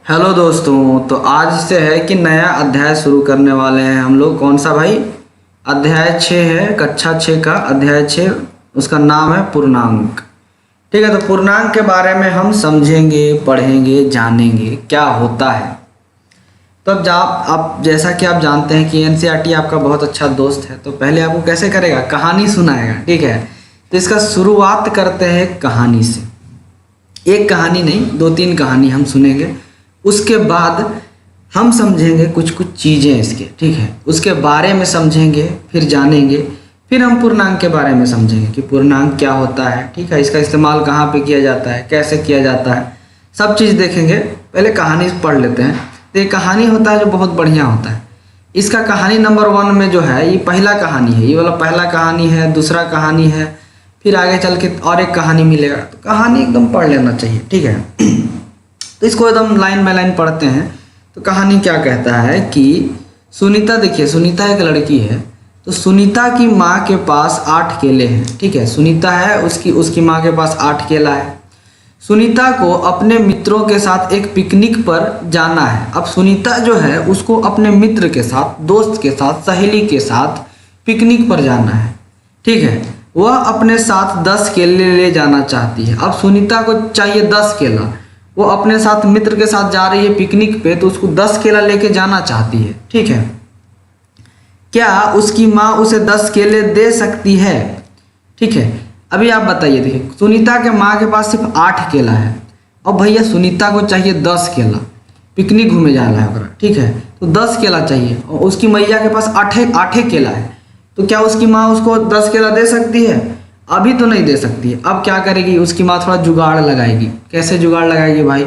Hello दोस्तों, तो आज से है कि नया अध्याय शुरू करने वाले हैं हम लोग। कौन सा भाई? अध्याय 6 है, कक्षा 6 का अध्याय 6। उसका नाम है पूर्णांक। ठीक है, तो पूर्णांक के बारे में हम समझेंगे, पढ़ेंगे, जानेंगे क्या होता है। तो अब आप जैसा कि आप जानते हैं कि एनसीईआरटी आपका बहुत अच्छा दोस्त है, तो पहले आपको कैसे करेगा? कहानी सुनाएगा। ठीक है, तो इसका शुरुआत करते हैं कहानी से। एक कहानी नहीं, 2-3 कहानी हम सुनेंगे। उसके बाद हम समझेंगे कुछ कुछ चीज़ें इसके। ठीक है, उसके बारे में समझेंगे, फिर जानेंगे, फिर हम पूर्णांक के बारे में समझेंगे कि पूर्णांक क्या होता है। ठीक है, इसका इस्तेमाल कहाँ पे किया जाता है, कैसे किया जाता है, सब चीज़ देखेंगे। पहले कहानी पढ़ लेते हैं। तो ये कहानी होता है जो बहुत बढ़िया होता है। इसका कहानी नंबर 1 में जो है, ये पहला कहानी है, ये वाला पहला कहानी है, दूसरा कहानी है, फिर आगे चल के और एक कहानी मिलेगा। तो कहानी एकदम पढ़ लेना चाहिए। ठीक है, तो इसको एकदम लाइन बाय लाइन पढ़ते हैं। तो कहानी क्या कहता है कि सुनीता, देखिए सुनीता एक लड़की है। तो सुनीता की माँ के पास 8 केले हैं। ठीक है, सुनीता है, उसकी माँ के पास 8 केला है। सुनीता को अपने मित्रों के साथ एक पिकनिक पर जाना है। अब सुनीता जो है उसको अपने मित्र के साथ, दोस्त के साथ, सहेली के साथ पिकनिक पर जाना है। ठीक है, वह अपने साथ 10 केले ले जाना चाहती है। अब सुनीता को चाहिए 10 केला। वो अपने साथ मित्र के साथ जा रही है पिकनिक पे, तो उसको 10 केला लेके जाना चाहती है। ठीक है, क्या उसकी माँ उसे 10 केले दे सकती है? ठीक है, अभी आप बताइए। देखिए, सुनीता के माँ के पास सिर्फ 8 केला है और भैया सुनीता को चाहिए 10 केला, पिकनिक घूमे जाना है ओकरा। ठीक है, तो 10 केला चाहिए और उसकी मैया के पास 8 केला है। तो क्या उसकी माँ उसको 10 केला दे सकती है? अभी तो नहीं दे सकती है। अब क्या करेगी? उसकी माँ थोड़ा जुगाड़ लगाएगी। कैसे जुगाड़ लगाएगी भाई?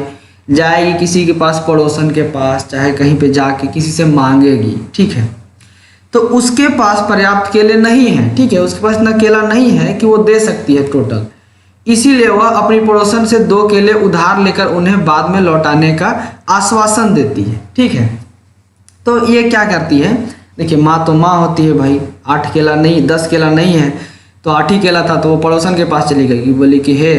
जाएगी किसी के पास, पड़ोसन के पास, चाहे कहीं पे जाके किसी से मांगेगी। ठीक है, तो उसके पास पर्याप्त केले नहीं हैं। ठीक है, उसके पास इतना केला नहीं है कि वो दे सकती है टोटल। इसीलिए वह अपनी पड़ोसन से 2 केले उधार लेकर उन्हें बाद में लौटाने का आश्वासन देती है। ठीक है, तो ये क्या करती है? देखिए, माँ तो माँ होती है भाई। 8 केला नहीं, 10 केला नहीं है, तो 8 ही केला था। तो वो पड़ोसन के पास चली गई, बोली कि हे,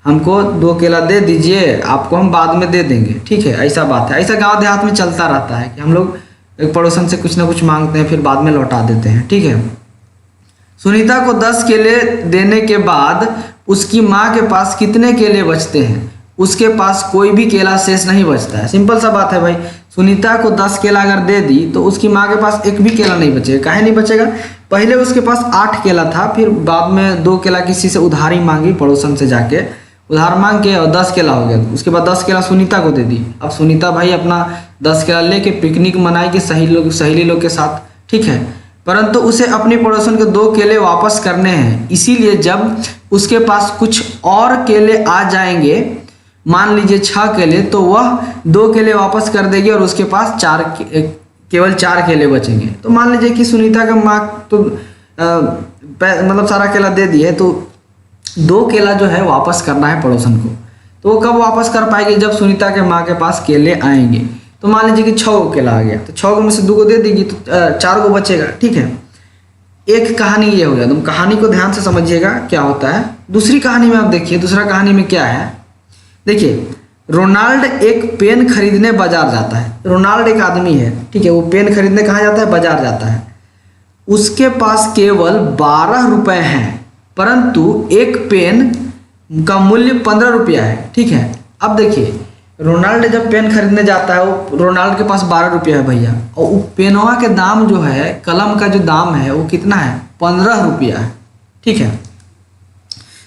हमको 2 केला दे दीजिए, आपको हम बाद में दे देंगे। ठीक है, ऐसा बात है। ऐसा गांव देहात में चलता रहता है कि हम लोग एक पड़ोसन से कुछ ना कुछ मांगते हैं, फिर बाद में लौटा देते हैं। ठीक है, सुनीता को 10 केले देने के बाद उसकी माँ के पास कितने केले बचते हैं? उसके पास कोई भी केला शेष नहीं बचता है। सिंपल सा बात है भाई। सुनीता को 10 केला अगर दे दी तो उसकी माँ के पास एक भी केला नहीं बचेगा। काहे नहीं बचेगा? पहले उसके पास 8 केला था, फिर बाद में 2 केला किसी से उधारी मांगी, पड़ोसन से जाके उधार मांग के, और 10 केला हो गया। उसके बाद 10 केला सुनीता को दे दी। अब सुनीता भाई अपना 10 केला लेके पिकनिक मनाएगी सहेली लोग के साथ। ठीक है, परंतु उसे अपनी पड़ोसन के 2 केले वापस करने हैं। इसीलिए जब उसके पास कुछ और केले आ जाएंगे, मान लीजिए 6 केले, तो वह 2 केले वापस कर देगी और उसके पास केवल 4 केले बचेंगे। तो मान लीजिए कि सुनीता का माँ तो मतलब सारा केला दे दिए, तो 2 केला जो है वापस करना है पड़ोसन को। तो वो कब वापस कर पाएगी? जब सुनीता के माँ के पास केले आएंगे। तो मान लीजिए कि 6 केला आ गया, तो 6 में से 2 को दे देगी, तो 4 को बचेगा। ठीक है, एक कहानी ये हो गया। तुम कहानी को ध्यान से समझिएगा क्या होता है। दूसरी कहानी में आप देखिए, दूसरा कहानी में क्या है। देखिए, रोनाल्ड एक पेन खरीदने बाजार जाता है। रोनाल्ड एक आदमी है। ठीक है, वो पेन खरीदने कहाँ जाता है? बाजार जाता है। उसके पास केवल 12 रुपए हैं, परंतु एक पेन का मूल्य 15 रुपया है। ठीक है, अब देखिए, रोनाल्ड जब पेन खरीदने जाता है, वो रोनाल्ड के पास 12 रुपया है भैया, और वो पेनवा के दाम जो है, कलम का जो दाम है वो कितना है? 15 रुपया है। ठीक है,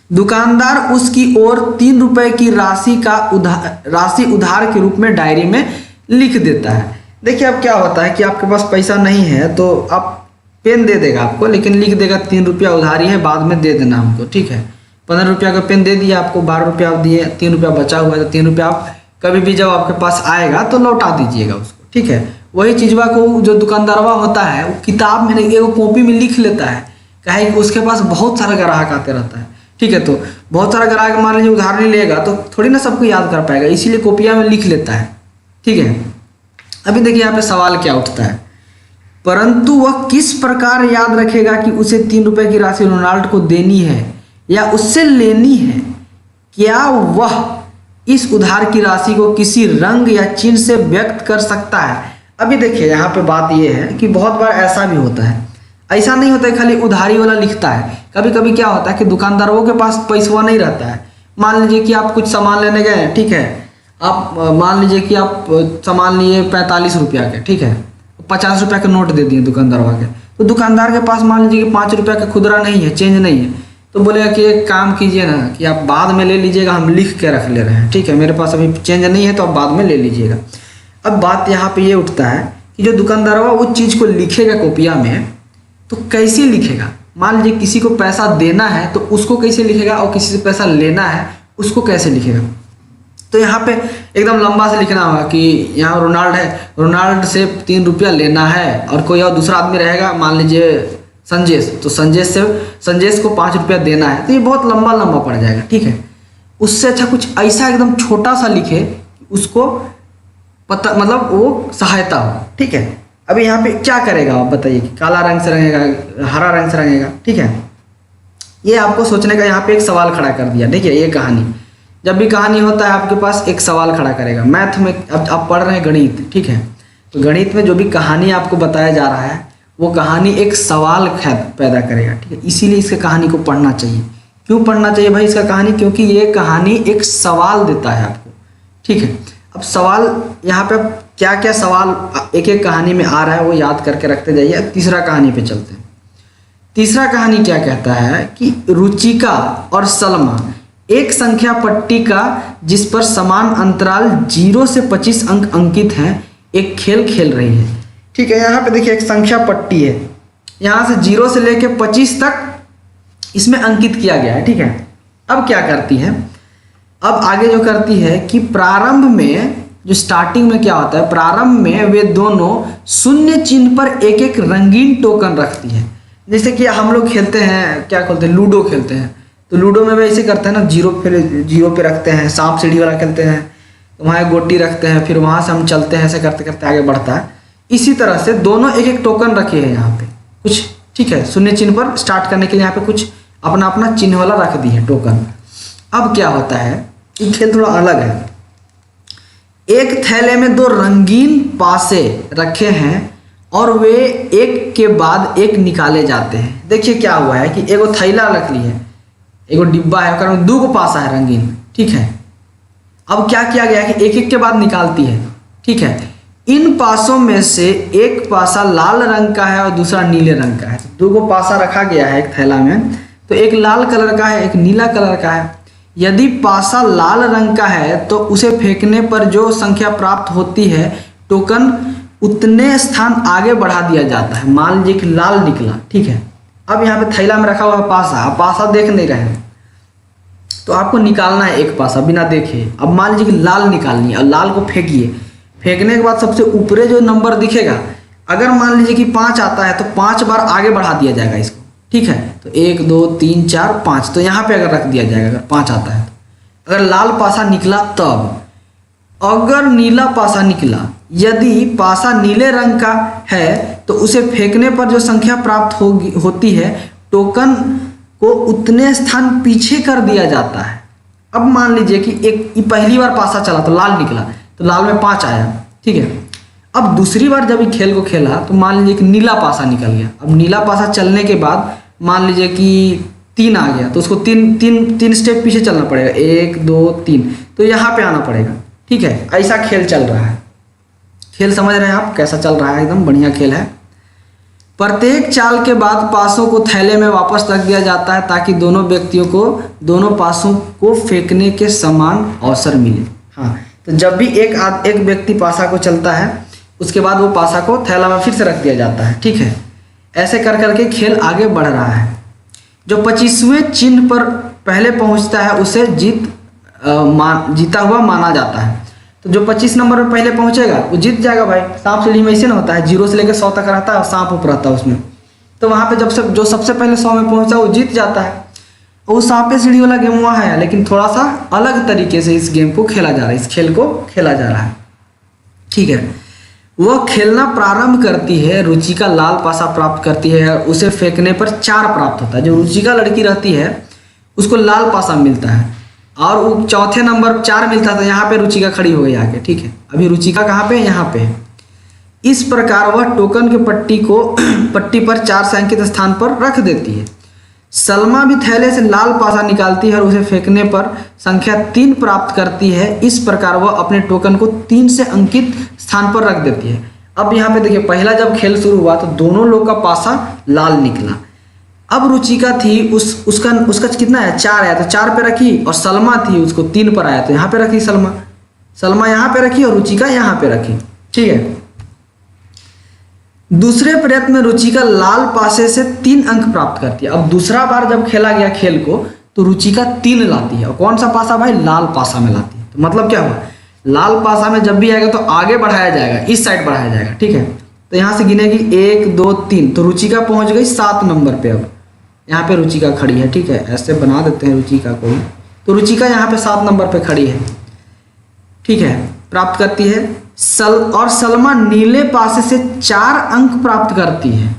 दुकानदार उसकी ओर 3 रुपए की राशि उधार के रूप में डायरी में लिख देता है। देखिए, अब क्या होता है कि आपके पास पैसा नहीं है तो आप पेन दे देगा आपको, लेकिन लिख देगा 3 रुपया उधारी है, बाद में दे देना हमको। ठीक है, 15 रुपया का पेन दे दिया आपको, 12 रुपया आप दिए, 3 रुपया बचा हुआ है, तो 3 रुपया आप कभी भी जब आपके पास आएगा तो लौटा दीजिएगा उसको। ठीक है, वही चीजवा को जो दुकानदारवा होता है वो किताब में, एक कॉपी में लिख लेता है। कहे कि उसके पास बहुत सारा ग्राहक आते रहता है। ठीक है, तो बहुत सारा ग्राहक मान लीजिए उधार नहीं लेगा तो थोड़ी ना सबको याद कर पाएगा, इसीलिए कॉपिया में लिख लेता है। ठीक है, अभी देखिए यहाँ पे सवाल क्या उठता है। परंतु वह किस प्रकार याद रखेगा कि उसे 3 रुपए की राशि रोनाल्ड को देनी है या उससे लेनी है? क्या वह इस उधार की राशि को किसी रंग या चिन्ह से व्यक्त कर सकता है। अभी देखिए यहाँ पे बात ये है कि बहुत बार ऐसा भी होता है, ऐसा नहीं होता है खाली उधारी वाला लिखता है, कभी कभी क्या होता है कि दुकानदारों के पास पैसा नहीं रहता है। मान लीजिए कि आप कुछ सामान लेने गए, ठीक है, आप मान लीजिए कि आप सामान लिए 45 रुपया के, ठीक है, 50 रुपया का नोट दे दिए दुकानदार के, तो दुकानदार के पास मान लीजिए कि 5 रुपया का खुदरा नहीं है, चेंज नहीं है, तो बोलेगा कि एक काम कीजिए ना कि आप बाद में ले लीजिएगा, हम लिख के रख ले रहे हैं, ठीक है, मेरे पास अभी चेंज नहीं है तो आप बाद में ले लीजिएगा। अब बात यहाँ पे ये उठता है कि जो दुकानदार उस चीज़ को लिखेगा कॉपिया में, तो कैसे लिखेगा। मान लीजिए किसी को पैसा देना है तो उसको कैसे लिखेगा, और किसी से पैसा लेना है उसको कैसे लिखेगा। तो यहाँ पे एकदम लंबा से लिखना होगा कि यहाँ रोनाल्ड है, रोनाल्ड से 3 रुपया लेना है, और कोई और दूसरा आदमी रहेगा, मान लीजिए संजेश, तो संजेश को 5 रुपया देना है, तो ये बहुत लंबा लंबा पड़ जाएगा, ठीक है। उससे अच्छा कुछ ऐसा एकदम छोटा सा लिखे उसको पता, मतलब वो सहायता हो, ठीक है। अभी यहाँ पे क्या करेगा आप बताइए, कि काला रंग से रंगेगा, हरा रंग से रंगेगा, ठीक है। ये आपको सोचने का यहाँ पे एक सवाल खड़ा कर दिया। देखिए ये कहानी, जब भी कहानी होता है आपके पास एक सवाल खड़ा करेगा। मैथ में अब आप पढ़ रहे हैं गणित, ठीक है, तो गणित में जो भी कहानी आपको बताया जा रहा है वो कहानी एक सवाल पैदा करेगा, ठीक है। इसीलिए इसके कहानी को पढ़ना चाहिए। क्यों पढ़ना चाहिए भाई इसका कहानी, क्योंकि ये कहानी एक सवाल देता है आपको, ठीक है। अब सवाल यहाँ पे क्या क्या सवाल एक एक कहानी में आ रहा है वो याद करके रखते जाइए। अब तीसरा कहानी पे चलते हैं। तीसरा कहानी क्या कहता है कि रुचिका और सलमा एक संख्या पट्टी का जिस पर समान अंतराल 0 से 25 अंक अंकित हैं एक खेल खेल रही है, ठीक है। यहाँ पे देखिए एक संख्या पट्टी है, यहाँ से 0 से लेके 25 तक इसमें अंकित किया गया है, ठीक है। अब क्या करती है, अब आगे जो करती है कि प्रारंभ में जो स्टार्टिंग में क्या होता है, प्रारंभ में वे दोनों शून्य चिन्ह पर एक एक रंगीन टोकन रखती है। जैसे कि हम लोग खेलते हैं, क्या खेलते हैं, लूडो खेलते हैं, तो लूडो में वे ऐसे करते हैं ना, 0 पे रखते हैं, सांप सीढ़ी वाला खेलते हैं, तो वहाँ एक गोटी रखते हैं, फिर वहाँ से हम चलते हैं, ऐसे करते करते आगे बढ़ता है। इसी तरह से दोनों एक एक टोकन रखे हैं यहाँ पे कुछ, ठीक है, शून्य चिन्ह पर स्टार्ट करने के लिए यहाँ पे कुछ अपना अपना चिन्ह वाला रख दी है टोकन। अब क्या होता है, ये खेल थोड़ा अलग है। एक थैले में 2 रंगीन पासे रखे हैं और वे एक के बाद एक निकाले जाते हैं। देखिए क्या हुआ है कि एगो थैला रख ली है, एगो डिब्बा है, उसमें 2 पासा है रंगीन, ठीक है। अब क्या किया गया है कि एक एक के बाद निकालती है, ठीक है। इन पासों में से एक पासा लाल रंग का है और दूसरा नीले रंग का है। 2 पासा रखा गया है एक थैला में, तो एक लाल कलर का है, एक नीला कलर का है। यदि पासा लाल रंग का है तो उसे फेंकने पर जो संख्या प्राप्त होती है टोकन उतने स्थान आगे बढ़ा दिया जाता है। मान लीजिए कि लाल निकला, ठीक है। अब यहाँ पे थैला में रखा हुआ पासा, आप पासा देख नहीं रहे हैं तो आपको निकालना है एक पासा बिना देखे। अब मान लीजिए कि लाल निकालनी है और लाल को फेंकिए, फेंकने के बाद सबसे ऊपरे जो नंबर दिखेगा, अगर मान लीजिए कि 5 आता है तो 5 बार आगे बढ़ा दिया जाएगा इसको, ठीक है। तो 1 2 3 4 5, तो यहाँ पे अगर रख दिया जाएगा अगर 5 आता है तो। अगर लाल पासा निकला तब, अगर नीला पासा निकला, यदि पासा नीले रंग का है तो उसे फेंकने पर जो संख्या प्राप्त होती है टोकन को उतने स्थान पीछे कर दिया जाता है। अब मान लीजिए कि एक पहली बार पासा चला तो लाल निकला, तो लाल में 5 आया, ठीक है। अब दूसरी बार जब ये खेल को खेला तो मान लीजिए कि नीला पासा निकल गया। अब नीला पासा चलने के बाद मान लीजिए कि 3 आ गया, तो उसको तीन स्टेप पीछे चलना पड़ेगा, 1 2 3, तो यहाँ पे आना पड़ेगा, ठीक है। ऐसा खेल चल रहा है। खेल समझ रहे हैं आप कैसा चल रहा है, एकदम बढ़िया खेल है। प्रत्येक चाल के बाद पासों को थैले में वापस रख दिया जाता है ताकि दोनों व्यक्तियों को दोनों पासों को फेंकने के समान अवसर मिले। हाँ, तो जब भी एक व्यक्ति पासा को चलता है उसके बाद वो पासा को थैला में फिर से रख दिया जाता है, ठीक है। ऐसे कर करके खेल आगे बढ़ रहा है। जो 25वें चिन्ह पर पहले पहुंचता है उसे जीता हुआ माना जाता है। तो जो 25 नंबर पर पहले पहुंचेगा वो जीत जाएगा भाई। सांप सीढ़ी में ऐसे ना होता है, 0 से लेकर 100 तक रहता है और सांप ऊपर रहता है उसमें, तो वहाँ पे जो सबसे पहले 100 में पहुंचा वो जीत जाता है। वो सांप सीढ़ी वाला गेम वहाँ है, लेकिन थोड़ा सा अलग तरीके से इस गेम को खेला जा रहा है, इस खेल को खेला जा रहा है, ठीक है। वह खेलना प्रारंभ करती है, रुचिका लाल पासा प्राप्त करती है और उसे फेंकने पर 4 प्राप्त होता है। जो रुचिका लड़की रहती है उसको लाल पासा मिलता है और वो चौथे नंबर 4 मिलता था, यहाँ पे रुचिका खड़ी हो गई आके, ठीक है। अभी रुचिका कहाँ पे है, यहाँ पे है। इस प्रकार वह टोकन के पट्टी पर 4 से अंकित स्थान पर रख देती है। सलमा भी थैले से लाल पासा निकालती है और उसे फेंकने पर संख्या 3 प्राप्त करती है। इस प्रकार वह अपने टोकन को 3 से अंकित स्थान पर रख देती है। अब यहाँ पे देखिए, पहला जब खेल शुरू हुआ तो दोनों लोग का पासा लाल निकला। अब रुचिका थी, उसका कितना है, 4 आया तो 4 पे रखी, और सलमा थी उसको 3 पर आया तो यहाँ पे रखी सलमा यहाँ पे रखी और रुचिका यहाँ पे रखी, ठीक है। दूसरे प्रयत्न में रुचिका लाल पासे से 3 अंक प्राप्त करती है। अब दूसरा बार जब खेला गया खेल को तो रुचिका 3 लाती है, और कौन सा पासा भाई, लाल पासा में लाती है। तो मतलब क्या हुआ, लाल पासा में जब भी आएगा तो आगे बढ़ाया जाएगा, इस साइड बढ़ाया जाएगा, ठीक है। तो यहाँ से गिनेगी 1 2 3, तो रुचिका पहुंच गई 7 नंबर पे। अब यहाँ पे रुचिका खड़ी है, ठीक है, ऐसे बना देते हैं रुचिका को। तो रुचिका यहाँ पे 7 नंबर पे खड़ी है, ठीक है, प्राप्त करती है। और सलमा नीले पासे से 4 अंक प्राप्त करती है।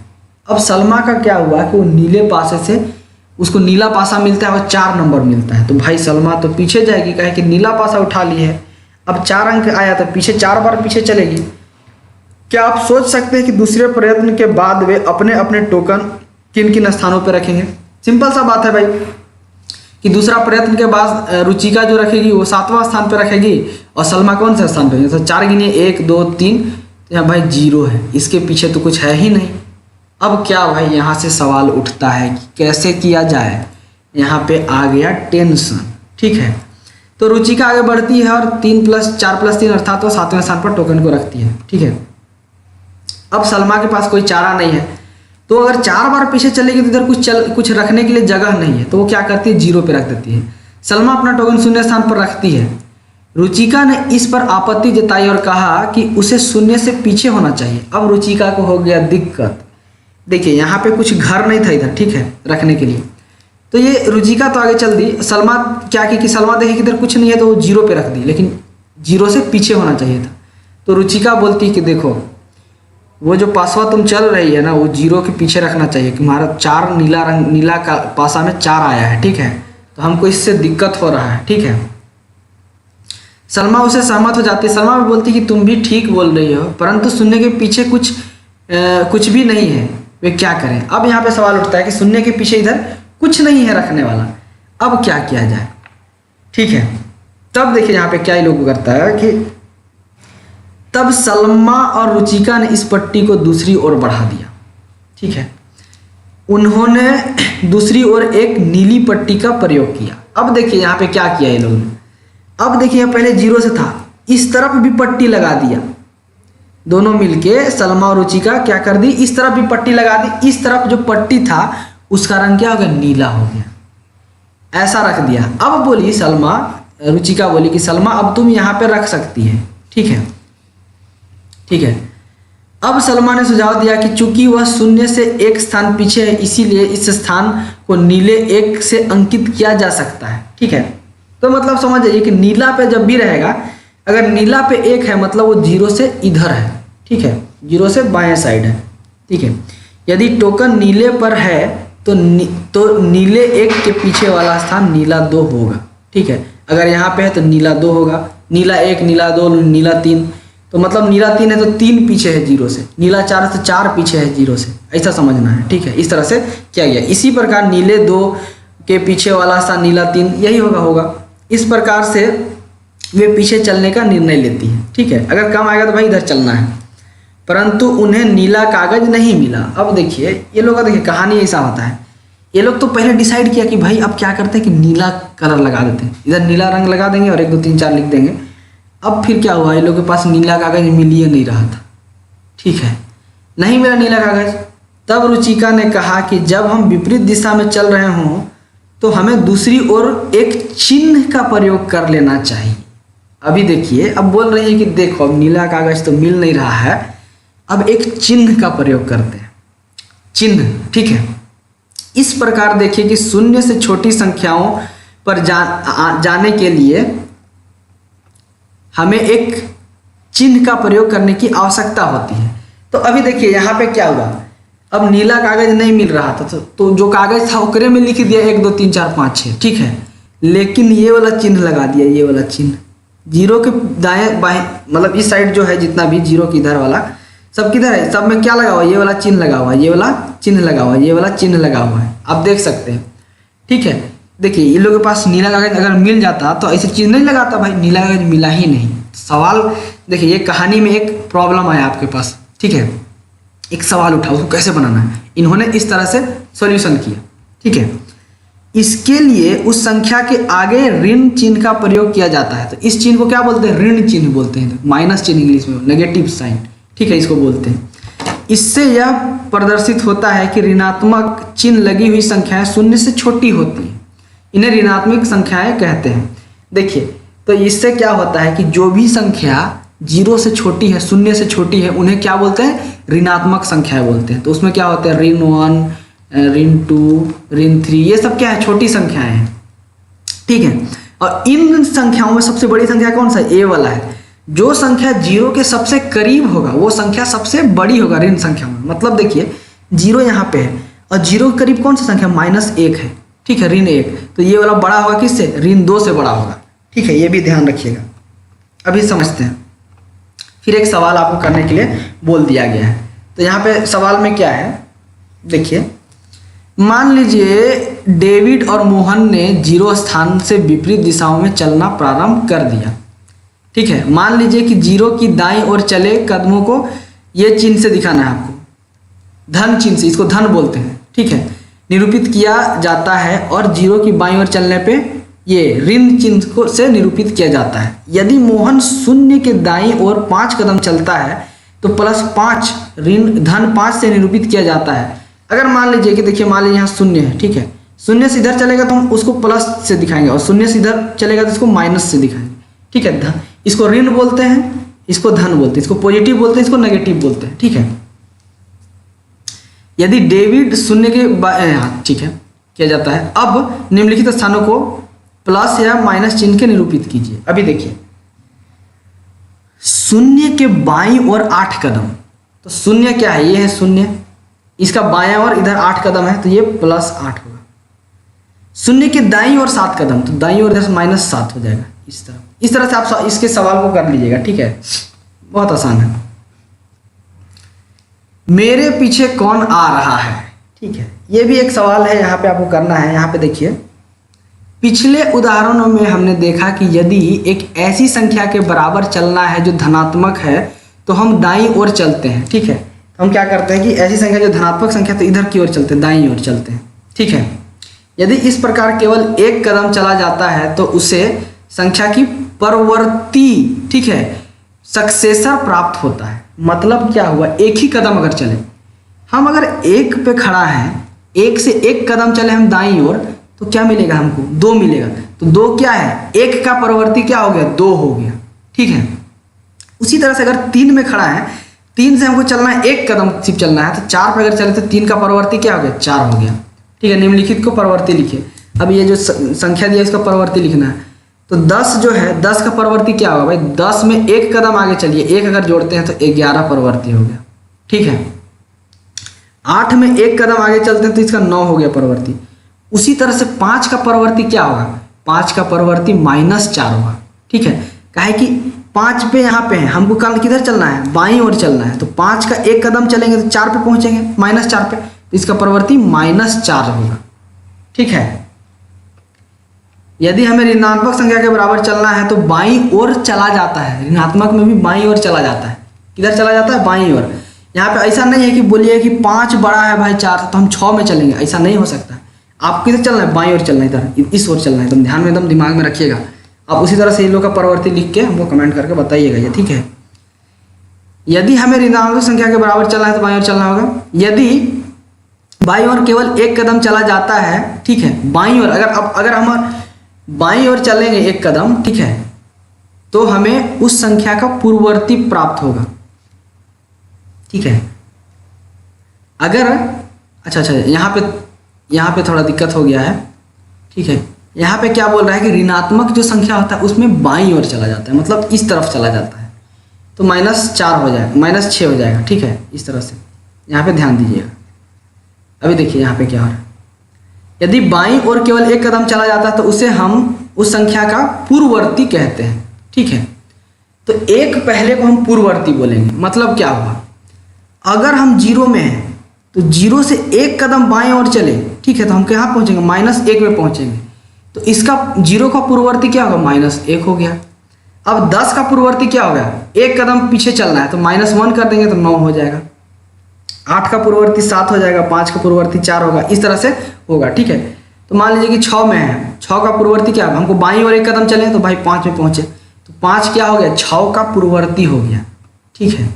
अब सलमा का क्या हुआ कि वो नीले पासे से उसको नीला पासा मिलता है और 4 नंबर मिलता है, तो भाई सलमा तो पीछे जाएगी, कहे कि नीला पासा उठा ली है। अब 4 अंक आया तो पीछे 4 बार पीछे चलेगी। क्या आप सोच सकते हैं कि दूसरे प्रयत्न के बाद वे अपने अपने टोकन किन किन स्थानों पर रखेंगे? सिंपल सा बात है भाई कि दूसरा प्रयत्न के बाद रुचिका जो रखेगी वो 7वां स्थान पर रखेगी और सलमा कौन सा स्थान पे? तो 4 गिनिए, 1 2 3, यहाँ भाई 0 है, इसके पीछे तो कुछ है ही नहीं। अब क्या भाई, यहाँ से सवाल उठता है कि कैसे किया जाए। यहाँ पे आ गया टेंशन, ठीक है। तो रुचिका आगे बढ़ती है और 3 + 4 + 3 अर्थात वो 7वें स्थान पर टोकन को रखती है, ठीक है। अब सलमा के पास कोई चारा नहीं है, तो अगर 4 बार पीछे चलेगी तो इधर कुछ रखने के लिए जगह नहीं है, तो वो क्या करती है, 0 पे रख देती है। सलमा अपना टोकन 0 स्थान पर रखती है। रुचिका ने इस पर आपत्ति जताई और कहा कि उसे 0 से पीछे होना चाहिए। अब रुचिका को हो गया दिक्कत। देखिए यहाँ पे कुछ घर नहीं था इधर, ठीक है, रखने के लिए, तो ये रुचिका तो आगे चल दी। सलमा क्या की कि सलमा देखी कि इधर कुछ नहीं है तो वो 0 पे रख दी, लेकिन 0 से पीछे होना चाहिए था। तो रुचिका बोलती है कि देखो वो जो पासवा तुम चल रही है ना, वो 0 के पीछे रखना चाहिए कि हमारा 4 नीला का पासा में 4 आया है, ठीक है, तो हमको इससे दिक्कत हो रहा है, ठीक है। सलमा उसे सहमत हो जाती है। सलमा भी बोलती कि तुम भी ठीक बोल रही हो, परंतु शून्य के पीछे कुछ भी नहीं है, वे क्या करें। अब यहाँ पे सवाल उठता है कि शून्य के पीछे इधर कुछ नहीं है रखने वाला, अब क्या किया जाए, ठीक है। तब देखिए यहाँ पे क्या ही लोग करता है कि तब सलमा और रुचिका ने इस पट्टी को दूसरी ओर बढ़ा दिया, ठीक है। उन्होंने दूसरी ओर एक नीली पट्टी का प्रयोग किया। अब देखिए यहाँ पे क्या किया ये लोगों ने। अब देखिए पहले 0 से था, इस तरफ भी पट्टी लगा दिया, दोनों मिलके सलमा और रुचिका क्या कर दी, इस तरफ भी पट्टी लगा दी। इस तरफ जो पट्टी था उसका रंग क्या हो गया, नीला हो गया, ऐसा रख दिया। अब बोली सलमा, रुचिका बोली कि सलमा अब तुम यहाँ पे रख सकती है, ठीक है, ठीक है। अब सलमा ने सुझाव दिया कि चूंकि वह 0 से 1 स्थान पीछे है, इसीलिए इस स्थान को नीले 1 से अंकित किया जा सकता है, ठीक है। तो मतलब समझ जाइए कि नीला पे जब भी रहेगा, अगर नीला पे 1 है मतलब वो 0 से इधर है, ठीक है, 0 से बाएं साइड है, ठीक है। यदि टोकन नीले पर है तो नीले 1 के पीछे वाला स्थान नीला 2 होगा, ठीक है। अगर यहाँ पे है तो नीला 2 होगा, नीला 1, नीला 2, नीला 3, तो मतलब नीला 3 है तो 3 पीछे है 0 से, नीला 4 है तो 4 पीछे है 0 से, ऐसा समझना है, ठीक है। इस तरह से किया गया। इसी प्रकार नीले 2 के पीछे वाला स्थान नीला 3 यही होगा। इस प्रकार से वे पीछे चलने का निर्णय लेती है, ठीक है। अगर कम आएगा तो भाई इधर चलना है, परंतु उन्हें नीला कागज नहीं मिला। अब देखिए ये लोग का देखिए कहानी ऐसा होता है, ये लोग तो पहले डिसाइड किया कि भाई अब क्या करते हैं कि नीला कलर लगा देते हैं, इधर नीला रंग लगा देंगे और 1 2 3 4 लिख देंगे। अब फिर क्या हुआ, ये लोग के पास नीला कागज मिल ही नहीं रहा था, ठीक है, नहीं मिला नीला कागज। तब रुचिका ने कहा कि जब हम विपरीत दिशा में चल रहे हों तो हमें दूसरी ओर एक चिन्ह का प्रयोग कर लेना चाहिए। अभी देखिए, अब बोल रही है कि देखो अब नीला कागज तो मिल नहीं रहा है, अब एक चिन्ह का प्रयोग करते हैं, चिन्ह, ठीक है। इस प्रकार देखिए कि 0 से छोटी संख्याओं पर जाने के लिए हमें एक चिन्ह का प्रयोग करने की आवश्यकता होती है। तो अभी देखिए यहाँ पे क्या हुआ, अब नीला कागज नहीं मिल रहा था, तो जो कागज था ओकरे में लिख दिया 1 2 3 4 5 6, ठीक है। लेकिन ये वाला चिन्ह लगा दिया, ये वाला चिन्ह जीरो के दाएं बाएं, मतलब इस साइड जो है जितना भी जीरो की इधर वाला सब किधर है, सब में क्या लगा हुआ है, ये वाला चिन्ह लगा हुआ है, ये वाला चिन्ह लगा हुआ है, ये वाला चिन्ह लगा हुआ है, आप देख सकते हैं। ठीक है, देखिए ये लोगों के पास नीला कागज अगर मिल जाता तो ऐसे चिन्ह नहीं लगाता भाई, नीला कागज मिला ही नहीं। सवाल देखिए, ये कहानी में एक प्रॉब्लम आया आपके पास। ठीक है, एक सवाल उठा, उसको कैसे बनाना है, इन्होंने इस तरह से सॉल्यूशन किया। ठीक है, इसके लिए उस संख्या के आगे ऋण चिन्ह का प्रयोग किया जाता है। तो इस चिन्ह को क्या बोलते हैं, ऋण चिन्ह बोलते हैं, माइनस चिन्ह इंग्लिश में, नेगेटिव साइन। ठीक है, इसको बोलते हैं। इससे यह प्रदर्शित होता है कि ऋणात्मक चिन्ह लगी हुई संख्याएं शून्य से छोटी होती हैं, इन्हें ऋणात्मक संख्याएं कहते हैं। देखिए, तो इससे क्या होता है कि जो भी संख्या जीरो से छोटी है, शून्य से छोटी है, उन्हें क्या बोलते हैं, ऋणात्मक संख्याएं बोलते हैं। तो उसमें क्या होते हैं, ऋण 1, ऋण 2, ऋण 3, ये सब क्या है, छोटी संख्याएं हैं। ठीक है, और इन संख्याओं में सबसे बड़ी संख्या कौन सा है, ए वाला है। जो संख्या जीरो के सबसे करीब होगा वो संख्या सबसे बड़ी होगा ऋण संख्या में। मतलब देखिए, जीरो यहाँ पे है और जीरो के करीब कौन सा संख्या, -1 है। ठीक है, ऋण 1, तो ये वाला बड़ा होगा किससे, ऋण 2 से बड़ा होगा। ठीक है, ये भी ध्यान रखिएगा। अभी समझते हैं, फिर एक सवाल आपको करने के लिए बोल दिया गया है। तो यहाँ पे सवाल में क्या है, देखिए, मान लीजिए डेविड और मोहन ने जीरो स्थान से विपरीत दिशाओं में चलना प्रारंभ कर दिया। ठीक है, मान लीजिए कि जीरो की दाईं ओर चले कदमों को ये चिन्ह से दिखाना है आपको, धन चिन्ह से, इसको धन बोलते हैं। ठीक है, निरूपित किया जाता है, और जीरो की बाईं ओर चलने पे ये ऋण चिन्ह को से निरूपित किया जाता है। यदि मोहन शून्य के दाईं ओर 5 कदम चलता है तो +5 ऋण धन 5 से निरूपित किया जाता है। अगर मान लीजिए कि देखिए, मान लीजिए यहाँ शून्य है। ठीक है, शून्य से इधर चलेगा तो हम उसको प्लस से दिखाएंगे, और शून्य से इधर चलेगा तो इसको माइनस से दिखाएंगे। ठीक है, इसको ऋण बोलते हैं, इसको धन बोलते हैं, इसको पॉजिटिव बोलते हैं, इसको नेगेटिव बोलते हैं। ठीक है, यदि डेविड शून्य के ठीक है किया जाता है। अब निम्नलिखित स्थानों को प्लस या माइनस चिन्ह के निरूपित कीजिए। अभी देखिए, शून्य के बाईं ओर 8 कदम, तो शून्य क्या है, ये है शून्य, इसका बायां ओर इधर 8 कदम है, तो ये +8 होगा। शून्य के दाईं ओर 7 कदम, तो दाईं ओर इधर से -7 हो जाएगा। इस तरह से आप इसके सवाल को कर लीजिएगा। ठीक है, बहुत आसान है। मेरे पीछे कौन आ रहा है, ठीक है, ये भी एक सवाल है, यहाँ पे आपको करना है। यहाँ पे देखिए, पिछले उदाहरणों में हमने देखा कि यदि एक ऐसी संख्या के बराबर चलना है जो धनात्मक है तो हम दाईं ओर चलते हैं। ठीक है, तो हम क्या करते हैं कि ऐसी संख्या जो धनात्मक संख्या तो इधर की ओर चलते हैं, दाईं ओर चलते हैं। ठीक है, यदि इस प्रकार केवल एक कदम चला जाता है तो उसे संख्या की परवर्ती, ठीक है, सक्सेसर प्राप्त होता है। मतलब क्या हुआ, एक ही कदम अगर चले, हम अगर 1 पे खड़ा है, 1 से 1 कदम चले हम दाईं ओर, तो क्या मिलेगा हमको, 2 मिलेगा। तो 2 क्या है, 1 का परवर्ती क्या हो गया, 2 हो गया। ठीक है, उसी तरह से अगर 3 में खड़ा है, 3 से हमको चलना है, 1 कदम सिर्फ चलना है, तो 4 पे अगर चले तो 3 का परवर्ती क्या हो गया, 4 हो गया। ठीक है, निम्नलिखित को परवर्ती लिखिए। अब ये जो संख्या दिया इसका परवर्ती लिखना है। तो 10 जो है, 10 का परवर्ती क्या होगा भाई, 10 में 1 कदम आगे चलिए, 1 अगर जोड़ते हैं तो 11 परवर्ती हो गया। ठीक है, 8 में 1 कदम आगे चलते हैं तो इसका 9 हो गया परवर्ती। उसी तरह से 5 का परवर्ती क्या होगा, 5 का परवर्ती -4 होगा। ठीक है, काहे कि 5 पे यहाँ पे है, हमको कल किधर चलना है, बाईं ओर चलना है, तो 5 का 1 कदम चलेंगे तो 4 पे पहुंचेंगे, -4 पे, तो इसका परवर्ती -4 होगा। ठीक है, यदि हमें ऋणात्मक संख्या के बराबर चलना है तो बाईं ओर चला जाता है, ऋणात्मक में भी बाईं ओर चला जाता है। किधर चला जाता है, बाईं ओर। यहाँ पे ऐसा नहीं है कि बोलिए कि 5 बड़ा है भाई 4 तो हम 6 में चलेंगे, ऐसा नहीं हो सकता। आप किधर चलना है, बाईं ओर चलना है, इधर इस ओर चलना है। एकदम ध्यान में, एकदम दिमाग में रखिएगा। आप उसी तरह से इन लोग का परवर्ती लिख के हमको कमेंट करके बताइएगा ये। ठीक है, यदि हमें ऋणात्मक संख्या के बराबर चलना है तो बाईं ओर चलना होगा। यदि बाईं ओर केवल 1 कदम चला जाता है, ठीक है, बाईं ओर अगर हम बाईं ओर चलेंगे 1 कदम, ठीक है, तो हमें उस संख्या का पूर्ववर्ती प्राप्त होगा। ठीक है, अगर अच्छा यहाँ पे थोड़ा दिक्कत हो गया है। ठीक है, यहाँ पे क्या बोल रहा है कि ऋणात्मक जो संख्या होता है उसमें बाईं ओर चला जाता है, मतलब इस तरफ चला जाता है, तो -4 हो जाएगा, -6 हो जाएगा। ठीक है, इस तरह से यहाँ पे ध्यान दीजिएगा। अभी देखिए यहाँ पे क्या हो रहा है, यदि बाईं ओर केवल एक कदम चला जाता है तो उसे हम उस संख्या का पूर्ववर्ती कहते हैं। ठीक है, तो एक पहले को हम पूर्ववर्ती बोलेंगे। मतलब क्या हुआ, अगर हम जीरो में हैं तो जीरो से एक कदम बाएं ओर चले, ठीक है, तो हम कहाँ पहुँचेंगे, -1 में पहुँचेंगे। तो इसका जीरो का पूर्ववर्ती क्या होगा, -1 हो गया। अब 10 का पूर्ववर्ती क्या होगा, एक कदम पीछे चलना है तो -1 कर देंगे तो 9 हो जाएगा। 8 का पूर्ववर्ती 7 हो जाएगा, 5 का पूर्ववर्ती 4 होगा, इस तरह से होगा। ठीक है, तो मान लीजिए कि 6 में है, 6 का पूर्ववर्ती क्या है, हमको बाईं ओर एक कदम चले तो भाई 5 में पहुंचे, तो 5 क्या हो गया, 6 का पूर्ववर्ती हो गया। ठीक है,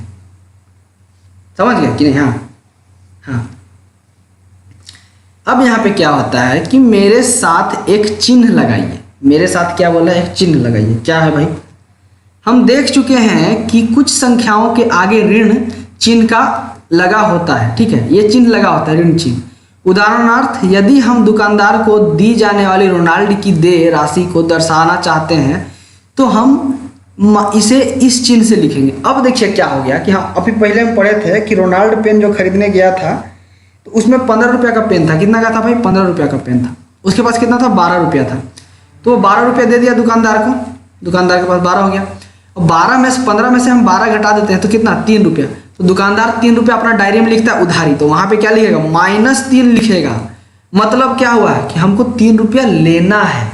समझ गया कि नहीं। हाँ, अब यहाँ पे क्या होता है कि मेरे साथ एक चिन्ह लगाइए। मेरे साथ क्या बोला है, एक चिन्ह लगाइए। क्या है भाई, हम देख चुके हैं कि कुछ संख्याओं के आगे ऋण चिन्ह का लगा होता है। ठीक है, ये चिन्ह लगा होता है, ऋण चिन्ह। उदाहरणार्थ यदि हम दुकानदार को दी जाने वाली रोनाल्ड की देय राशि को दर्शाना चाहते हैं तो हम इसे इस चिन्ह से लिखेंगे। अब देखिए क्या हो गया कि हम अभी पहले हम पढ़े थे कि रोनाल्ड पेन जो खरीदने गया था तो उसमें 15 रुपये का पेन था। कितना का था भाई, 15 रुपये का पेन था। उसके पास कितना था, 12 रुपया था। तो वो 12 रुपये दे दिया दुकानदार को, दुकानदार के पास 12 हो गया। और 12 में से 15 में से हम 12 घटा देते हैं तो कितना, 3 रुपया। तो दुकानदार 3 रुपया अपना डायरी में लिखता है उधारी, तो वहाँ पे क्या लिखेगा, -3 लिखेगा। मतलब क्या हुआ कि हमको 3 रुपया लेना है।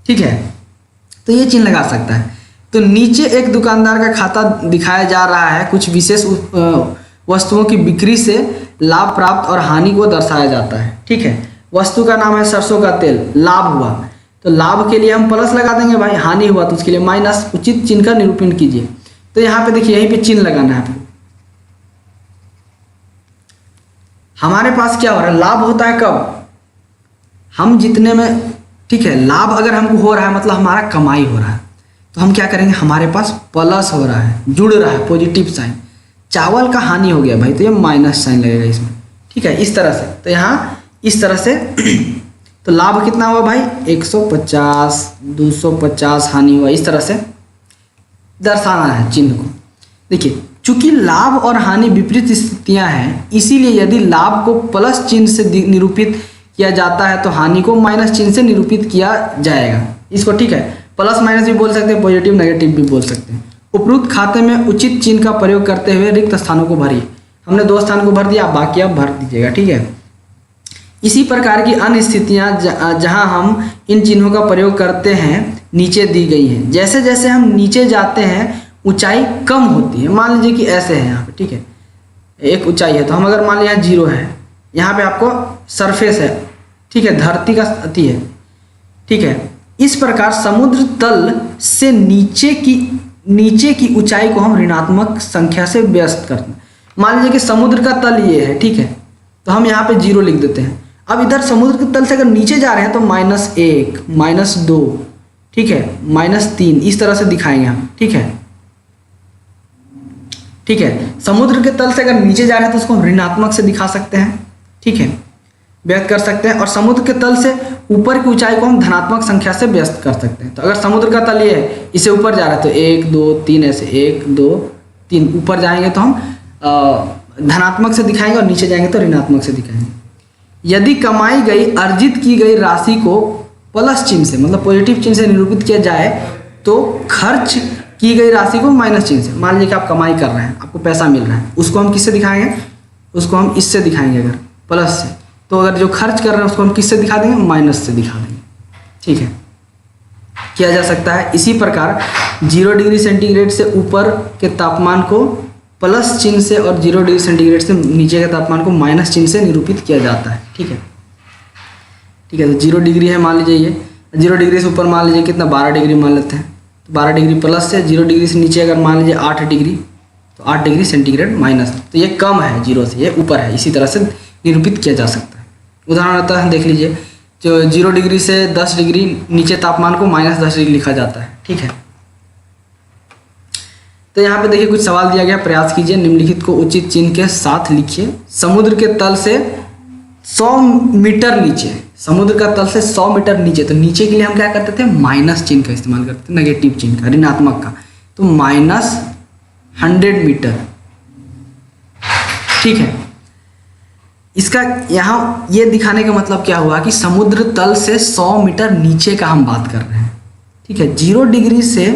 ठीक है, तो ये चिन्ह लगा सकता है। तो नीचे एक दुकानदार का खाता दिखाया जा रहा है, कुछ विशेष वस्तुओं की बिक्री से लाभ प्राप्त और हानि को दर्शाया जाता है। ठीक है, वस्तु का नाम है सरसों का तेल, लाभ हुआ तो लाभ के लिए हम प्लस लगा देंगे भाई, हानि हुआ तो उसके लिए माइनस। उचित चिन्ह का निरूपण कीजिए। तो यहाँ पे देखिए, यहीं पे चिन्ह लगाना है आपको। हमारे पास क्या हो रहा है, लाभ होता है कब, हम जितने में, ठीक है, लाभ अगर हमको हो रहा है मतलब हमारा कमाई हो रहा है, तो हम क्या करेंगे, हमारे पास प्लस हो रहा है, जुड़ रहा है, पॉजिटिव साइन। चावल का हानि हो गया भाई तो ये माइनस साइन लगेगा इसमें। ठीक है, इस तरह से। तो यहाँ इस तरह से तो लाभ कितना हुआ भाई, 150, 250 हानि हुआ, इस तरह से दर्शाना है चिन्ह को। देखिए, चूंकि लाभ और हानि विपरीत स्थितियां हैं, इसीलिए यदि लाभ को प्लस चिन्ह से निरूपित किया जाता है तो हानि को माइनस चिन्ह से निरूपित किया जाएगा इसको। ठीक है, प्लस माइनस भी बोल सकते हैं, पॉजिटिव नेगेटिव भी बोल सकते हैं। उपरोक्त खाते में उचित चिन्ह का प्रयोग करते हुए रिक्त स्थानों को भरिए। हमने 2 स्थान को भर दिया, बाकी आप भर दीजिएगा। ठीक है, इसी प्रकार की अन्य स्थितियाँ जहाँ हम इन चिन्हों का प्रयोग करते हैं नीचे दी गई हैं। जैसे जैसे हम नीचे जाते हैं ऊंचाई कम होती है। मान लीजिए कि ऐसे है यहाँ पे, ठीक है, एक ऊंचाई है, तो हम अगर मान लिया 0 है, यहाँ पे आपको सरफेस है, ठीक है, धरती का अति है। ठीक है, इस प्रकार समुद्र तल से नीचे की ऊंचाई को हम ऋणात्मक संख्या से व्यस्त करते हैं। मान लीजिए कि समुद्र का तल ये है, ठीक है, तो हम यहाँ पे 0 लिख देते हैं। अब इधर समुद्र के तल से अगर नीचे जा रहे हैं तो -1, -2, ठीक है, -3, इस तरह से दिखाएंगे हम। ठीक है, ठीक है, समुद्र के तल से अगर नीचे जा रहे हैं तो उसको हम ऋणात्मक से दिखा सकते हैं। ठीक है, व्यक्त कर सकते हैं। और समुद्र के तल से ऊपर की ऊंचाई को हम धनात्मक संख्या से व्यस्त कर सकते हैं। तो अगर समुद्र का तल ये है, इसे ऊपर जा रहा है तो 1, 2, 3 ऐसे 1, 2, 3 ऊपर जाएंगे तो हम धनात्मक से दिखाएंगे और नीचे जाएंगे तो ऋणात्मक से दिखाएंगे। यदि कमाई गई अर्जित की गई राशि को प्लस चिन्ह से मतलब पॉजिटिव चिन्ह से निरूपित किया जाए तो खर्च की गई राशि को माइनस चिन्ह से। मान लीजिए कि आप कमाई कर रहे हैं, आपको पैसा मिल रहा है, उसको हम किससे दिखाएंगे, उसको हम इससे दिखाएंगे अगर प्लस से। तो अगर जो खर्च कर रहे हैं उसको हम किससे दिखा देंगे, माइनस से दिखा देंगे। ठीक है, किया जा सकता है। इसी प्रकार 0 डिग्री सेंटीग्रेड से ऊपर के तापमान को प्लस चिन्ह से और 0 डिग्री सेंटीग्रेड से नीचे के तापमान को माइनस चिन्ह से निरूपित किया जाता है। ठीक है, ठीक है, तो 0 डिग्री है मान लीजिए, ये 0 डिग्री से ऊपर मान लीजिए कितना 12 डिग्री मान लेते हैं, तो 12 डिग्री प्लस से, 0 डिग्री से नीचे अगर मान लीजिए 8 डिग्री तो 8 डिग्री सेंटीग्रेड माइनस, तो ये कम है 0 से, ये ऊपर है। इसी तरह से निरूपित किया जा सकता है। उदाहरणतः देख लीजिए, जो 0 डिग्री से 10 डिग्री नीचे तापमान को -10 डिग्री लिखा जाता है। ठीक है, तो यहाँ पे देखिए कुछ सवाल दिया गया, प्रयास कीजिए, निम्नलिखित को उचित चिन्ह के साथ लिखिए। समुद्र के तल से 100 मीटर नीचे, समुद्र का तल से 100 मीटर नीचे, तो नीचे के लिए हम क्या करते थे, माइनस चिन्ह का इस्तेमाल करते थे, नेगेटिव चिन्ह का, ऋणात्मक का, तो -100 मीटर। ठीक है, इसका यहाँ ये दिखाने का मतलब क्या हुआ कि समुद्र तल से 100 मीटर नीचे का हम बात कर रहे हैं, ठीक है। 0 डिग्री से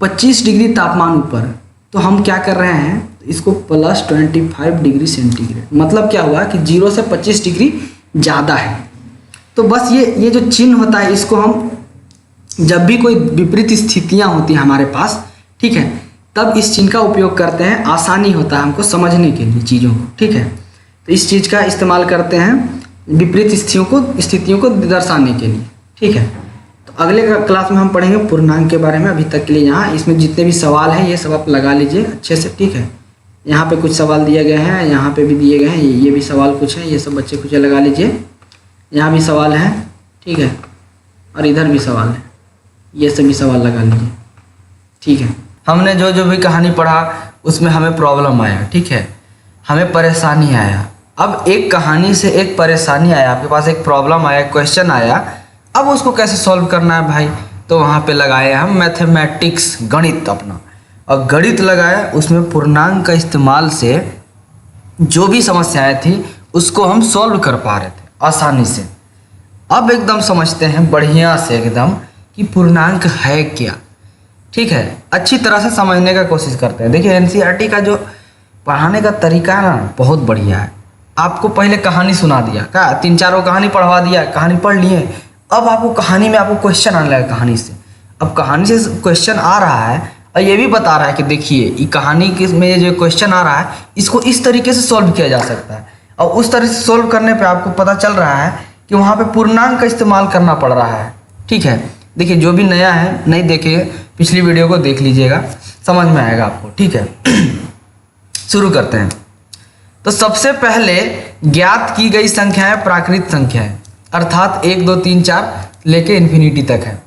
25 डिग्री तापमान ऊपर, तो हम क्या कर रहे हैं, इसको +25 डिग्री सेंटीग्रेड, मतलब क्या हुआ कि 0 से 25 डिग्री ज़्यादा है। तो बस ये जो चिन्ह होता है, इसको हम जब भी कोई विपरीत स्थितियाँ होती हैं हमारे पास, ठीक है, तब इस चिन्ह का उपयोग करते हैं, आसानी होता है हमको समझने के लिए चीज़ों को, ठीक है। तो इस चीज़ का इस्तेमाल करते हैं विपरीत स्थितियों को दर्शाने के लिए, ठीक है। तो अगले क्लास में हम पढ़ेंगे पूर्णांक के बारे में। अभी तक के लिए यहाँ इसमें जितने भी सवाल हैं ये सब आप लगा लीजिए अच्छे से, ठीक है। यहाँ पे कुछ सवाल दिए गए हैं, यहाँ पे भी दिए गए हैं, ये भी सवाल कुछ हैं, ये सब बच्चे कुछ लगा लीजिए। यहाँ भी सवाल हैं, ठीक है, और इधर भी सवाल है, ये सभी सवाल लगा लीजिए, ठीक है। हमने जो भी कहानी पढ़ा उसमें हमें प्रॉब्लम आया, ठीक है, हमें परेशानी आया। अब एक कहानी से एक परेशानी आया, आपके पास एक प्रॉब्लम आया, क्वेश्चन आया, अब उसको कैसे सॉल्व करना है भाई, तो वहाँ पे लगाए हम मैथमेटिक्स, गणित अपना, और गणित लगाया, उसमें पूर्णांक का इस्तेमाल से जो भी समस्याएं थी उसको हम सॉल्व कर पा रहे थे आसानी से। अब एकदम समझते हैं बढ़िया से एकदम कि पूर्णांक है क्या, ठीक है, अच्छी तरह से समझने का कोशिश करते हैं। देखिए एनसीईआरटी का जो पढ़ाने का तरीका है ना, बहुत बढ़िया है। आपको पहले कहानी सुना दिया, क्या 3-4 कहानी पढ़वा दिया, कहानी पढ़ लिए, अब आपको कहानी में आपको क्वेश्चन आने लगा कहानी से। अब कहानी से क्वेश्चन आ रहा है और ये भी बता रहा है कि देखिए ये कहानी में जो क्वेश्चन आ रहा है इसको इस तरीके से सॉल्व किया जा सकता है, और उस तरह से सॉल्व करने पे आपको पता चल रहा है कि वहाँ पे पूर्णांक का इस्तेमाल करना पड़ रहा है, ठीक है। देखिए जो भी नया है, नहीं देखे पिछली वीडियो को देख लीजिएगा, समझ में आएगा आपको, ठीक है। शुरू करते हैं। तो सबसे पहले ज्ञात की गई संख्याएं प्राकृत संख्याएं, अर्थात 1 2 3 4 लेके इन्फिनिटी तक है।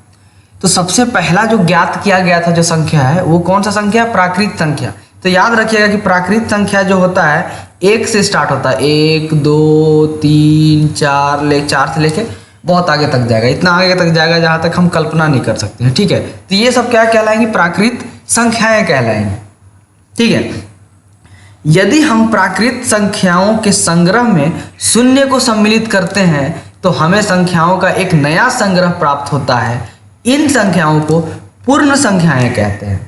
तो सबसे पहला जो ज्ञात किया गया था जो संख्या है वो कौन सा संख्या है, प्राकृत संख्या। तो याद रखिएगा कि प्राकृत संख्या जो होता है 1 से स्टार्ट होता है, 1 2 3 4 से लेके बहुत आगे तक जाएगा, इतना आगे तक जाएगा जहाँ तक हम कल्पना नहीं कर सकते हैं, ठीक है। तो ये सब क्या कहलाएंगी, प्राकृत संख्याएं कहलाएंगी, ठीक है। यदि हम प्राकृत संख्याओं के संग्रह में शून्य को सम्मिलित करते हैं तो हमें संख्याओं का एक नया संग्रह प्राप्त होता है। इन संख्याओं को पूर्ण संख्याएं कहते हैं।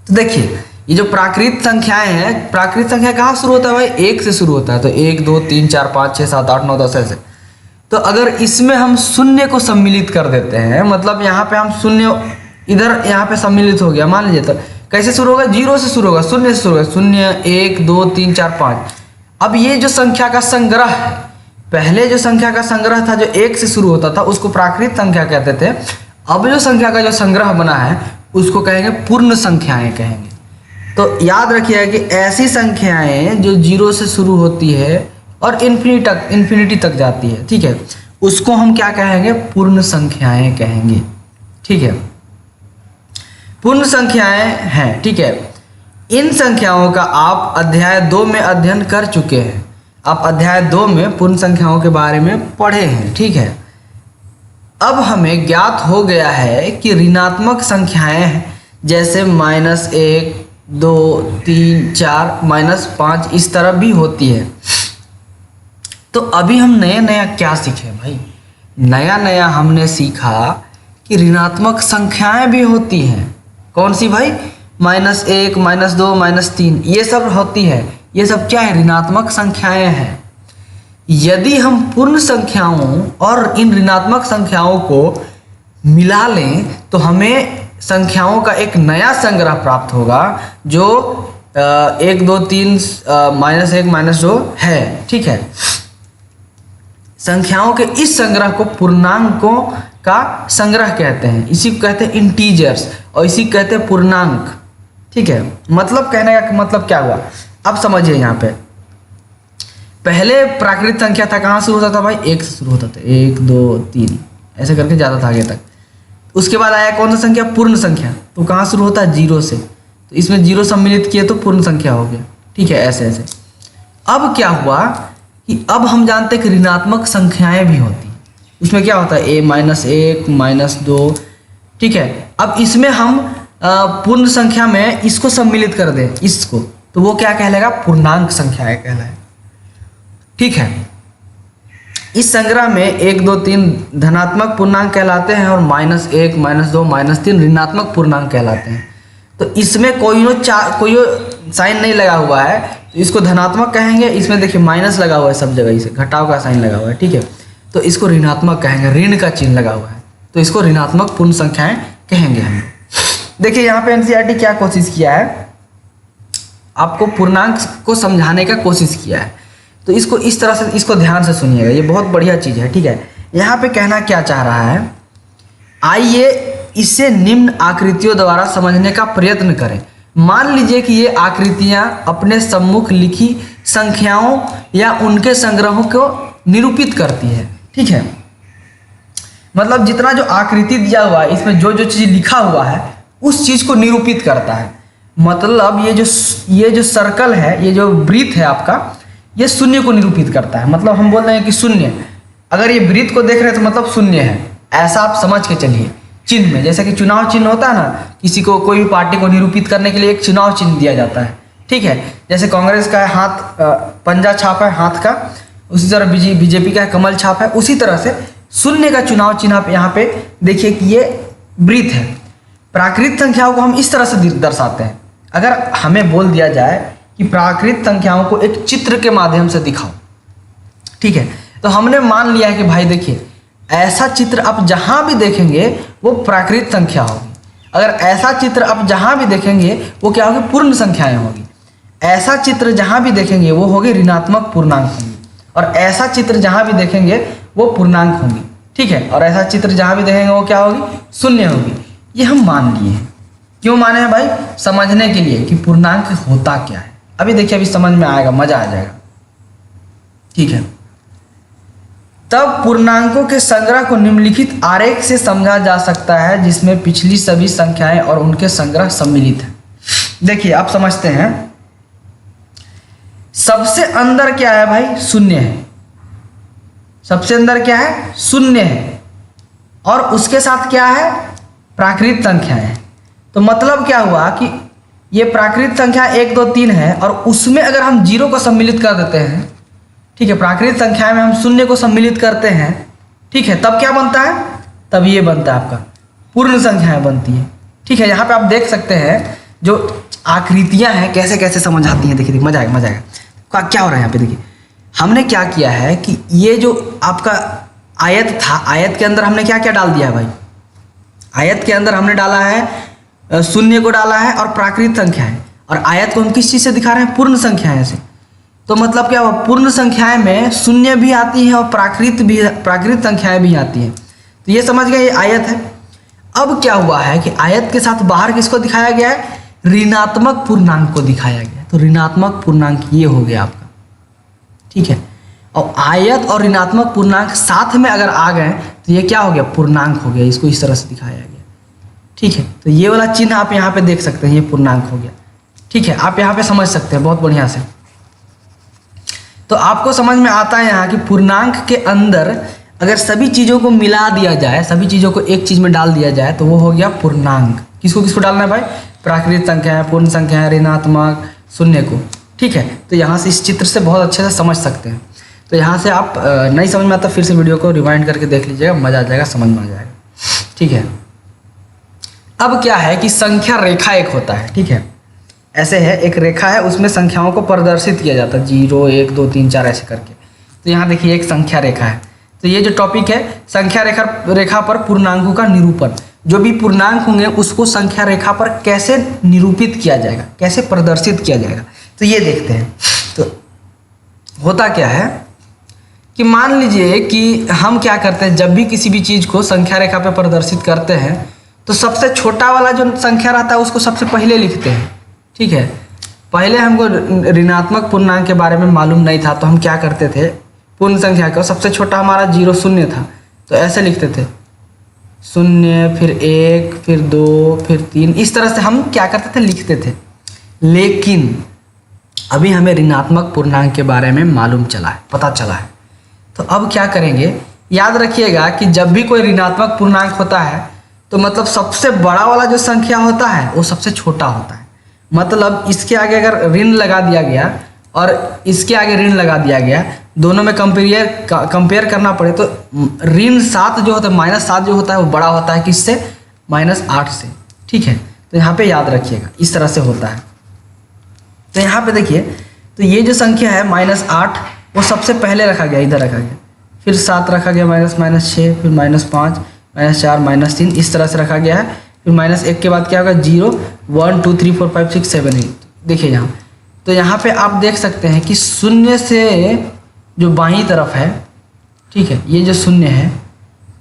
तो देखिए ये जो प्राकृत संख्याएं हैं, प्राकृत संख्या कहाँ शुरू होता है भाई, 1 से शुरू होता है। तो 1 2 3 4 5 6 7 8 9 10 ऐसे। तो अगर इसमें हम शून्य को सम्मिलित कर देते हैं, मतलब यहाँ पे हम शून्य इधर यहाँ पे सम्मिलित हो गया, मान लीजिए, तो कैसे शुरू होगा, 0 से शुरू होगा, शून्य से शुरू होगा, 0 1 2 3 4 5। अब ये जो संख्या का संग्रह है, पहले जो संख्या का संग्रह था जो 1 से शुरू होता था उसको प्राकृत संख्या कहते थे। अब जो संख्या का जो संग्रह बना है उसको कहेंगे पूर्ण संख्याएं कहेंगे। तो याद रखिएगा कि ऐसी संख्याएं जो 0 से शुरू होती है और इन्फिनिटी तक जाती है, ठीक है, उसको हम क्या कहेंगे, पूर्ण संख्याएं कहेंगे, ठीक है, पूर्ण संख्याएं हैं, ठीक है। इन संख्याओं का आप अध्याय 2 में अध्ययन कर चुके हैं, आप अध्याय 2 में पूर्ण संख्याओं के बारे में पढ़े हैं, ठीक है। अब हमें ज्ञात हो गया है कि ऋणात्मक संख्याएं जैसे -1 2 3 4 -5 इस तरह भी होती है। तो अभी हम नया क्या सीखे भाई, नया हमने सीखा कि ऋणात्मक संख्याएं भी होती हैं। कौन सी भाई, -1 -2 -3 ये सब होती है। ये सब क्या है, ऋणात्मक संख्याएं हैं। यदि हम पूर्ण संख्याओं और इन ऋणात्मक संख्याओं को मिला लें तो हमें संख्याओं का एक नया संग्रह प्राप्त होगा जो 1 2 3 -1 -2 है, ठीक है। संख्याओं के इस संग्रह को पूर्णांकों का संग्रह कहते हैं, इसी को कहते हैं इंटीजर्स और इसी को कहते हैं पूर्णांक, ठीक है। मतलब कहने का मतलब क्या हुआ, अब समझिए। यहाँ पे पहले प्राकृत संख्या था, कहाँ शुरू होता था भाई, 1 से शुरू होता था, 1 2 3 ऐसे करके जाता था आगे तक। उसके बाद आया कौन सा संख्या, पूर्ण संख्या, तो कहाँ शुरू होता है, 0 से। तो इसमें 0 सम्मिलित किए तो पूर्ण संख्या हो गया, ठीक है, ऐसे ऐसे। अब क्या हुआ कि अब हम जानते हैं कि ऋणात्मक संख्याएं भी होती हैं, उसमें क्या होता है, -1 -2, ठीक है। अब इसमें हम पूर्ण संख्या में इसको सम्मिलित कर दें, इसको, तो वो क्या कहलाएगा, पूर्णांक संख्याएं कहलाए। ठीक है। इस संग्रह में 1, 2, 3 धनात्मक पूर्णांक कहलाते हैं और -1, -2, -3 ऋणात्मक पूर्णांक कहलाते हैं। तो इसमें कोई साइन नहीं लगा हुआ है तो इसको धनात्मक कहेंगे। इसमें देखिए माइनस लगा हुआ है सब जगह, इसे घटाव का साइन लगा हुआ है, ठीक है, तो इसको ऋणात्मक कहेंगे, ऋण का चिन्ह लगा हुआ है, तो इसको ऋणात्मक पूर्ण संख्याएं कहेंगे हम। देखिए यहाँ पे एनसीईआरटी क्या कोशिश किया है, आपको पूर्णांक को समझाने का कोशिश किया है। तो इसको इस तरह से, इसको ध्यान से सुनिएगा, ये बहुत बढ़िया चीज़ है, ठीक है। यहाँ पे कहना क्या चाह रहा है, आइए इसे निम्न आकृतियों द्वारा समझने का प्रयत्न करें। मान लीजिए कि ये आकृतियाँ अपने सम्मुख लिखी संख्याओं या उनके संग्रहों को निरूपित करती है, ठीक है। मतलब जितना जो आकृति दिया हुआ है इसमें जो जो चीज़ लिखा हुआ है उस चीज़ को निरूपित करता है। मतलब ये जो सर्कल है, ये जो वृत्त है आपका, ये शून्य को निरूपित करता है। मतलब हम बोल रहे हैं कि शून्य, अगर ये वृत्त को देख रहे हैं तो मतलब शून्य है, ऐसा आप समझ के चलिए। चिन्ह में जैसे कि चुनाव चिन्ह होता है ना, किसी को कोई भी पार्टी को निरूपित करने के लिए एक चुनाव चिन्ह दिया जाता है, ठीक है। जैसे कांग्रेस का हाथ पंजा छाप है हाथ का, उसी तरह बीजेपी का कमल छाप है। उसी तरह से शून्य का चुनाव चिन्ह आप यहाँ पे देखिए कि ये वृत्त है। प्राकृत संख्याओं को हम इस तरह से दर्शाते हैं। अगर हमें बोल दिया जाए कि प्राकृत संख्याओं को एक चित्र के माध्यम से दिखाओ, ठीक है, तो हमने मान लिया है कि भाई देखिए ऐसा चित्र आप जहाँ भी देखेंगे वो प्राकृत संख्या होगी। अगर ऐसा चित्र आप जहाँ भी देखेंगे वो क्या होगी, पूर्ण संख्याएं होगी। ऐसा चित्र जहाँ भी देखेंगे वो होगी ऋणात्मक पूर्णांक होंगी, और ऐसा चित्र जहाँ भी देखेंगे वो पूर्णांक होंगी, ठीक है। और ऐसा चित्र जहाँ भी देखेंगे वो क्या होगी, शून्य होगी। ये हम मान लिए हैं। क्यों माने हैं भाई, समझने के लिए कि पूर्णांक होता क्या है। अभी देखिए, अभी समझ में आएगा, मजा आ जाएगा, ठीक है। तब पूर्णांकों के संग्रह को निम्नलिखित आरेख से समझा जा सकता है, जिसमें पिछली सभी संख्याएं और उनके संग्रह सम्मिलित हैं। देखिए आप समझते हैं, सबसे अंदर क्या है भाई, शून्य है। सबसे अंदर क्या है, शून्य है, और उसके साथ क्या है, प्राकृत संख्या है। तो मतलब क्या हुआ कि ये प्राकृत संख्या 1, 2, 3 है, और उसमें अगर हम 0 को सम्मिलित कर देते हैं, ठीक है, प्राकृत संख्या में हम शून्य को सम्मिलित करते हैं, ठीक है, तब क्या बनता है, तब ये बनता है आपका पूर्ण संख्याएं बनती है, ठीक है। यहाँ पे आप देख सकते हैं जो आकृतियां हैं कैसे कैसे समझ आती हैं। देखिए मजा आएगा, मजा आएगा। क्या हो रहा है यहाँ पे, देखिए हमने क्या किया है कि ये जो आपका आयत था, आयत के अंदर हमने क्या क्या डाल दिया है भाई, आयत के अंदर हमने डाला है शून्य को डाला है और प्राकृत संख्या है। और आयत को हम किस चीज़ से दिखा रहे हैं, पूर्ण संख्याएं से। तो मतलब क्या हुआ, पूर्ण संख्याएं में शून्य भी आती है और प्राकृत संख्याएं भी आती हैं। तो ये समझ गए, ये आयत है। अब क्या हुआ है कि आयत के साथ बाहर किसको दिखाया गया है, ऋणात्मक पूर्णांक को दिखाया गया। तो ऋणात्मक पूर्णांक ये हो गया आपका, ठीक है। और आयत और ऋणात्मक पूर्णांक साथ में अगर आ गए तो ये क्या हो गया, पूर्णांक हो गया। इसको इस तरह से दिखाया गया, ठीक है। तो ये वाला चिन्ह आप यहाँ पे देख सकते हैं, ये पूर्णांक हो गया, ठीक है। आप यहाँ पे समझ सकते हैं बहुत बढ़िया से। तो आपको समझ में आता है यहाँ कि पूर्णांक के अंदर अगर सभी चीज़ों को मिला दिया जाए, सभी चीज़ों को एक चीज़ में डाल दिया जाए तो वो हो गया पूर्णांक। किसको किसको डालना है भाई, प्राकृत संख्या है, पूर्ण संख्या है, ऋणात्मक, शून्य को, ठीक है। तो यहाँ से इस चित्र से बहुत अच्छे से समझ सकते हैं। तो यहाँ से आप नहीं समझ में आता फिर से वीडियो को रिवाइंड करके देख लीजिएगा, मज़ा आ जाएगा, समझ में आ जाएगा, ठीक है। अब क्या है कि संख्या रेखा एक होता है, ठीक है। ऐसे है, एक रेखा है, उसमें संख्याओं को प्रदर्शित किया जाता है, 0, 1, 2, 3, 4 ऐसे करके। तो यहाँ देखिए एक संख्या रेखा है। तो ये जो टॉपिक है संख्या रेखा पर पूर्णांकों का निरूपण, जो भी पूर्णांक होंगे उसको संख्या रेखा पर कैसे निरूपित किया जाएगा, कैसे प्रदर्शित किया जाएगा, तो ये देखते हैं। तो होता क्या है कि मान लीजिए कि हम क्या करते हैं, जब भी किसी भी चीज़ को संख्या रेखा पर प्रदर्शित करते हैं तो सबसे छोटा वाला जो संख्या रहता है उसको सबसे पहले लिखते हैं, ठीक है। पहले हमको ऋणात्मक पूर्णांक के बारे में मालूम नहीं था, तो हम क्या करते थे, पूर्ण संख्या का सबसे छोटा हमारा 0, 0 था, तो ऐसे लिखते थे 0, फिर 1, फिर 2, फिर 3, इस तरह से हम क्या करते थे, लिखते थे। लेकिन अभी हमें ऋणात्मक पूर्णांक के बारे में मालूम चला है, पता चला है। तो अब क्या करेंगे, याद रखिएगा कि जब भी कोई ऋणात्मक पूर्णांक होता है तो मतलब सबसे बड़ा वाला जो संख्या होता है वो सबसे छोटा होता है। मतलब इसके आगे अगर ऋण लगा दिया गया और इसके आगे ऋण लगा दिया गया दोनों में कंपेयर करना पड़े तो ऋण 7 जो होता है, -7 जो होता है वो बड़ा होता है किससे? -8 से। ठीक है, तो यहाँ पे याद रखिएगा इस तरह से होता है। तो यहाँ पे देखिए, तो ये जो संख्या है -8 वो सबसे पहले रखा गया, इधर रखा गया, फिर 7 रखा गया, -6, फिर -5, -4, -3 इस तरह से रखा गया है। फिर -1 के बाद क्या होगा? 0, 1 2 3 4 5 6 7 8। देखिए यहाँ, तो यहाँ पे आप देख सकते हैं कि शून्य से जो बाईं तरफ है, ठीक है, ये जो शून्य है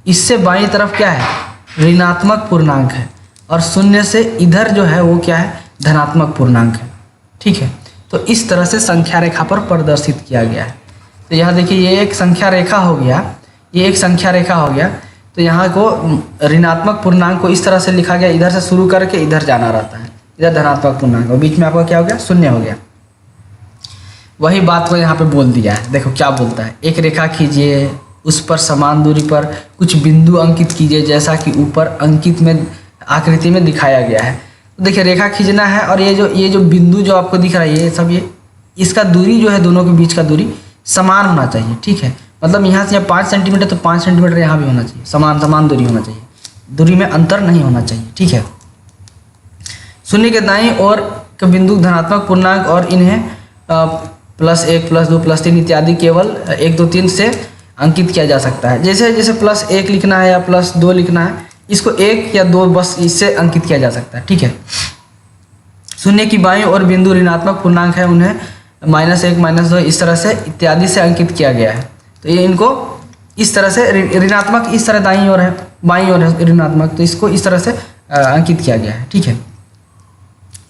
इससे बाईं तरफ क्या है? ऋणात्मक पूर्णांक है, और शून्य से इधर जो है वो क्या है? धनात्मक पूर्णांक है। ठीक है, तो इस तरह से संख्या रेखा पर प्रदर्शित किया गया है। तो यहाँ देखिए, ये एक संख्या रेखा हो गया, ये एक संख्या रेखा हो गया। तो यहाँ को ऋणात्मक पूर्णांक को इस तरह से लिखा गया, इधर से शुरू करके इधर जाना रहता है, इधर धनात्मक पूर्णांक, और बीच में आपका क्या हो गया? शून्य हो गया। वही बात को यहाँ पे बोल दिया है। देखो क्या बोलता है, एक रेखा खींचिए, उस पर समान दूरी पर कुछ बिंदु अंकित कीजिए जैसा कि ऊपर अंकित में आकृति में दिखाया गया है। तो देखिए, रेखा खींचना है, और ये जो बिंदु जो आपको दिख रहा है, ये सब ये इसका दूरी जो है, दोनों के बीच का दूरी समान होना चाहिए। ठीक है, मतलब यहाँ से 5 सेंटीमीटर तो 5 सेंटीमीटर यहाँ भी होना चाहिए, समान दूरी होना चाहिए, दूरी में अंतर नहीं होना चाहिए। ठीक है, शून्य के दाईं ओर के बिंदु धनात्मक पूर्णांक और इन्हें +1, +2, +3 इत्यादि केवल 1 2 3 से अंकित किया जा सकता है। जैसे जैसे +1 लिखना है या +2 लिखना है, इसको 1 या 2 बस इससे अंकित किया जा सकता है। ठीक है, शून्य की बाईं ओर बिंदु ऋणात्मक पूर्णांक है, उन्हें -1, -2 इस तरह से इत्यादि से अंकित किया गया है। तो ये इनको इस तरह से ऋणात्मक इस तरह दाईं ओर है, बाईं ओर है ऋणात्मक, तो इसको इस तरह से अंकित किया गया है। ठीक है,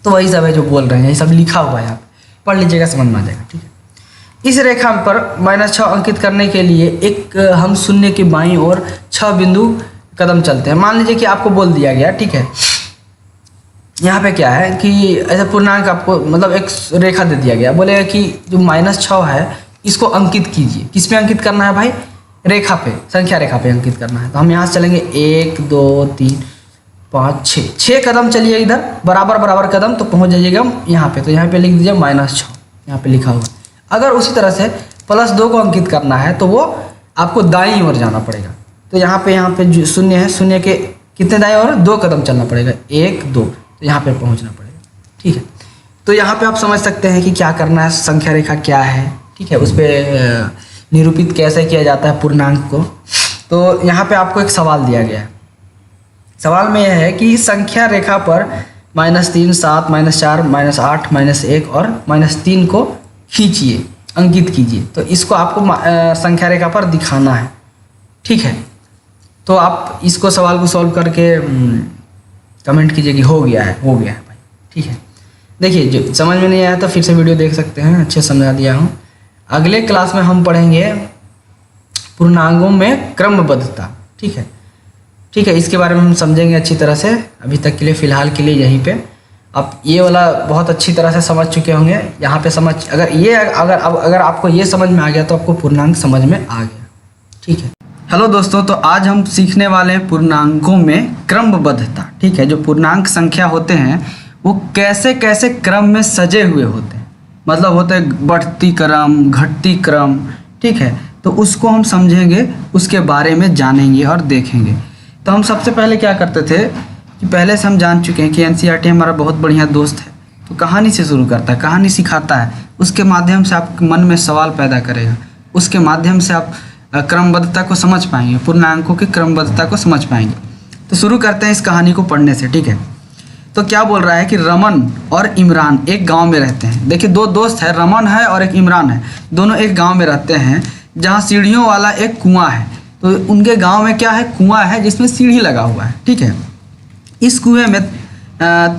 तो वही सब है जो बोल रहे हैं, ये सब लिखा हुआ है, आप पढ़ लीजिएगा, समझ में आ जाएगा। ठीक है, इस रेखा पर -6 अंकित करने के लिए एक हम शून्य की बाईं ओर 6 बिंदु कदम चलते हैं। मान लीजिए कि आपको बोल दिया गया, ठीक है, यहाँ पे क्या है कि ऐसा पूर्णांक आपको मतलब एक रेखा दे दिया गया, बोलेगा कि जो -6 है इसको अंकित कीजिए। किस पे अंकित करना है भाई? रेखा पे, संख्या रेखा पे अंकित करना है। तो हम यहाँ से चलेंगे 1 2 3 5 6 कदम चलिए इधर, बराबर कदम, तो पहुँच जाइएगा यहाँ पे। तो यहाँ पे लिख दीजिए -6, यहाँ पे लिखा हुआ। अगर उसी तरह से +2 को अंकित करना है तो वो आपको दाईं ओर जाना पड़ेगा। तो यहाँ पे जो शून्य है, शून्य के कितने दाईं ओर? 2 कदम चलना पड़ेगा, 1 2, तो यहाँ पे पहुँचना पड़ेगा। ठीक है, तो यहाँ पे आप समझ सकते हैं कि क्या करना है, संख्या रेखा क्या है। ठीक है, उस पर निरूपित कैसे किया जाता है पूर्णांक को। तो यहाँ पे आपको एक सवाल दिया गया है। सवाल में यह है कि संख्या रेखा पर -3, 7, -4, -8, -1 और -3 को खींचिए, अंकित कीजिए। तो इसको आपको संख्या रेखा पर दिखाना है। ठीक है, तो आप इसको सवाल को सॉल्व करके कमेंट कीजिए कि हो गया है भाई। ठीक है, देखिए, जो समझ में नहीं आया तो फिर से वीडियो देख सकते हैं, अच्छे समझा दिया हूँ। अगले क्लास में हम पढ़ेंगे पूर्णांकों में क्रमबद्धता। ठीक है, इसके बारे में हम समझेंगे अच्छी तरह से। अभी तक के लिए फ़िलहाल के लिए यहीं पे आप ये वाला बहुत अच्छी तरह से समझ चुके होंगे। यहाँ पे अगर आपको ये समझ में आ गया तो आपको पूर्णांक समझ में आ गया। ठीक है, हेलो दोस्तों, तो आज हम सीखने वाले हैं पूर्णांकों में क्रमबद्धता। ठीक है, जो पूर्णांक संख्या होते हैं वो कैसे कैसे क्रम में सजे हुए होते हैं, मतलब होता है बढ़ती क्रम, घटती क्रम। ठीक है, तो उसको हम समझेंगे, उसके बारे में जानेंगे और देखेंगे। तो हम सबसे पहले क्या करते थे कि पहले से हम जान चुके हैं कि एनसीईआरटी हमारा बहुत बढ़िया दोस्त है। तो कहानी से शुरू करता है, कहानी सिखाता है, उसके माध्यम से आपके मन में सवाल पैदा करेगा, उसके माध्यम से आप क्रमबद्धता को समझ पाएंगे, पूर्णांकों की क्रमबद्धता को समझ पाएंगे। तो शुरू करते हैं इस कहानी को पढ़ने से। ठीक है, तो क्या बोल रहा है कि रमन और इमरान एक गांव में रहते हैं। देखिए, 2 दोस्त है, रमन है और एक इमरान है, दोनों एक गांव में रहते हैं जहां सीढ़ियों वाला एक कुआं है। तो उनके गांव में क्या है? कुआं है जिसमें सीढ़ी लगा हुआ है। ठीक है, इस कुएं में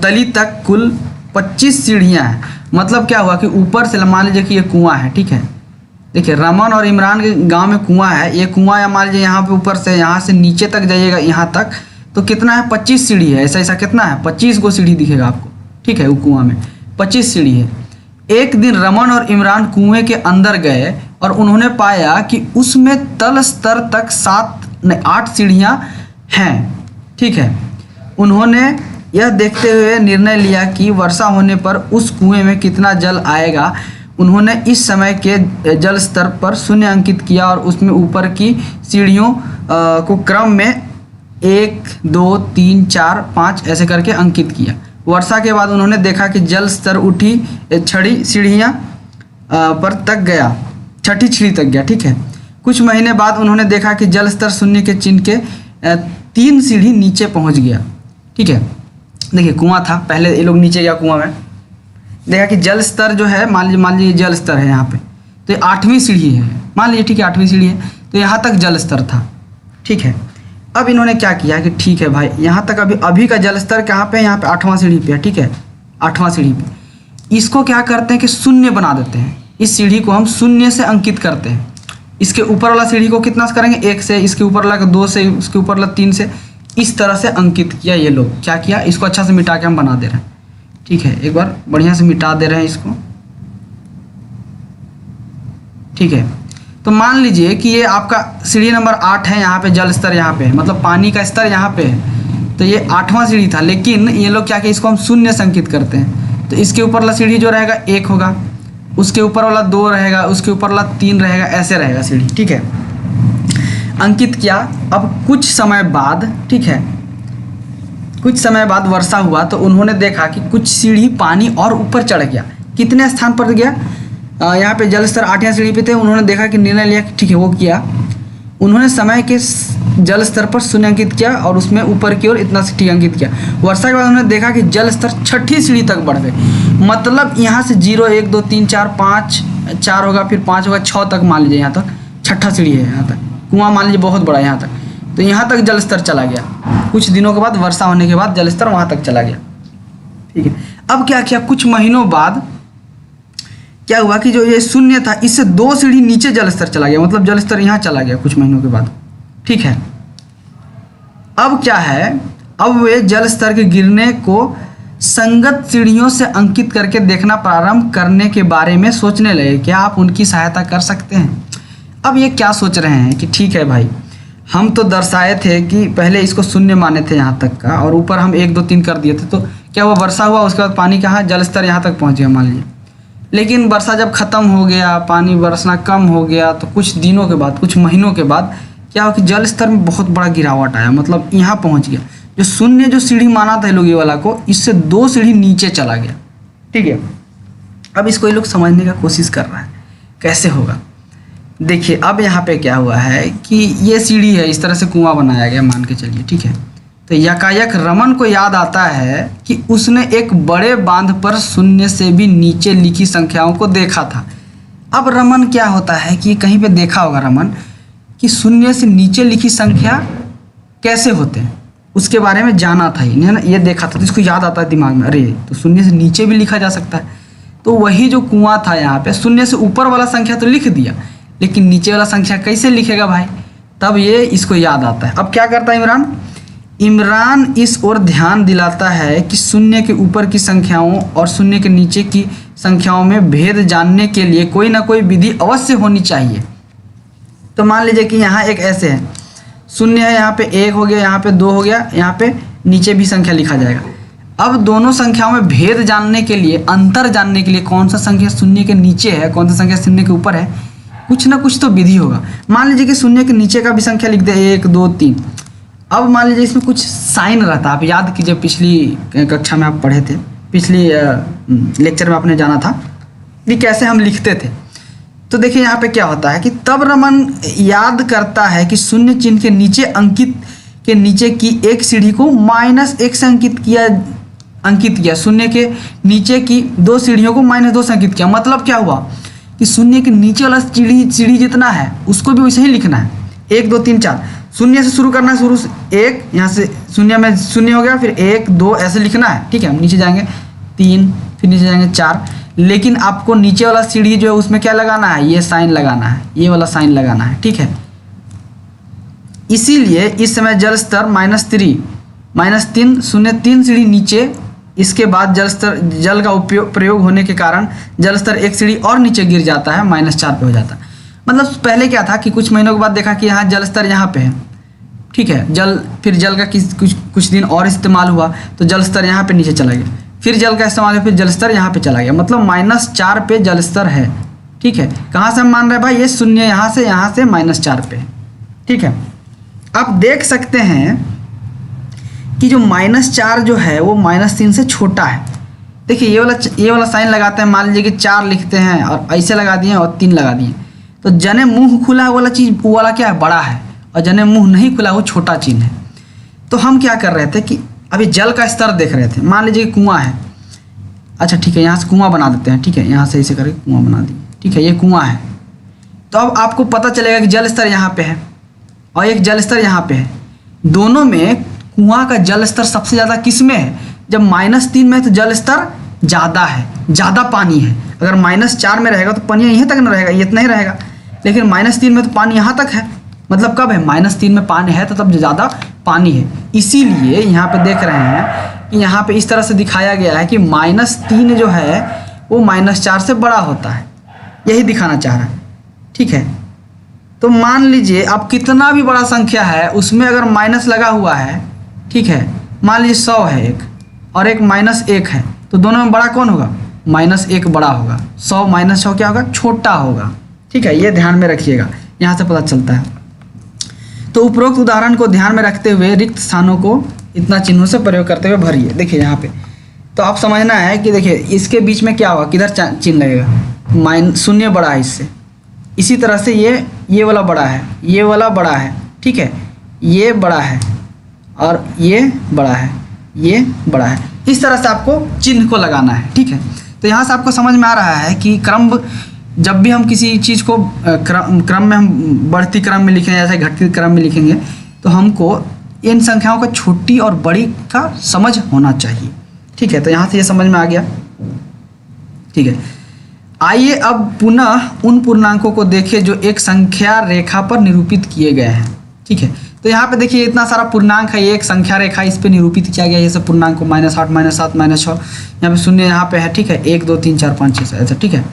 तली तक कुल 25 सीढ़ियाँ हैं। मतलब क्या हुआ कि ऊपर से मान लीजिए कि ये कुआं है। ठीक है, देखिए, रमन और इमरान के गांव में कुआं है। ये कुआं या मान लीजिए यहाँ पे ऊपर से यहाँ से नीचे तक जाइएगा, यहाँ तक तो कितना है? 25 सीढ़ी है। ऐसा कितना है? 25 को सीढ़ी दिखेगा आपको। ठीक है, वो कुआं में 25 सीढ़ी है। एक दिन रमन और इमरान कुएं के अंदर गए और उन्होंने पाया कि उसमें तल स्तर तक 8 सीढ़ियाँ हैं। ठीक है, उन्होंने यह देखते हुए निर्णय लिया कि वर्षा होने पर उस कुएं में कितना जल आएगा उन्होंने इस समय के जल स्तर पर शून्य अंकित किया और उसमें ऊपर की सीढ़ियों को क्रम में 1 2 3 4 5 ऐसे करके अंकित किया। वर्षा के बाद उन्होंने देखा कि जल स्तर उठी छठी सीढ़ियाँ पर तक गया, छठी सीढ़ी तक गया। ठीक है, कुछ महीने बाद उन्होंने देखा कि जल स्तर शून्य के चिन्ह के 3 सीढ़ी नीचे पहुंच गया। ठीक है, देखिए कुआं था पहले, ये लोग नीचे गया कुआं में, देखा कि जल स्तर जो है, मान लीजिए जल स्तर है यहाँ पे, तो ये 8वीं सीढ़ी है, मान लीजिए। ठीक है, 8वीं सीढ़ी है, तो यहाँ तक जल स्तर था। ठीक है, अब इन्होंने क्या किया कि ठीक है भाई, यहाँ तक अभी का जल स्तर कहाँ पे है, यहाँ पे 8वां सीढ़ी पे है। ठीक है, 8वां सीढ़ी पे इसको क्या करते हैं कि शून्य बना देते हैं। इस सीढ़ी को हम शून्य से अंकित करते हैं। इसके ऊपर वाला सीढ़ी को कितना से करेंगे, 1 से, इसके ऊपर वाला 2 से, उसके ऊपर वाला 3 से, इस तरह से अंकित किया। ये लोग क्या किया, इसको अच्छा से मिटा के हम बना दे रहे हैं। ठीक है, एक बार बढ़िया से मिटा दे रहे हैं इसको। ठीक है, तो मान लीजिए कि ये आपका सीढ़ी नंबर 8 है, यहाँ पे जल स्तर यहाँ पे है, मतलब पानी का स्तर यहाँ पे है, तो ये 8वां सीढ़ी था। लेकिन ये लोग क्या किया, इसको हम शून्य से अंकित करते हैं। तो इसके ऊपर वाला सीढ़ी जो रहेगा 1 होगा, उसके ऊपर वाला 2 रहेगा, उसके ऊपर वाला 3 रहेगा, ऐसे रहेगा सीढ़ी। ठीक है, अंकित किया। अब कुछ समय बाद, ठीक है, कुछ समय बाद वर्षा हुआ तो उन्होंने देखा कि कुछ सीढ़ी पानी और ऊपर चढ़ गया। कितने स्थान पर गया, यहाँ पे जल स्तर 8वां सीढ़ी पे थे। उन्होंने देखा कि निर्णय लिया कि ठीक है, वो किया, उन्होंने समय के जल स्तर पर शून्य अंकित किया और उसमें ऊपर की ओर इतना ठीक अंकित किया। वर्षा के बाद उन्होंने देखा कि जल स्तर छठी सीढ़ी तक बढ़ गए। मतलब यहाँ से 0 1 2 3 4 5 4 होगा, फिर 5 होगा, 6 तक मान लीजिए, यहाँ तक छठा सीढ़ी है। यहाँ तक कुआं मान लीजिए बहुत बड़ा है यहाँ तक, तो यहाँ तक जल स्तर चला गया। कुछ दिनों के बाद, वर्षा होने के बाद जल स्तर वहाँ तक चला गया। ठीक है, अब क्या किया, कुछ महीनों बाद क्या हुआ कि जो ये शून्य था, इससे 2 सीढ़ी नीचे जल स्तर चला गया। मतलब जल स्तर यहाँ चला गया कुछ महीनों के बाद। ठीक है, अब क्या है, अब वे जल स्तर के गिरने को संगत सीढ़ियों से अंकित करके देखना प्रारंभ करने के बारे में सोचने लगे। क्या आप उनकी सहायता कर सकते हैं? अब ये क्या सोच रहे हैं कि ठीक है भाई, हम तो दर्शाए थे कि पहले इसको शून्य माने थे यहाँ तक का, और ऊपर हम 1 2 3 कर दिए थे, तो क्या हुआ, वर्षा हुआ, उसके बाद पानी कहाँ, जल स्तर यहाँ तक पहुँच गया मान लीजिए। लेकिन वर्षा जब ख़त्म हो गया, पानी बरसना कम हो गया, तो कुछ दिनों के बाद, कुछ महीनों के बाद क्या हुआ कि जल स्तर में बहुत बड़ा गिरावट आया। मतलब यहाँ पहुँच गया, जो शून्य जो सीढ़ी माना था लोग ये वाला को, इससे 2 सीढ़ी नीचे चला गया। ठीक है, अब इसको ये लोग समझने का कोशिश कर रहा है कैसे होगा। देखिए अब यहाँ पे क्या हुआ है कि ये सीढ़ी है, इस तरह से कुआं बनाया गया मान के चलिए। ठीक है, तो यकायक रमन को याद आता है कि उसने एक बड़े बांध पर शून्य से भी नीचे लिखी संख्याओं को देखा था। अब रमन क्या होता है कि कहीं पे देखा होगा रमन कि शून्य से नीचे लिखी संख्या कैसे होते हैं, उसके बारे में जाना था, ये देखा था, तो इसको याद आता है दिमाग में, अरे तो शून्य से नीचे भी लिखा जा सकता है। तो वही जो कुआं था यहाँ पे, शून्य से ऊपर वाला संख्या तो लिख दिया, लेकिन नीचे वाला संख्या कैसे लिखेगा भाई, तब ये इसको याद आता है। अब क्या करता है इमरान इस ओर ध्यान दिलाता है कि शून्य के ऊपर की संख्याओं और शून्य के नीचे की संख्याओं में भेद जानने के लिए कोई ना कोई विधि अवश्य होनी चाहिए। तो मान लीजिए कि यहाँ एक ऐसे है, शून्य है, यहाँ पे 1 हो गया, यहाँ पे 2 हो गया, यहाँ पे नीचे भी संख्या लिखा जाएगा। अब दोनों संख्याओं में भेद जानने के लिए, अंतर जानने के लिए, कौन सा संख्या शून्य के नीचे है, कौन सा संख्या शून्य के ऊपर है, कुछ ना कुछ तो विधि होगा। मान लीजिए कि शून्य के नीचे का भी संख्या लिख दे 1 2 3। अब मान लीजिए इसमें कुछ साइन रहता है, आप याद कीजिए पिछली कक्षा में आप पढ़े थे, पिछली लेक्चर में आपने जाना था कि कैसे हम लिखते थे। तो देखिए यहाँ पे क्या होता है कि तब रमन याद करता है कि शून्य चिन्ह के नीचे अंकित के नीचे की एक सीढ़ी को -1 से अंकित किया। शून्य के नीचे की 2 सीढ़ियों को -2 से अंकित किया। मतलब क्या हुआ कि शून्य के नीचे वाला सीढ़ी जितना है उसको भी वैसे ही लिखना है, 1 2 3 4। शून्य से शुरू करना है, शुरू से 1, यहाँ से शून्य में शून्य हो गया, फिर 1 2 ऐसे लिखना है। ठीक है, हम नीचे जाएंगे 3, फिर नीचे जाएंगे 4। लेकिन आपको नीचे वाला सीढ़ी जो है उसमें क्या लगाना है, ये साइन लगाना है, ये वाला साइन लगाना है। ठीक है, इसीलिए इस समय जल स्तर -3 शून्य 3 सीढ़ी नीचे, इसके बाद जल का प्रयोग होने के कारण जल स्तर 1 सीढ़ी और नीचे गिर जाता है, -4 पे हो जाता है। मतलब पहले क्या था कि कुछ महीनों के बाद देखा कि यहाँ जल स्तर यहाँ पे है। ठीक है, फिर जल का कुछ दिन और इस्तेमाल हुआ तो जल स्तर यहाँ पे नीचे चला गया। फिर जल का इस्तेमाल है, फिर जल स्तर यहाँ पे चला गया, मतलब -4 पे जल स्तर है। ठीक है, कहाँ से हम मान रहे हैं भाई, ये शून्य यहाँ से -4 पे। ठीक है, आप देख सकते हैं कि जो -4 जो है वो -3 से छोटा है। देखिए ये वाला साइन लगाते हैं, मान लीजिए कि 4 लिखते हैं और ऐसे लगा दिए और 3 लगा दिए, तो जने मुंह खुला वाला चीज़ वो वाला क्या है, बड़ा है, और जने मुंह नहीं खुला वो छोटा चिन्ह है। तो हम क्या कर रहे थे कि अभी जल का स्तर देख रहे थे, मान लीजिए कुआं है। अच्छा ठीक है, यहाँ से कुआं बना देते हैं। ठीक है, यहाँ से ऐसे करके कुआं बना दिए। ठीक है, ये कुआं है। तो अब आपको पता चलेगा कि जल स्तर यहाँ पे है और एक जल स्तर यहाँ पे है। दोनों में कुआं का जल स्तर सबसे ज़्यादा किस में है, जब -3 में है तो जल स्तर ज़्यादा है, ज़्यादा पानी है। अगर -4 में रहेगा तो पानी यहीं तक ना रहेगा, ये इतना ही रहेगा, लेकिन -3 में तो पानी यहाँ तक है। मतलब कब है, -3 में पानी है तो तब ज़्यादा पानी है। इसीलिए यहाँ पे देख रहे हैं कि यहाँ पे इस तरह से दिखाया गया है कि -3 जो है वो -4 से बड़ा होता है, यही दिखाना चाह रहा है। ठीक है, तो मान लीजिए अब कितना भी बड़ा संख्या है उसमें अगर माइनस लगा हुआ है, ठीक है, मान लीजिए 100 है एक और एक -1 है, तो दोनों में बड़ा कौन होगा, -1 बड़ा होगा। 100 - 100 क्या होगा, छोटा होगा। ठीक है, ये ध्यान में रखिएगा, यहाँ से पता चलता है। तो उपरोक्त उदाहरण को ध्यान में रखते हुए रिक्त स्थानों को इतना चिन्हों से प्रयोग करते हुए भरिए। देखिए यहाँ पे तो आप समझना है कि देखिए इसके बीच में क्या होगा, किधर चिन्ह लगेगा, शून्य बड़ा है इससे। इसी तरह से ये वाला बड़ा है, ये वाला बड़ा है। ठीक है, ये बड़ा है और ये बड़ा है, ये बड़ा है। इस तरह से आपको चिन्ह को लगाना है। ठीक है, तो यहाँ से आपको समझ में आ रहा है कि क्रम, जब भी हम किसी चीज़ को क्रम में हम बढ़ती क्रम में लिखेंगे जैसे घटती क्रम में लिखेंगे, तो हमको इन संख्याओं का छोटी और बड़ी का समझ होना चाहिए। ठीक है, तो यहाँ से ये समझ में आ गया। ठीक है, आइए अब पुनः उन पूर्णांकों को देखें जो एक संख्या रेखा पर निरूपित किए गए हैं। ठीक है, तो यहाँ पे देखिए इतना सारा पूर्णांक है, ये एक संख्या रेखा इस पे निरूपित किया गया है। ये सब पूर्णांक को -8 -7 -6, यहाँ पे शून्य यहाँ पे है। ठीक है, 1 2 3 4 5 6 ऐसा। ठीक है,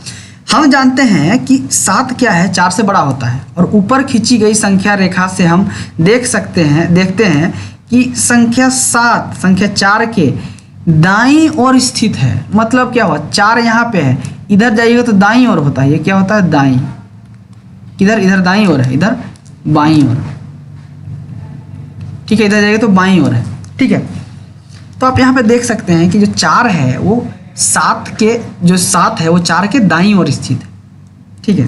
हम जानते हैं कि 7 क्या है, 4 से बड़ा होता है, और ऊपर खींची गई संख्या रेखा से हम देखते हैं कि संख्या 7 संख्या 4 के दाईं ओर स्थित है। मतलब क्या हुआ, 4 यहाँ पे है, इधर जाइएगा तो दाईं ओर होता है। ये क्या होता है, दाईं, किधर, इधर दाईं ओर है, इधर बाईं ओर। ठीक है, इधर जाइएगा तो बाईं ओर है। ठीक है, तो आप यहाँ पे देख सकते हैं कि जो 4 है वो 7 है वो 4 के दाईं ओर स्थित है। ठीक है,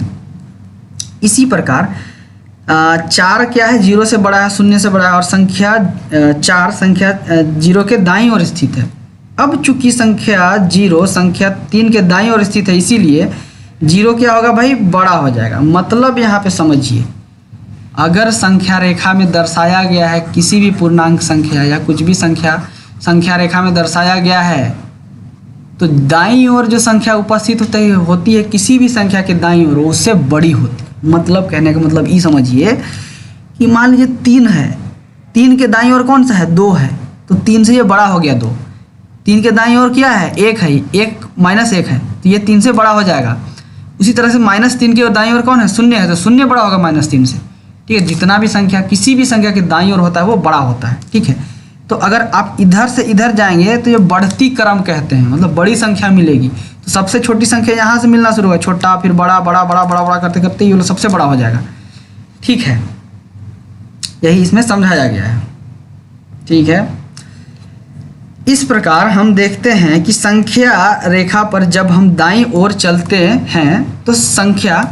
इसी प्रकार 4 क्या है, 0 से बड़ा है, 0 से बड़ा है, और संख्या 4 संख्या 0 के दाईं ओर स्थित है। अब चूंकि संख्या 0 संख्या 3 के दाईं ओर स्थित है, इसीलिए 0 क्या होगा भाई, बड़ा हो जाएगा। मतलब यहाँ पे समझिए, अगर संख्या रेखा में दर्शाया गया है किसी भी पूर्णांक संख्या या कुछ भी संख्या रेखा में दर्शाया गया है, तो दाईं ओर जो संख्या उपस्थित होती है किसी भी संख्या के दाईं ओर, उससे बड़ी होती है। मतलब कहने का मतलब ये समझिए कि मान लीजिए 3 है, 3 के दाईं ओर कौन सा है, 2 है, तो 3 से ये बड़ा हो गया 2। 3 के दाईं ओर क्या है, 1 है, 1 -1 है, तो ये 3 से बड़ा हो जाएगा। उसी तरह से -3 के दाईं ओर कौन है, 0 है, तो 0 बड़ा होगा -3 से। ठीक है, जितना भी संख्या किसी भी संख्या के दाईं ओर होता है वो बड़ा होता है। ठीक है, तो अगर आप इधर से इधर जाएंगे तो ये बढ़ती क्रम कहते हैं, मतलब बड़ी संख्या मिलेगी। तो सबसे छोटी संख्या यहाँ से मिलना शुरू हुआ, छोटा, फिर बड़ा, बड़ा बड़ा बड़ा बड़ा करते करते ये सबसे बड़ा हो जाएगा। ठीक है, यही इसमें समझाया गया है। ठीक है, इस प्रकार हम देखते हैं कि संख्या रेखा पर जब हम दाईं ओर चलते हैं तो संख्या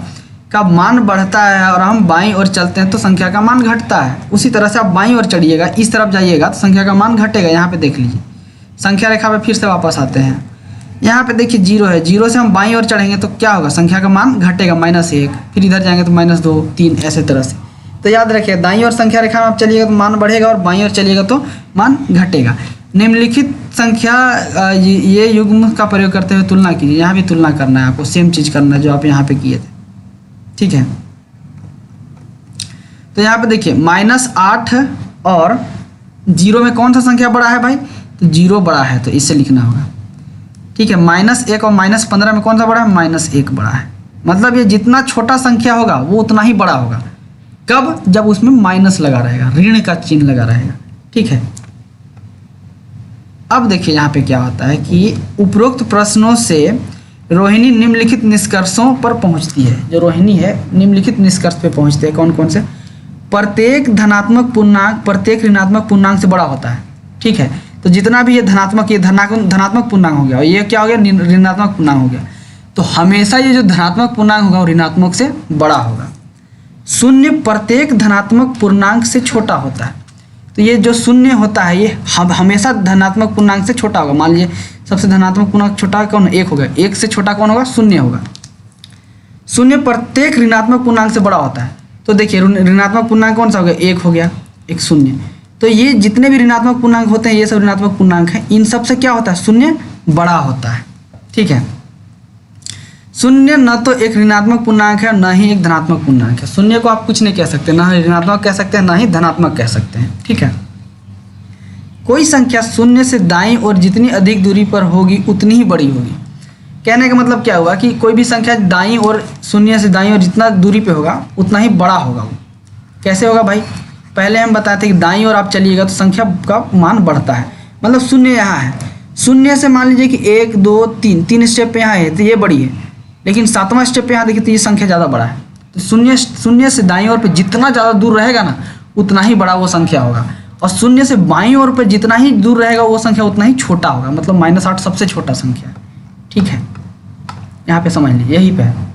का मान बढ़ता है, और हम बाईं ओर चलते हैं तो संख्या का मान घटता है। उसी तरह से आप बाईं ओर चढ़िएगा, इस तरफ जाइएगा तो संख्या का मान घटेगा। यहाँ पे देख लीजिए, संख्या रेखा पे फिर से वापस आते हैं। यहाँ पे देखिए 0 है, 0 से हम बाईं ओर चढ़ेंगे तो क्या होगा, संख्या का मान घटेगा -1, फिर इधर जाएंगे तो -2 3 ऐसे तरह से। तो याद रखिए, दाईं ओर संख्या रेखा में आप चलिएगा तो मान बढ़ेगा, और बाईं ओर चलिएगा तो मान घटेगा। निम्नलिखित संख्या ये युग्म का प्रयोग करते हुए तुलना कीजिए। यहाँ भी तुलना करना है आपको, सेम चीज़ करना है जो आप यहाँ पे किए थे। ठीक है, तो यहाँ पे देखिए -8 और 0 में कौन सा संख्या बड़ा है भाई, तो 0 बड़ा है, तो इससे लिखना होगा। ठीक है, -1 और -15 में कौन सा बड़ा है, -1 बड़ा है। मतलब ये जितना छोटा संख्या होगा वो उतना ही बड़ा होगा। कब, जब उसमें माइनस लगा रहेगा, ऋण का चिन्ह लगा रहेगा। ठीक है, अब देखिए यहाँ पे क्या होता है कि उपरोक्त प्रश्नों से रोहिणी निम्नलिखित निष्कर्षों पर पहुंचती है। जो रोहिणी है निम्नलिखित निष्कर्ष पे पहुंचते हैं। कौन कौन से? प्रत्येक धनात्मक पूर्णांक प्रत्येक ऋणात्मक पूर्णांक से बड़ा होता है। ठीक है, तो जितना भी ये धनात्मक, ये धनात्मक पूर्णांक हो गया और ये क्या हो गया, ऋणात्मक पूर्णांक हो गया। तो हमेशा ये जो धनात्मक पूर्णांक होगा वो ऋणात्मक से बड़ा होगा। शून्य प्रत्येक धनात्मक पूर्णांक से छोटा होता है। तो ये जो शून्य होता है ये हमेशा धनात्मक पूर्णांक से छोटा होगा। मान लीजिए सबसे धनात्मक पूर्णांक छोटा कौन? 1 होगा। 1 से छोटा कौन होगा? शून्य होगा। शून्य प्रत्येक ऋणात्मक पूर्णांक से बड़ा होता है। तो देखिए ऋणात्मक पूर्णांक कौन सा हो गया? 1 हो गया, एक शून्य। तो ये जितने भी ऋणात्मक पूर्णांक होते हैं ये सब ऋणात्मक पूर्णांक हैं। इन सब से क्या होता है? शून्य बड़ा होता है। ठीक है, शून्य न तो एक ऋणात्मक पूर्णांक है न ही एक धनात्मक पूर्णांक है। शून्य को आप कुछ नहीं कह सकते, ना ही ऋणात्मक कह सकते हैं ना ही धनात्मक कह सकते हैं। ठीक है, कोई संख्या शून्य से दाईं ओर जितनी अधिक दूरी पर होगी उतनी ही बड़ी होगी। कहने का मतलब क्या हुआ कि कोई भी संख्या दाईं ओर, शून्य से दाईं ओर जितना दूरी पे होगा उतना ही बड़ा होगा वो। कैसे होगा भाई? पहले हम बताए थे कि दाईं ओर आप चलिएगा तो संख्या का मान बढ़ता है। मतलब शून्य यहाँ है, शून्य से मान लीजिए कि 1 2 3 3 स्टेप पे यहाँ है तो ये बड़ी है, लेकिन 7वां स्टेप पे यहाँ देखिए तो ये संख्या ज़्यादा बड़ा है। तो शून्य से दाईं ओर पे जितना ज़्यादा दूर रहेगा ना उतना ही बड़ा वो संख्या होगा, और शून्य से बाईं ओर पे जितना ही दूर रहेगा वो संख्या उतना ही छोटा होगा। मतलब -8 सबसे छोटा संख्या है। ठीक है, यहाँ पे समझ लीजिए, यही पे है।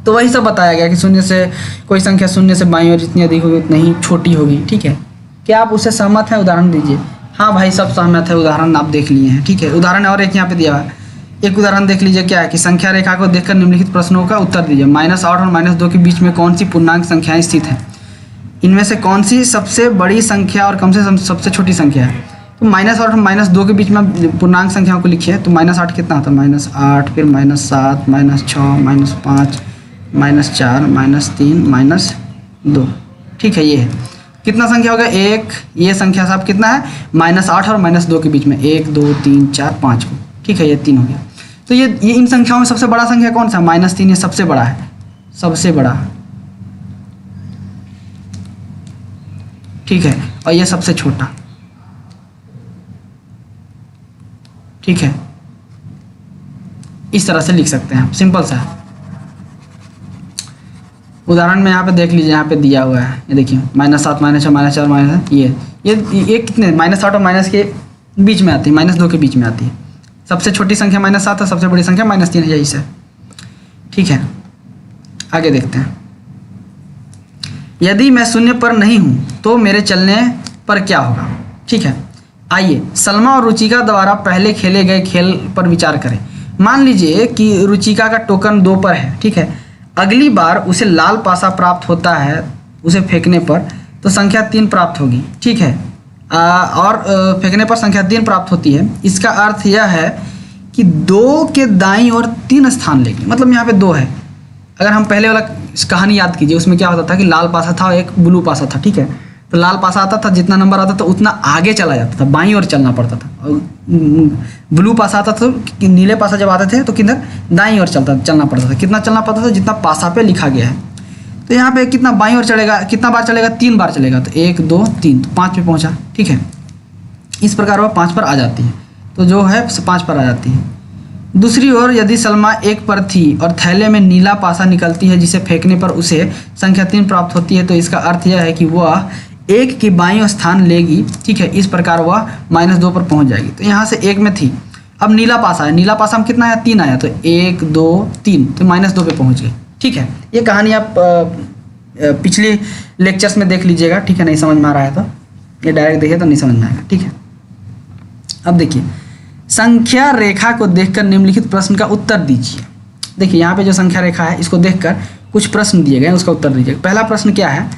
तो वही सब बताया गया कि शून्य से कोई संख्या शून्य से बाईं ओर जितनी अधिक होगी उतनी ही छोटी होगी। ठीक है, क्या आप उससे सहमत हैं? उदाहरण दीजिए। हाँ भाई सब सहमत है, उदाहरण आप देख लिए हैं। ठीक है, उदाहरण और एक यहाँ पे दिया हुआ है। एक उदाहरण देख लीजिए, क्या है कि संख्या रेखा को देखकर निम्नलिखित प्रश्नों का उत्तर दीजिए। -8 और -2 के बीच में कौन सी पूर्णांक संख्याएं स्थित हैं? इनमें से कौन सी सबसे बड़ी संख्या और कम से सबसे छोटी संख्या है? तो -8 और -2 के बीच में पूर्णांक संख्याओं को लिखिए। तो -8 कितना होता है? -8, फिर -7, -6, -5, -4, -3, -2। ठीक है, ये है कितना संख्या होगा? 1। ये संख्या साहब कितना है? -8 और -2 के बीच में 1 2 3 4 5 को। ठीक है, ये 3 हो गया। तो ये इन संख्याओं में सबसे बड़ा संख्या कौन सा? -3। ये सबसे बड़ा है, सबसे बड़ा। ठीक है, और ये सबसे छोटा। ठीक है, इस तरह से लिख सकते हैं आप, सिंपल सा है। उदाहरण में यहाँ पे देख लीजिए, यहाँ पे दिया हुआ है, ये देखिए -7, -6, -4, ये कितने? -8 और माइनस के बीच में आती है, -2 के बीच में आती है। सबसे छोटी संख्या -7 है, सबसे बड़ी संख्या -3 है, यही से। ठीक है, आगे देखते हैं। यदि मैं शून्य पर नहीं हूँ तो मेरे चलने पर क्या होगा? ठीक है, आइए सलमा और रुचिका द्वारा पहले खेले गए खेल पर विचार करें। मान लीजिए कि रुचिका का टोकन 2 पर है। ठीक है, अगली बार उसे लाल पासा प्राप्त होता है, उसे फेंकने पर तो संख्या 3 प्राप्त होगी। ठीक है, और फेंकने पर संख्या 3 प्राप्त होती है। इसका अर्थ यह है कि 2 के दाईं ओर 3 स्थान लेंगे। मतलब यहाँ पे 2 है। अगर हम पहले वाला कहानी याद कीजिए, उसमें क्या होता था कि लाल पासा था और एक ब्लू पासा था। ठीक है, तो लाल पासा आता था, जितना नंबर आता था उतना आगे चला जाता था, बाईं ओर चलना पड़ता था। और ब्लू पासा आता था, नीले पासा जब आते थे तो किधर? दाईं ओर चलना पड़ता था। कितना चलना पड़ता था? जितना पासा पे लिखा गया है। तो यहाँ पे कितना बाईं ओर चलेगा? कितना बार चलेगा? 3 बार चलेगा। तो 1 2 3, तो 5 पे पहुँचा। ठीक है, इस प्रकार वह 5 पर आ जाती है। तो जो है 5 पर आ जाती है। दूसरी ओर यदि सलमा 1 पर थी और थैले में नीला पासा निकलती है जिसे फेंकने पर उसे संख्या 3 प्राप्त होती है, तो इसका अर्थ यह है कि वह 1 की बाईं स्थान लेगी। ठीक है, इस प्रकार वह -2 पर पहुंच जाएगी। तो यहाँ से 1 में थी, अब नीला पासा है, नीला पासा में कितना आया? 3 आया। तो 1 2 3, तो -2 पे पहुंच गई। ठीक है, ये कहानी आप पिछली लेक्चर्स में देख लीजिएगा। ठीक है, नहीं समझ में आ रहा है तो ये डायरेक्ट देखिए तो नहीं समझ में आएगा। ठीक है, अब देखिए संख्या रेखा को देखकर निम्नलिखित प्रश्न का उत्तर दीजिए। देखिए यहाँ पे जो संख्या रेखा है इसको देखकर कुछ प्रश्न दिए गए, उसका उत्तर दीजिए। पहला प्रश्न क्या है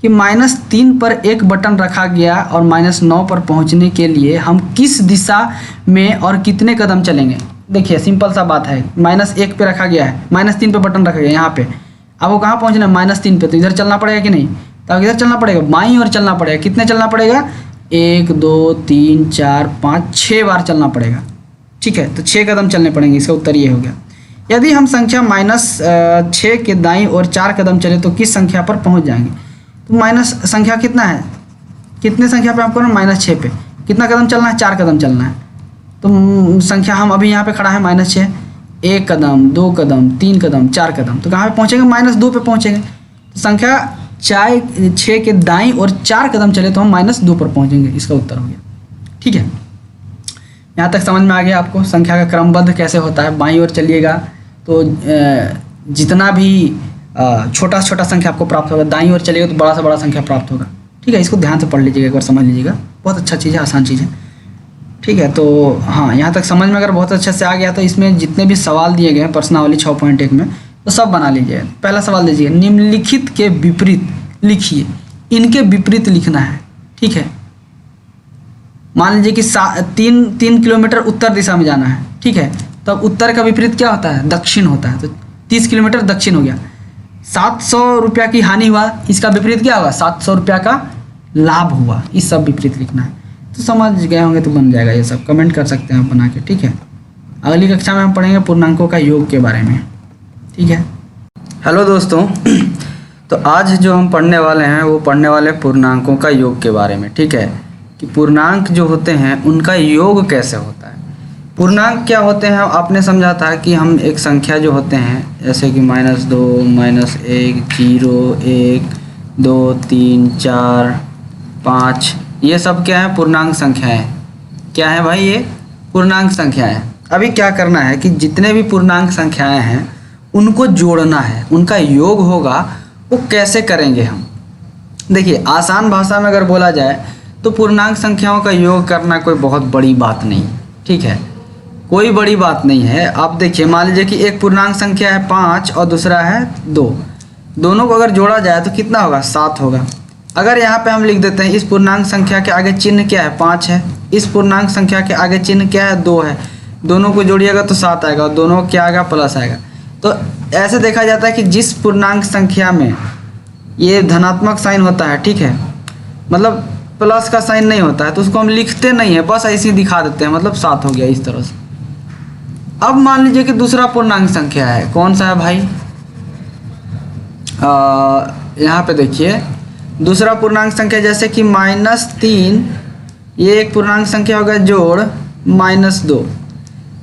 कि -3 पर एक बटन रखा गया और -9 पर पहुंचने के लिए हम किस दिशा में और कितने कदम चलेंगे? देखिए सिंपल सा बात है, -1 पे रखा गया है, -3 पे बटन रखा गया यहाँ पे। अब वो कहाँ पहुँचना है? -3 पे। तो इधर चलना पड़ेगा कि नहीं? तो अब इधर चलना पड़ेगा, बाईं ओर चलना पड़ेगा। कितने चलना पड़ेगा? 1 2 3 4 5 6 बार चलना पड़ेगा। ठीक है, तो 6 कदम चलने पड़ेंगे। इसका उत्तर ये हो गया। यदि हम संख्या -6 के दाईं ओर 4 कदम चले तो किस संख्या पर पहुंच जाएंगे? तो माइनस संख्या कितना है? कितने संख्या पे आपको ना? -6 पे। कितना कदम चलना है? 4 कदम चलना है। तो संख्या हम अभी यहाँ पे खड़ा है -6, 1 कदम, 2 कदम, 3 कदम, 4 कदम, तो कहाँ पे पहुँचेंगे? -2 पे पहुँचेंगे। तो संख्या 6 के दाईं और 4 कदम चले तो हम -2 पर पहुँचेंगे। इसका उत्तर हो गया। ठीक है, यहाँ तक समझ में आ गया आपको संख्या का क्रमबद्ध कैसे होता है। बाईं ओर चलिएगा तो जितना भी छोटा से छोटा संख्या आपको प्राप्त होगा, दाईं ओर चलिएगा तो बड़ा से बड़ा संख्या प्राप्त होगा। ठीक है, इसको ध्यान से पढ़ लीजिएगा, एक बार समझ लीजिएगा, बहुत अच्छा चीज़ है, आसान चीज़ है। ठीक है, तो हाँ, यहाँ तक समझ में अगर बहुत अच्छे से आ गया तो इसमें जितने भी सवाल दिए गए हैं प्रश्नावली 6.1 में, तो सब बना लीजिए। पहला सवाल दीजिए, निम्नलिखित के विपरीत लिखिए। इनके विपरीत लिखना है। ठीक है, मान लीजिए कि 3 किलोमीटर उत्तर दिशा में जाना है। ठीक है, तब उत्तर का विपरीत क्या होता है? दक्षिण होता है। तो 30 किलोमीटर दक्षिण हो गया। 700 रुपया की हानि हुआ, इसका विपरीत क्या होगा? 700 रुपया का लाभ हुआ। इस सब विपरीत लिखना है। तो समझ गए होंगे तो बन जाएगा। ये सब कमेंट कर सकते हैं आप बना के। ठीक है, अगली कक्षा में हम पढ़ेंगे पूर्णांकों का योग के बारे में। ठीक है, हेलो दोस्तों, तो आज जो हम पढ़ने वाले हैं वो पढ़ने वाले पूर्णांकों का योग के बारे में। ठीक है, कि पूर्णांक जो होते हैं उनका योग कैसे होता है। पूर्णांक क्या होते हैं आपने समझा था कि हम एक संख्या जो होते हैं जैसे कि -2, -1, 0, 1, 2, 3, 4, 5, ये सब क्या है? पूर्णांक संख्याएं। क्या है भाई? ये पूर्णांक संख्याएं। अभी क्या करना है कि जितने भी पूर्णांक संख्याएं हैं उनको जोड़ना है, उनका योग होगा। वो कैसे करेंगे हम? देखिए, आसान भाषा में अगर बोला जाए तो पूर्णांक संख्याओं का योग करना कोई बहुत बड़ी बात नहीं। ठीक है, कोई बड़ी बात नहीं है। आप देखिए, मान लीजिए कि एक पूर्णांक संख्या है 5 और दूसरा है 2, दोनों को अगर जोड़ा जाए तो कितना होगा? 7 होगा। अगर यहाँ पे हम लिख देते हैं इस पूर्णांक संख्या के आगे चिन्ह क्या है? 5 है। इस पूर्णांक संख्या के आगे चिन्ह क्या है? 2 है। दोनों को जोड़िएगा तो 7 आएगा और दोनों क्या आएगा? प्लस आएगा। तो ऐसे देखा जाता है कि जिस पूर्णांक संख्या में ये धनात्मक साइन होता है, ठीक है, मतलब प्लस का साइन नहीं होता है, तो उसको हम लिखते नहीं है, बस ऐसे ही दिखा देते हैं, मतलब 7 हो गया इस तरह से। अब मान लीजिए कि दूसरा पूर्णांक संख्या है, कौन सा है भाई? यहाँ पे देखिए, दूसरा पूर्णांक संख्या जैसे कि -3, ये एक पूर्णांक संख्या होगा जोड़ -2,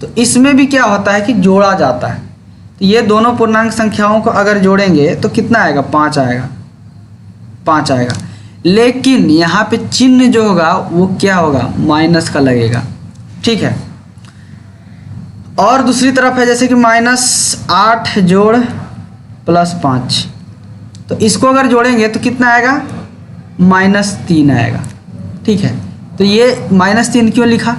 तो इसमें भी क्या होता है कि जोड़ा जाता है। तो ये दोनों पूर्णांक संख्याओं को अगर जोड़ेंगे तो कितना आएगा? 5 आएगा, 5 आएगा। लेकिन यहाँ पे चिन्ह जो होगा वो क्या होगा? माइनस का लगेगा। ठीक है, और दूसरी तरफ है जैसे कि -8 जोड़ +5, तो इसको अगर जोड़ेंगे तो कितना आएगा? -3 आएगा। ठीक है, तो ये -3 क्यों लिखा?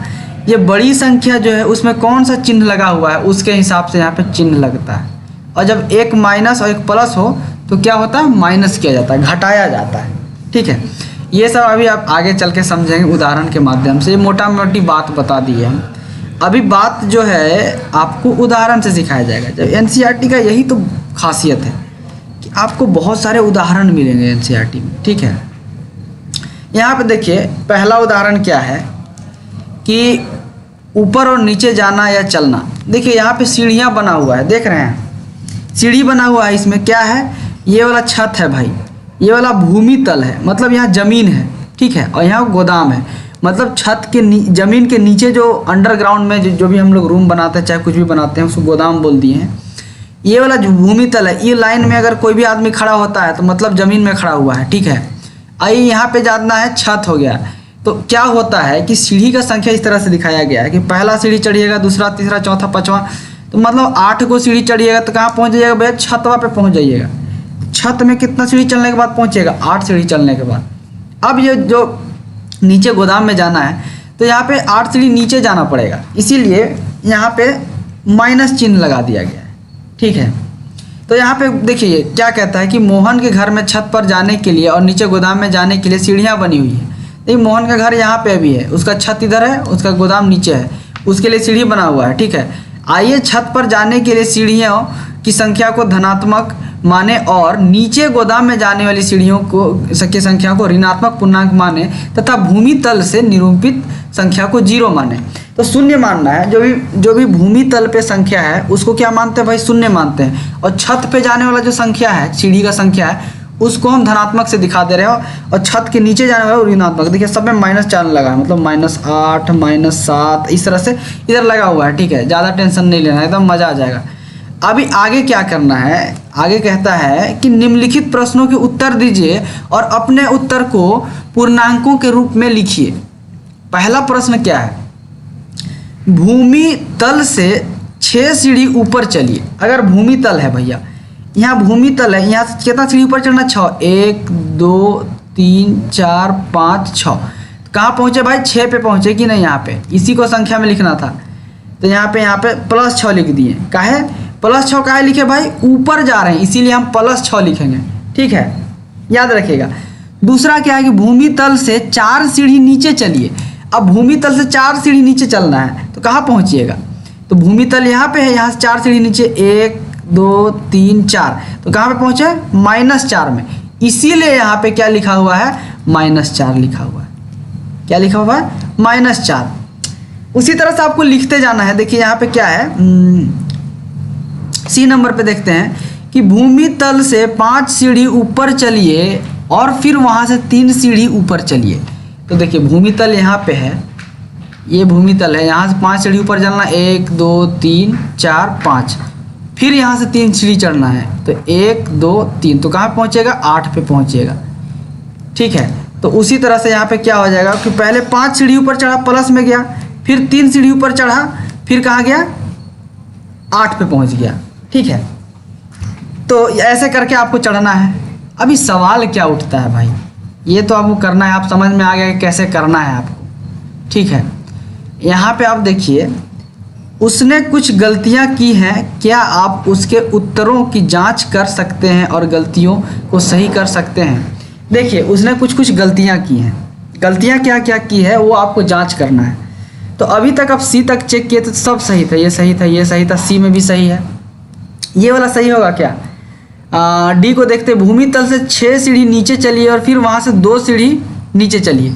ये बड़ी संख्या जो है उसमें कौन सा चिन्ह लगा हुआ है उसके हिसाब से यहाँ पे चिन्ह लगता है। और जब एक माइनस और एक प्लस हो तो क्या होता है? माइनस किया जाता है, घटाया जाता है। ठीक है, ये सब अभी आप आगे चल के समझेंगे उदाहरण के माध्यम से। ये मोटा मोटी बात बता दी है। अभी बात जो है आपको उदाहरण से सिखाया जाएगा। जब एनसीईआरटी का यही तो खासियत है कि आपको बहुत सारे उदाहरण मिलेंगे एनसीईआरटी में। ठीक है, यहाँ पे देखिए, पहला उदाहरण क्या है कि ऊपर और नीचे जाना या चलना। देखिए यहाँ पे सीढ़ियाँ बना हुआ है, देख रहे हैं, सीढ़ी बना हुआ है। इसमें क्या है? ये वाला छत है भाई, ये वाला भूमि तल है, मतलब यहाँ ज़मीन है। ठीक है, और यहाँ गोदाम है, मतलब छत के ज़मीन के नीचे जो अंडरग्राउंड में जो भी हम लोग रूम बनाते हैं, चाहे कुछ भी बनाते हैं, उसको गोदाम बोल दिए हैं। ये वाला जो भूमि तल है, ये लाइन में अगर कोई भी आदमी खड़ा होता है तो मतलब ज़मीन में खड़ा हुआ है। ठीक है, आइए यहाँ पे जाना है, छत हो गया। तो क्या होता है कि सीढ़ी का संख्या इस तरह से दिखाया गया है कि पहला सीढ़ी चढ़िएगा, दूसरा, तीसरा, चौथा, पाँचवा, तो मतलब 8 को सीढ़ी चढ़िएगा तो कहाँ पहुँच जाइएगा भैया? छतवा पे पहुँच जाइएगा। छत में कितना सीढ़ी चलने के बाद पहुँचेगा? 8 सीढ़ी चलने के बाद। अब ये जो नीचे गोदाम में जाना है तो यहाँ पे 8 सीढ़ी नीचे जाना पड़ेगा, इसीलिए यहाँ पे माइनस चिन्ह लगा दिया गया है। ठीक है, तो यहाँ पे देखिए क्या कहता है कि मोहन के घर में छत पर जाने के लिए और नीचे गोदाम में जाने के लिए सीढ़ियाँ बनी हुई है। देखिए मोहन का घर यहाँ पे भी है, उसका छत इधर है, उसका गोदाम नीचे है, उसके लिए सीढ़ी बना हुआ है। ठीक है, आइए छत पर जाने के लिए सीढ़ियों की संख्या को धनात्मक माने और नीचे गोदाम में जाने वाली सीढ़ियों की संख्या को ऋणात्मक पूर्णांक माने तथा भूमि तल से निरूपित संख्या को 0 माने। तो शून्य मानना है, जो भी भूमि तल पे संख्या है उसको क्या मानते हैं भाई? शून्य मानते हैं। और छत पे जाने वाला जो संख्या है, सीढ़ी का संख्या है, उसको हम धनात्मक से दिखा दे रहे हो, और छत के नीचे जाने वाला ऋणात्मक। देखिए सब में -4 लगा है, मतलब -8 -7 इस तरह से इधर लगा हुआ है। ठीक है, ज़्यादा टेंशन नहीं लेना, एकदम मज़ा आ जाएगा। अभी आगे क्या करना है, आगे कहता है कि निम्नलिखित प्रश्नों के उत्तर दीजिए और अपने उत्तर को पूर्णांकों के रूप में लिखिए। पहला प्रश्न क्या है, भूमि तल से 6 सीढ़ी ऊपर चलिए। अगर भूमि तल है भैया, यहाँ भूमि तल है, यहाँ से कितना सीढ़ी ऊपर चढ़ना, 6, 1 2 3 4 5 6। कहाँ पहुँचे भाई, 6 पे पहुँचे कि नहीं, यहाँ पे इसी को संख्या में लिखना था, तो यहाँ पे +6 लिख दिए। काहे +6 काहे लिखे भाई, ऊपर जा रहे हैं इसीलिए हम +6 लिखेंगे। ठीक है, याद रखिएगा। दूसरा क्या है कि भूमि तल से 4 सीढ़ी नीचे चलिए। अब भूमि तल से 4 सीढ़ी नीचे चलना है तो कहाँ पहुँचिएगा, तो भूमि तल यहाँ पे है, यहाँ से 4 सीढ़ी नीचे, 1 2 3 4, तो कहाँ पे पहुँचे, -4 में। इसीलिए यहाँ पे क्या लिखा हुआ है, -4 लिखा हुआ है। क्या लिखा हुआ है, -4। उसी तरह से आपको लिखते जाना है। देखिए यहाँ पे क्या है, सी नंबर पे देखते हैं कि भूमि तल से 5 सीढ़ी ऊपर चलिए और फिर वहाँ से 3 सीढ़ी ऊपर चलिए। तो देखिए भूमि तल यहाँ पे है, ये भूमि तल है, यहाँ से 5 सीढ़ी ऊपर चलना, 1 2 3 4 5, फिर यहाँ से 3 सीढ़ी चढ़ना है, तो 1 2 3, तो कहाँ पहुँचेगा, 8 पे पहुँचेगा। ठीक है, तो उसी तरह से यहाँ पे क्या हो जाएगा कि पहले 5 सीढ़ी ऊपर चढ़ा, प्लस में गया, फिर 3 सीढ़ी ऊपर चढ़ा, फिर कहाँ गया, 8 पे पहुँच गया। ठीक है, तो ऐसे करके आपको चढ़ना है। अभी सवाल क्या उठता है भाई, ये तो आपको करना है, आप समझ में आ गया कि कैसे करना है आपको। ठीक है, यहाँ पे आप देखिए, उसने कुछ गलतियाँ की हैं, क्या आप उसके उत्तरों की जांच कर सकते हैं और गलतियों को सही कर सकते हैं। देखिए उसने कुछ गलतियाँ की हैं, गलतियाँ क्या क्या की है वो आपको जांच करना है। तो अभी तक आप सी तक चेक किए तो सब सही था, ये सही था, ये सही था, सी में भी सही है, ये वाला सही होगा क्या। डी को देखते, भूमि तल से 6 सीढ़ी नीचे चलिए और फिर वहाँ से 2 सीढ़ी नीचे चलिए।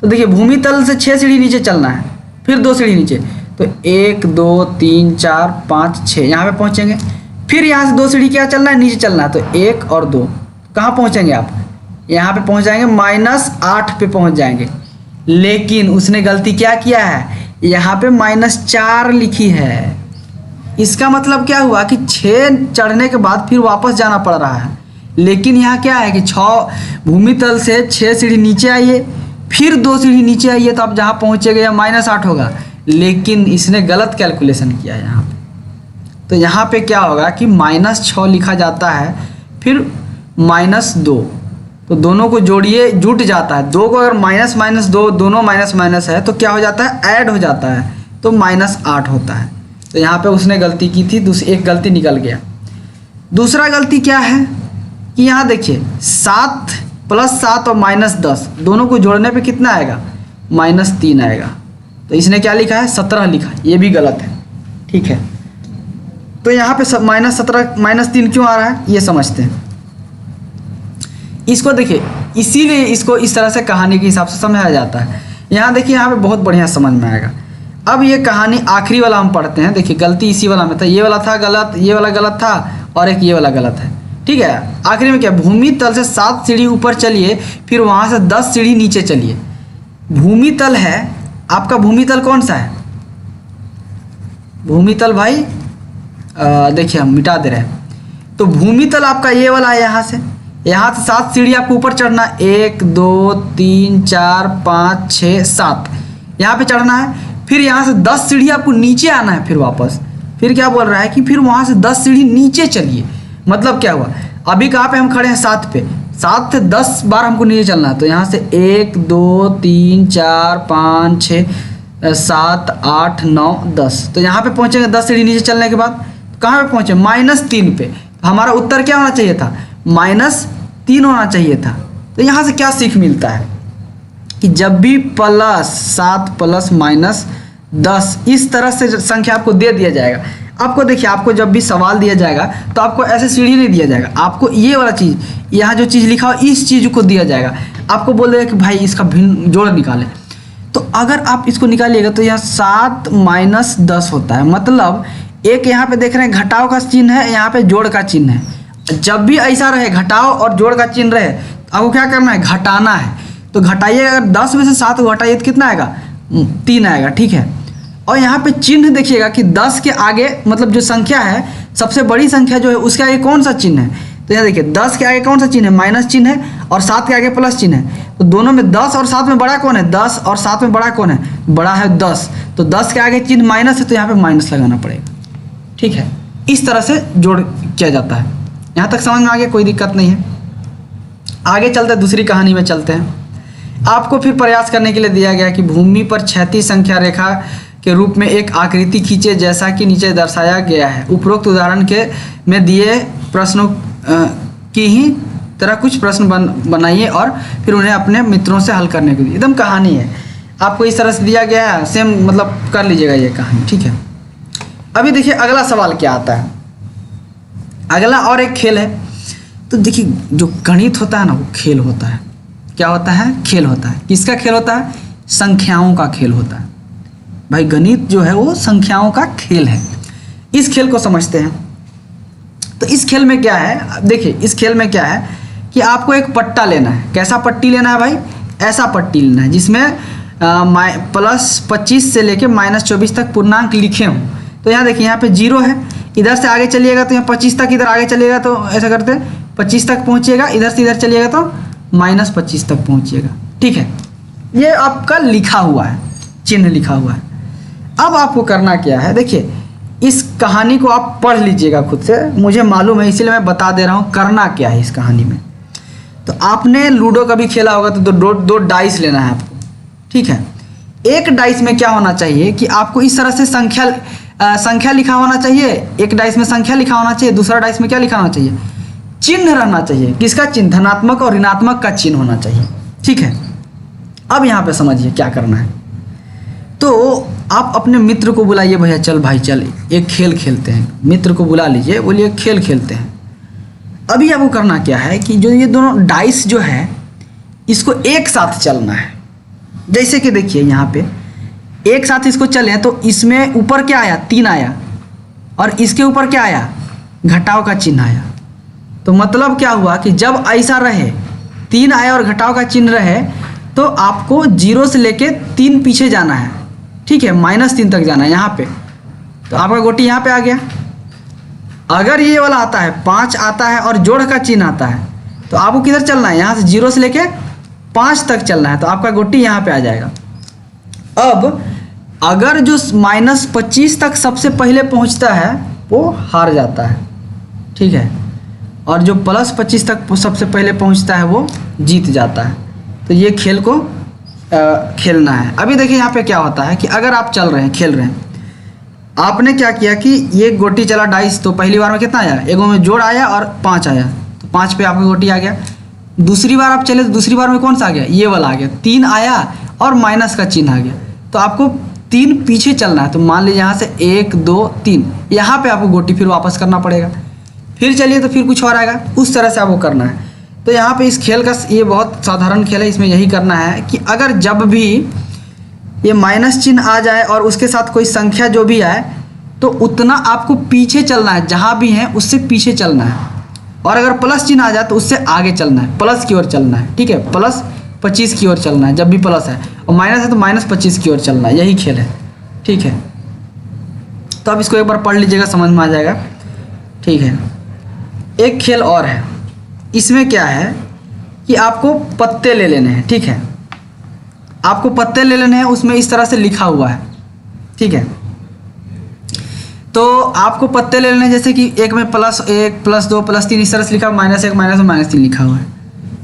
तो देखिए भूमि तल से 6 सीढ़ी नीचे चलना है, फिर 2 सीढ़ी नीचे, तो 1 2 3 4 5 6 यहाँ पे पहुँचेंगे। फिर यहाँ से 2 सीढ़ी क्या चलना है, नीचे चलना है, तो 1 और 2, कहाँ पहुँचेंगे आप, यहाँ पे पहुँच जाएंगे, -8 पे पहुँच जाएंगे। लेकिन उसने गलती क्या किया है, यहाँ पे -4 लिखी है। इसका मतलब क्या हुआ कि 6 चढ़ने के बाद फिर वापस जाना पड़ रहा है। लेकिन यहाँ क्या है कि 6 भूमि तल से 6 सीढ़ी नीचे आइए, फिर 2 सीढ़ी नीचे आइए, तो आप जहाँ पहुँचेंगे या -8 होगा। लेकिन इसने गलत कैलकुलेशन किया यहाँ पे। तो यहाँ पे क्या होगा कि -6 लिखा जाता है, फिर -2, तो दोनों को जोड़िए, जुट जाता है। 2 को अगर --2 दोनों माइनस है तो क्या हो जाता है, ऐड हो जाता है, तो -8 होता है। तो यहाँ पे उसने गलती की थी, एक गलती निकल गया। दूसरा गलती क्या है कि यहाँ देखिए 7 + 7 और -10 दोनों को जोड़ने पे कितना आएगा, -3 आएगा। तो इसने क्या लिखा है, 17 लिखा, ये भी गलत है। ठीक है, तो यहाँ पे -17 -3 क्यों आ रहा है ये समझते हैं। इसको देखिए, इसीलिए इसको इस तरह से कहानी के हिसाब से समझाया जाता है। यहाँ देखिए, यहाँ पे बहुत बढ़िया समझ में आएगा। अब ये कहानी आखिरी वाला हम पढ़ते हैं। देखिए गलती इसी वाला में था, ये वाला था गलत, ये वाला गलत था, और एक ये वाला गलत है। ठीक है, आखिरी में क्या, भूमि तल से 7 सीढ़ी ऊपर चलिए, फिर वहाँ से 10 सीढ़ी नीचे चलिए। भूमि तल है आपका, भूमि तल कौन सा है, भूमि तल भाई देखिए हम मिटा दे रहे हैं। तो भूमि तल आपका ये वाला है, यहाँ से 7 सीढ़ी आपको ऊपर चढ़ना, 1 2 3 4 5 6 7 यहाँ पे चढ़ना है। फिर यहाँ से 10 सीढ़ी आपको नीचे आना है, फिर वापस। फिर क्या बोल रहा है कि फिर वहाँ से 10 सीढ़ी नीचे चलिए। मतलब क्या हुआ, अभी कहाँ पे हम खड़े हैं, 7 पे, 7 से 10 बार हमको नीचे चलना है। तो यहाँ से 1 2 3 4 5 6 7 8 9 10, तो यहाँ पे पहुँचेंगे 10 सीढ़ी नीचे चलने के बाद। कहाँ पे पहुँचे, -3 पे। हमारा उत्तर क्या होना चाहिए था, -3 होना चाहिए था। तो यहाँ से क्या सीख मिलता है कि जब भी +7 + -10 इस तरह से संख्या आपको दे दिया जाएगा, आपको देखिए, आपको जब भी सवाल दिया जाएगा तो आपको ऐसे सीढ़ी नहीं दिया जाएगा, आपको ये वाला चीज़, यहाँ जो चीज़ लिखा हो इस चीज़ को दिया जाएगा। आपको बोल देगा कि भाई इसका भिन्न जोड़ निकालें। तो अगर आप इसको निकालिएगा तो यहाँ 7 - 10 होता है। मतलब एक यहाँ पे देख रहे हैं घटाव का चिन्ह है, यहाँ पे जोड़ का चिन्ह है। जब भी ऐसा रहे घटाओ और जोड़ का चिन्ह रहे, आपको क्या करना है, घटाना है। तो घटाइए, अगर 10 में से 7 को घटाइए तो कितना आएगा, 3 आएगा, ठीक है। और यहाँ पे चिन्ह देखिएगा कि 10 के आगे मतलब जो संख्या है, सबसे बड़ी संख्या जो है उसके आगे कौन सा चिन्ह है, तो यहाँ देखिए 10 के आगे कौन सा चिन्ह है, माइनस चिन्ह है, और 7 के आगे प्लस चिन्ह है। तो दोनों में 10 और 7 में बड़ा कौन है, 10 और 7 में बड़ा कौन है, बड़ा है 10। तो 10 के आगे चिन्ह माइनस है तो यहाँ पे माइनस लगाना पड़ेगा, ठीक है। इस तरह से जोड़ किया जाता है। यहाँ तक समझ में आ गया, कोई दिक्कत नहीं है। आगे चलते हैं, दूसरी कहानी में चलते हैं। आपको फिर प्रयास करने के लिए दिया गया कि भूमि पर क्षैतिज संख्या रेखा के रूप में एक आकृति खींचे जैसा कि नीचे दर्शाया गया है। उपरोक्त उदाहरण के में दिए प्रश्नों की ही तरह कुछ प्रश्न बनाइए और फिर उन्हें अपने मित्रों से हल करने के लिए। एकदम कहानी है, आपको इस तरह से दिया गया है, सेम मतलब कर लीजिएगा ये कहानी, ठीक है। अभी देखिए अगला सवाल क्या आता है। अगला और एक खेल है। तो देखिए जो गणित होता है ना, वो खेल होता है। क्या होता है, खेल होता है। किसका खेल होता है, संख्याओं का खेल होता है। भाई गणित जो है वो संख्याओं का खेल है। इस खेल को समझते हैं। तो इस खेल में क्या है, देखिए इस खेल में क्या है कि आपको एक पट्टा लेना है। कैसा पट्टी लेना है भाई, ऐसा पट्टी लेना है जिसमें +25 से लेके -24 तक पूर्णांक लिखे हों। तो यहाँ देखिए, यहाँ पे 0 है, इधर से आगे चलिएगा तो यहाँ 25 तक, इधर आगे चलिएगा तो ऐसा करते हैं 25 तक पहुँचिएगा, इधर से इधर चलिएगा तो -25 तक पहुँचिएगा, ठीक है। ये आपका लिखा हुआ है, चिन्ह लिखा हुआ है। अब आपको करना क्या है, देखिए इस कहानी को आप पढ़ लीजिएगा खुद से, मुझे मालूम है इसीलिए मैं बता दे रहा हूँ करना क्या है इस कहानी में। तो आपने लूडो कभी खेला होगा तो दो डाइस लेना है आपको, ठीक है। एक डाइस में क्या होना चाहिए कि आपको इस तरह से संख्या लिखा होना चाहिए। एक डाइस में संख्या लिखा होना चाहिए, दूसरा डाइस में क्या लिखा होना चाहिए, चिन्ह रहना चाहिए। किसका चिन्ह, धनात्मक और ऋणात्मक का चिन्ह होना चाहिए, ठीक है। अब यहाँ पे समझिए क्या करना है। तो आप अपने मित्र को बुलाइए, भैया चल भाई चल एक खेल खेलते हैं। मित्र को बुला लीजिए, बोलिए खेल खेलते हैं। अभी आपको करना क्या है कि जो ये दोनों डाइस जो है इसको एक साथ चलना है। जैसे कि देखिए यहाँ पे एक साथ इसको चले तो इसमें ऊपर क्या आया, 3 आया, और इसके ऊपर क्या आया, घटाव का चिन्ह आया। तो मतलब क्या हुआ कि जब ऐसा रहे 3 आया और घटाव का चिन्ह रहे तो आपको 0 से लेके 3 पीछे जाना है, ठीक है, -3 तक जाना है यहाँ पे। तो आपका गोटी यहाँ पे आ गया। अगर ये वाला आता है 5 आता है और जोड़ का चिन्ह आता है तो आपको किधर चलना है, यहाँ से 0 से लेके 5 तक चलना है। तो आपका गोटी यहाँ पे आ जाएगा। अब अगर जो -25 तक सबसे पहले पहुँचता है वो हार जाता है, ठीक है, और जो +25 तक सबसे पहले पहुँचता है वो जीत जाता है। तो ये खेल को खेलना है। अभी देखिए यहाँ पे क्या होता है कि अगर आप चल रहे हैं, खेल रहे हैं, आपने क्या किया कि ये गोटी चला डाइस, तो पहली बार में कितना आया, एगो में जोड़ आया और 5 आया, तो 5 पे आपका गोटी आ गया। दूसरी बार आप चले तो दूसरी बार में कौन सा आ गया, ये वाला आ गया, 3 आया और माइनस का चिन्ह आ गया। तो आपको 3 पीछे चलना है। तो मान लीजिए यहाँ से 1 2 3, यहाँ पे आपको गोटी फिर वापस करना पड़ेगा। फिर चलिए तो फिर कुछ और आएगा, उस तरह से आपको करना है। तो यहाँ पे इस खेल का ये बहुत साधारण खेल है। इसमें यही करना है कि अगर जब भी ये माइनस चिन्ह आ जाए और उसके साथ कोई संख्या जो भी आए तो उतना आपको पीछे चलना है, जहाँ भी है उससे पीछे चलना है। और अगर प्लस चिन्ह आ जाए तो उससे आगे चलना है, प्लस की ओर चलना है, ठीक है, +25 की ओर चलना है जब भी प्लस है, और माइनस है तो -25 की ओर चलना है। यही खेल है, ठीक है। तो अब इसको एक बार पढ़ लीजिएगा, समझ में आ जाएगा, ठीक है। एक खेल और है। इसमें क्या है कि आपको पत्ते ले लेने हैं, ठीक है, आपको पत्ते ले लेने हैं। उसमें इस तरह से लिखा हुआ है, ठीक है। तो आपको पत्ते ले लेने हैं, जैसे कि एक में +1 +2 +3 इस तरह से लिखा, -1 -2 -3 लिखा हुआ है।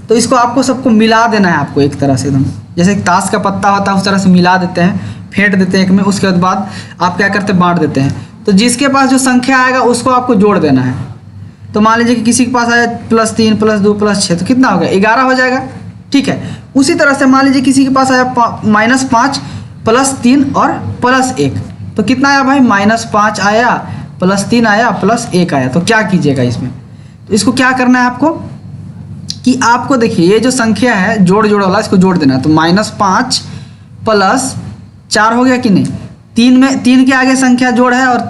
तो इसको आपको सबको मिला देना है, आपको एक तरह से एकदम जैसे ताश का पत्ता होता है उस तरह से मिला देते हैं, फेंट देते हैं एक में। उसके बाद आप क्या करते हैं, बांट देते हैं। तो जिसके पास जो संख्या आएगा उसको आपको जोड़ देना है। तो मान लीजिए कि किसी के पास आया +3 +2 +6, तो कितना हो गया, 11 हो जाएगा, ठीक है। उसी तरह से मान लीजिए किसी के पास आया -5 +3 और +1, तो कितना आया भाई, -5 आया +3 आया +1 आया। तो क्या कीजिएगा इसमें, तो इसको क्या करना है आपको कि आपको देखिए ये जो संख्या है जोड़ वाला, इसको जोड़ देना है। तो -5 +4 हो गया कि नहीं, 3 के आगे संख्या जोड़ है और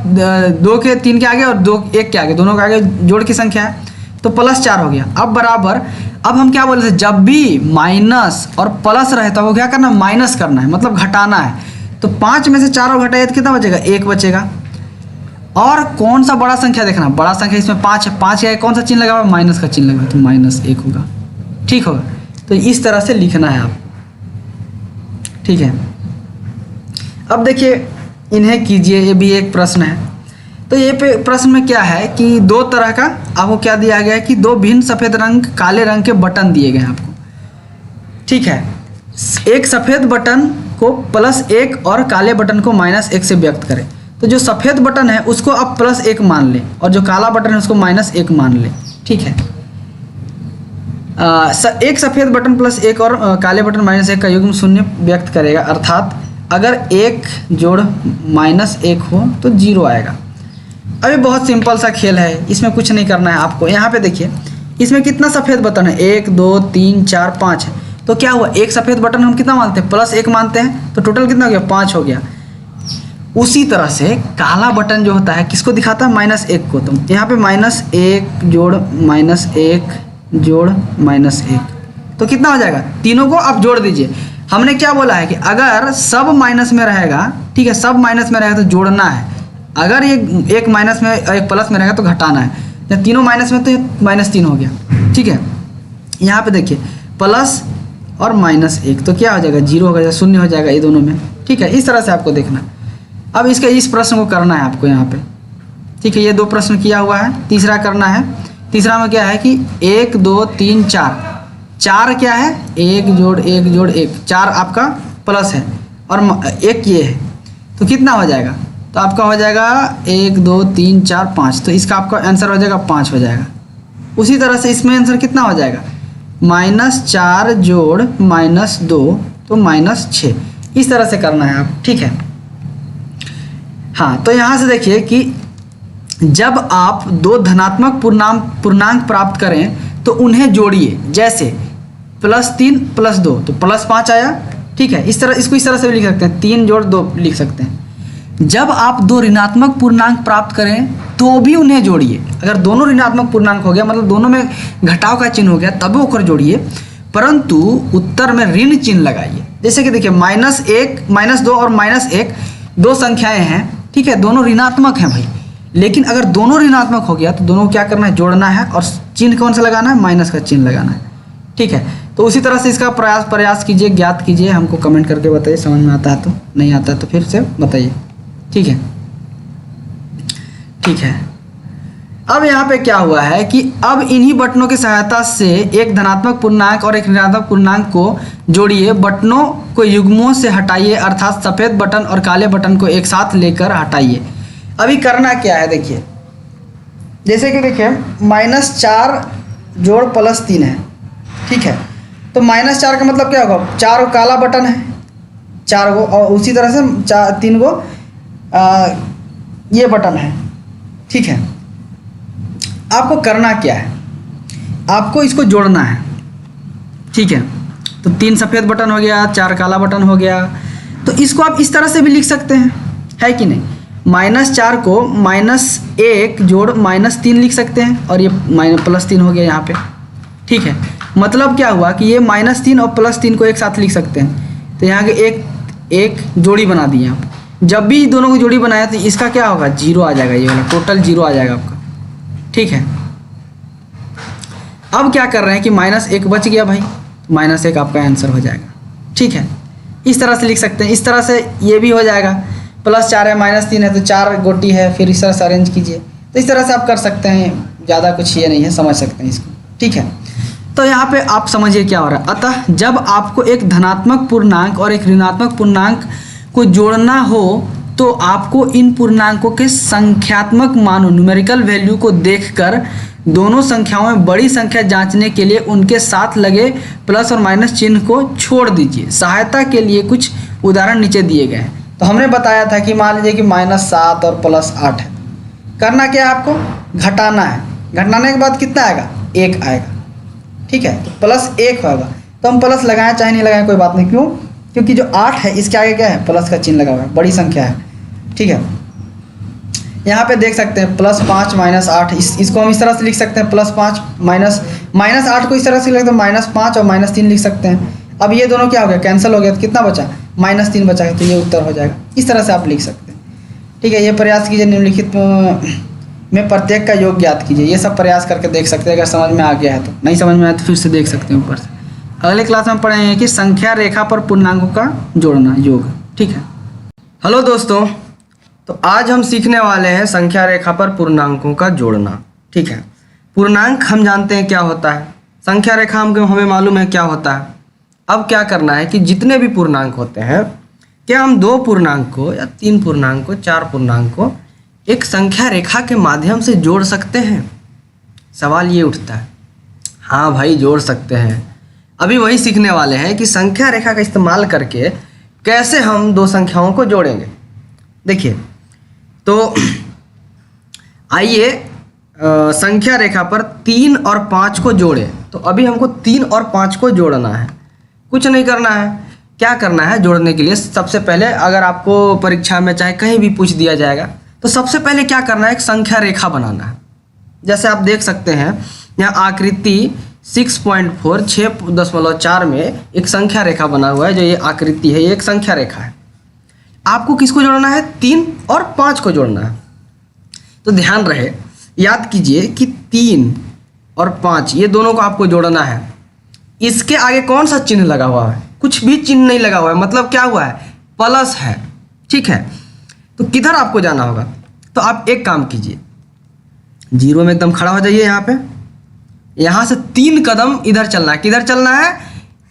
2 के 3 के आगे और 2 1 के आगे, दोनों के आगे जोड़ की संख्या है। तो +4 हो गया। अब बराबर, अब हम क्या बोले थे, जब भी माइनस और प्लस रहे तो वो क्या करना, माइनस करना है, मतलब घटाना है। तो 5 में से 4 घटाइए तो कितना बचेगा, 1 बचेगा। और कौन सा बड़ा संख्या देखना, बड़ा संख्या इसमें 5 है, 5 का कौन सा चिन्ह लगा हुआ, माइनस का चिन्ह लगा, तो -1 होगा। ठीक होगा, तो इस तरह से लिखना है आप। ठीक है, अब देखिए इन्हें कीजिए, ये भी एक प्रश्न है। तो ये प्रश्न में क्या है कि 2 तरह का आपको क्या दिया गया है कि 2 भिन्न सफ़ेद रंग काले रंग के बटन दिए गए हैं आपको। ठीक है, एक सफ़ेद बटन को +1 और काले बटन को -1 से व्यक्त करें। तो जो सफ़ेद बटन है उसको आप +1 मान लें और जो काला बटन है उसको -1 मान लें। ठीक है, एक सफ़ेद बटन +1 और काले बटन -1 का युग्म 0 व्यक्त करेगा, अर्थात अगर 1 जोड़ -1 हो तो 0 आएगा। अभी बहुत सिंपल सा खेल है, इसमें कुछ नहीं करना है आपको। यहाँ पे देखिए इसमें कितना सफ़ेद बटन है, 1 2 3 4 5 है। तो क्या हुआ, एक सफ़ेद बटन हम कितना मानते हैं, +1 मानते हैं, तो टोटल कितना हो गया, 5 हो गया। उसी तरह से काला बटन जो होता है किसको दिखाता है, -1 को। तो यहाँ पे -1 जोड़ -1 जोड़ -1, तो कितना हो जाएगा, तीनों को आप जोड़ दीजिए। हमने क्या बोला है कि अगर सब माइनस में रहेगा, ठीक है, सब माइनस में रहेगा तो जोड़ना है, अगर ये एक माइनस में एक प्लस में रहेगा तो घटाना है। जब तीनों माइनस में तो -3 हो गया। ठीक है, यहाँ पे देखिए प्लस और -1 तो क्या हो जाएगा, 0 हो जाएगा, 0 हो जाएगा ये दोनों में। ठीक है, इस तरह से आपको देखना। अब इसके इस प्रश्न को करना है आपको यहाँ पे। ठीक है, ये 2 प्रश्न किया हुआ है, तीसरा करना है। तीसरा में क्या है कि 1 2 3 4 क्या है, 1 जोड़ 1 जोड़ 1, 4 आपका प्लस है और 1 ये है, तो कितना हो जाएगा, तो आपका हो जाएगा 1 2 3 4 5, तो इसका आपका आंसर हो जाएगा 5 हो जाएगा। उसी तरह से इसमें आंसर कितना हो जाएगा, -4 जोड़ -2 तो -6। इस तरह से करना है आप। ठीक है, हाँ, तो यहाँ से देखिए कि जब आप 2 धनात्मक पूर्णांक प्राप्त करें तो उन्हें जोड़िए। जैसे +3 +2 तो +5 आया। ठीक है, इस तरह इसको इस तरह से भी लिख सकते हैं, 3 जोड़ 2 लिख सकते हैं। जब आप 2 ऋणात्मक पूर्णांक प्राप्त करें तो भी उन्हें जोड़िए। अगर दोनों ऋणात्मक पूर्णांक हो गया, मतलब दोनों में घटाव का चिन्ह हो गया, तब वो कर जोड़िए, परंतु उत्तर में ऋण चिन्ह लगाइए। जैसे कि देखिए -1 -2 और -1 2 संख्याएं हैं। ठीक है, दोनों ऋणात्मक हैं भाई, लेकिन अगर दोनों ऋणात्मक हो गया तो दोनों को क्या करना है, जोड़ना है, और चिन्ह कौन सा लगाना है, माइनस का चिन्ह लगाना है। ठीक है, तो उसी तरह से इसका प्रयास कीजिए, ज्ञात कीजिए, हमको कमेंट करके बताइए समझ में आता है तो, नहीं आता है तो फिर से बताइए। ठीक है, ठीक है। अब यहाँ पे क्या हुआ है कि अब इन्हीं बटनों की सहायता से एक धनात्मक पूर्णांक और एक ऋणात्मक पूर्णांक को जोड़िए, बटनों को युग्मों से हटाइए, अर्थात सफ़ेद बटन और काले बटन को एक साथ लेकर हटाइए। अभी करना क्या है, देखिए जैसे कि देखिए -4 जोड़ +3 है। ठीक है, तो -4 का मतलब क्या होगा, 4 काला बटन है, 4 गो, और उसी तरह से 3 गो ये बटन है। ठीक है, आपको करना क्या है, आपको इसको जोड़ना है। ठीक है, तो 3 सफ़ेद बटन हो गया, 4 काला बटन हो गया, तो इसको आप इस तरह से भी लिख सकते हैं, है कि नहीं। -4 को -1 जोड़ -3 लिख सकते हैं, और ये +3 हो गया यहाँ पे। ठीक है, मतलब क्या हुआ कि ये -3 और +3 को एक साथ लिख सकते हैं, तो यहाँ के एक जोड़ी बना दिए आप। जब भी दोनों को जोड़ी बनाया तो इसका क्या होगा, 0 आ जाएगा, ये वाला टोटल 0 आ जाएगा आपका। ठीक है, अब क्या कर रहे हैं कि -1 बच गया भाई, -1 आपका आंसर हो जाएगा। ठीक है, इस तरह से लिख सकते हैं। इस तरह से ये भी हो जाएगा, +4 है -3 है तो 4 गोटी है, फिर इस तरह से अरेंज कीजिए। तो इस तरह से आप कर सकते हैं, ज़्यादा कुछ ये नहीं है, समझ सकते हैं इसको। ठीक है, तो यहाँ पे आप समझिए क्या हो रहा है। अतः जब आपको एक धनात्मक पूर्णांक और एक ऋणात्मक पूर्णांक को जोड़ना हो तो आपको इन पूर्णांकों के संख्यात्मक मानों न्यूमेरिकल वैल्यू को देखकर दोनों संख्याओं में बड़ी संख्या जांचने के लिए उनके साथ लगे प्लस और माइनस चिन्ह को छोड़ दीजिए। सहायता के लिए कुछ उदाहरण नीचे दिए गए हैं। तो हमने बताया था कि मान लीजिए कि -7 और +8 है, करना क्या है, आपको घटाना है। घटाने के बाद कितना आएगा, 1 आएगा। ठीक है, तो +1 होगा, तो हम प्लस लगाएं चाहे नहीं लगाएं कोई बात नहीं। क्यों, क्योंकि जो 8 है इसके आगे क्या है, प्लस का चिन्ह लगा हुआ है, बड़ी संख्या है। ठीक है, यहाँ पे देख सकते हैं +5 -8, इसको हम इस तरह से लिख सकते हैं +5 -8 को इस तरह से लिख सकते हैं -5 और -3 लिख सकते हैं। अब ये दोनों क्या हो गया, कैंसिल हो गया, तो कितना बचा, -3 बचा है, तो ये उत्तर हो जाएगा। इस तरह से आप लिख सकते हैं। ठीक है, ये प्रयास कीजिए, निम्नलिखित में प्रत्येक का योग ज्ञात कीजिए। ये सब प्रयास करके देख सकते हैं, अगर समझ में आ गया है तो। नहीं समझ में आया तो फिर से देख सकते हैं ऊपर से। अगले क्लास में पढ़ेंगे कि संख्या रेखा पर पूर्णांकों का जोड़ना, योग। ठीक है, हेलो दोस्तों, तो आज हम सीखने वाले हैं संख्या रेखा पर पूर्णांकों का जोड़ना। ठीक है, पूर्णांक हम जानते हैं क्या होता है, संख्या रेखा हमें मालूम है क्या होता है। अब क्या करना है कि जितने भी पूर्णांक होते हैं, क्या हम 2 पूर्णांक को या 3 पूर्णांक को, 4 पूर्णांक को एक संख्या रेखा के माध्यम से जोड़ सकते हैं? सवाल ये उठता है। हाँ भाई, जोड़ सकते हैं। अभी वही सीखने वाले हैं कि संख्या रेखा का इस्तेमाल करके कैसे हम 2 संख्याओं को जोड़ेंगे। देखिए, तो आइए संख्या रेखा पर 3 और 5 को जोड़ें। तो अभी हमको 3 और 5 को जोड़ना है, कुछ नहीं करना है। क्या करना है जोड़ने के लिए? सबसे पहले, अगर आपको परीक्षा में चाहे कहीं भी पूछ दिया जाएगा, तो सबसे पहले क्या करना है, एक संख्या रेखा बनाना है। जैसे आप देख सकते हैं यहाँ आकृति 6.4 6.4 में एक संख्या रेखा बना हुआ है। जो ये आकृति है, ये एक संख्या रेखा है। आपको किसको जोड़ना है? 3 और 5 को जोड़ना है। तो ध्यान रहे, याद कीजिए कि 3 और 5 ये दोनों को आपको जोड़ना है। इसके आगे कौन सा चिन्ह लगा हुआ है? कुछ भी चिन्ह नहीं लगा हुआ है, मतलब क्या हुआ है, प्लस है। ठीक है, तो किधर आपको जाना होगा? तो आप एक काम कीजिए, 0 में एकदम खड़ा हो जाइए। यहाँ पे, यहाँ से 3 कदम इधर चलना है। किधर चलना है?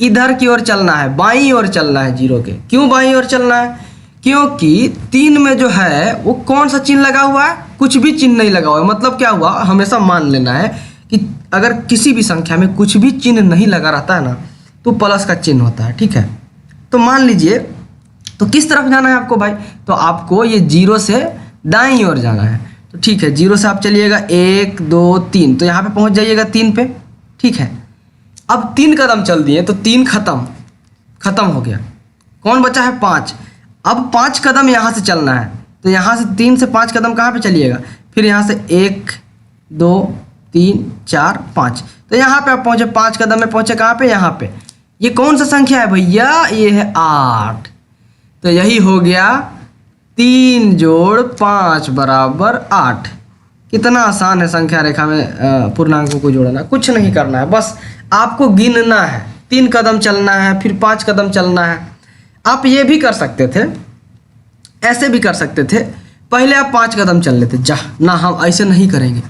इधर की ओर चलना है, बाईं ओर चलना है 0 के। क्यों बाईं ओर चलना है? क्योंकि 3 में जो है वो कौन सा चिन्ह लगा हुआ है? कुछ भी चिन्ह नहीं लगा हुआ है। मतलब क्या हुआ, हमेशा मान लेना है कि अगर किसी भी संख्या में कुछ भी चिन्ह नहीं लगा रहता है ना, तो प्लस का चिन्ह होता है। ठीक है, तो मान लीजिए, तो किस तरफ जाना है आपको भाई? तो आपको ये 0 से दाईं ओर जाना है। तो ठीक है, 0 से आप चलिएगा 1 2 3, तो यहाँ पे पहुँच जाइएगा 3 पे। ठीक है, अब 3 कदम चल दिए तो 3 खत्म हो गया। कौन बचा है? 5। अब 5 कदम यहाँ से चलना है। तो यहाँ से 3 से 5 कदम कहाँ पे चलिएगा? फिर यहाँ से 1 2 3 4 5, तो यहाँ पे आप पहुँचे, 5 कदम में पहुँचे कहाँ पे? यहाँ पे। ये कौन सा संख्या है भैया? ये है 8। तो यही हो गया 3 जोड़ 5 बराबर 8। कितना आसान है संख्या रेखा में पूर्णांकों को जोड़ना। कुछ नहीं करना है, बस आपको गिनना है। 3 कदम चलना है, फिर 5 कदम चलना है। आप ये भी कर सकते थे, ऐसे भी कर सकते थे। पहले आप 5 कदम चल लेते, जा ना, हम ऐसे नहीं करेंगे।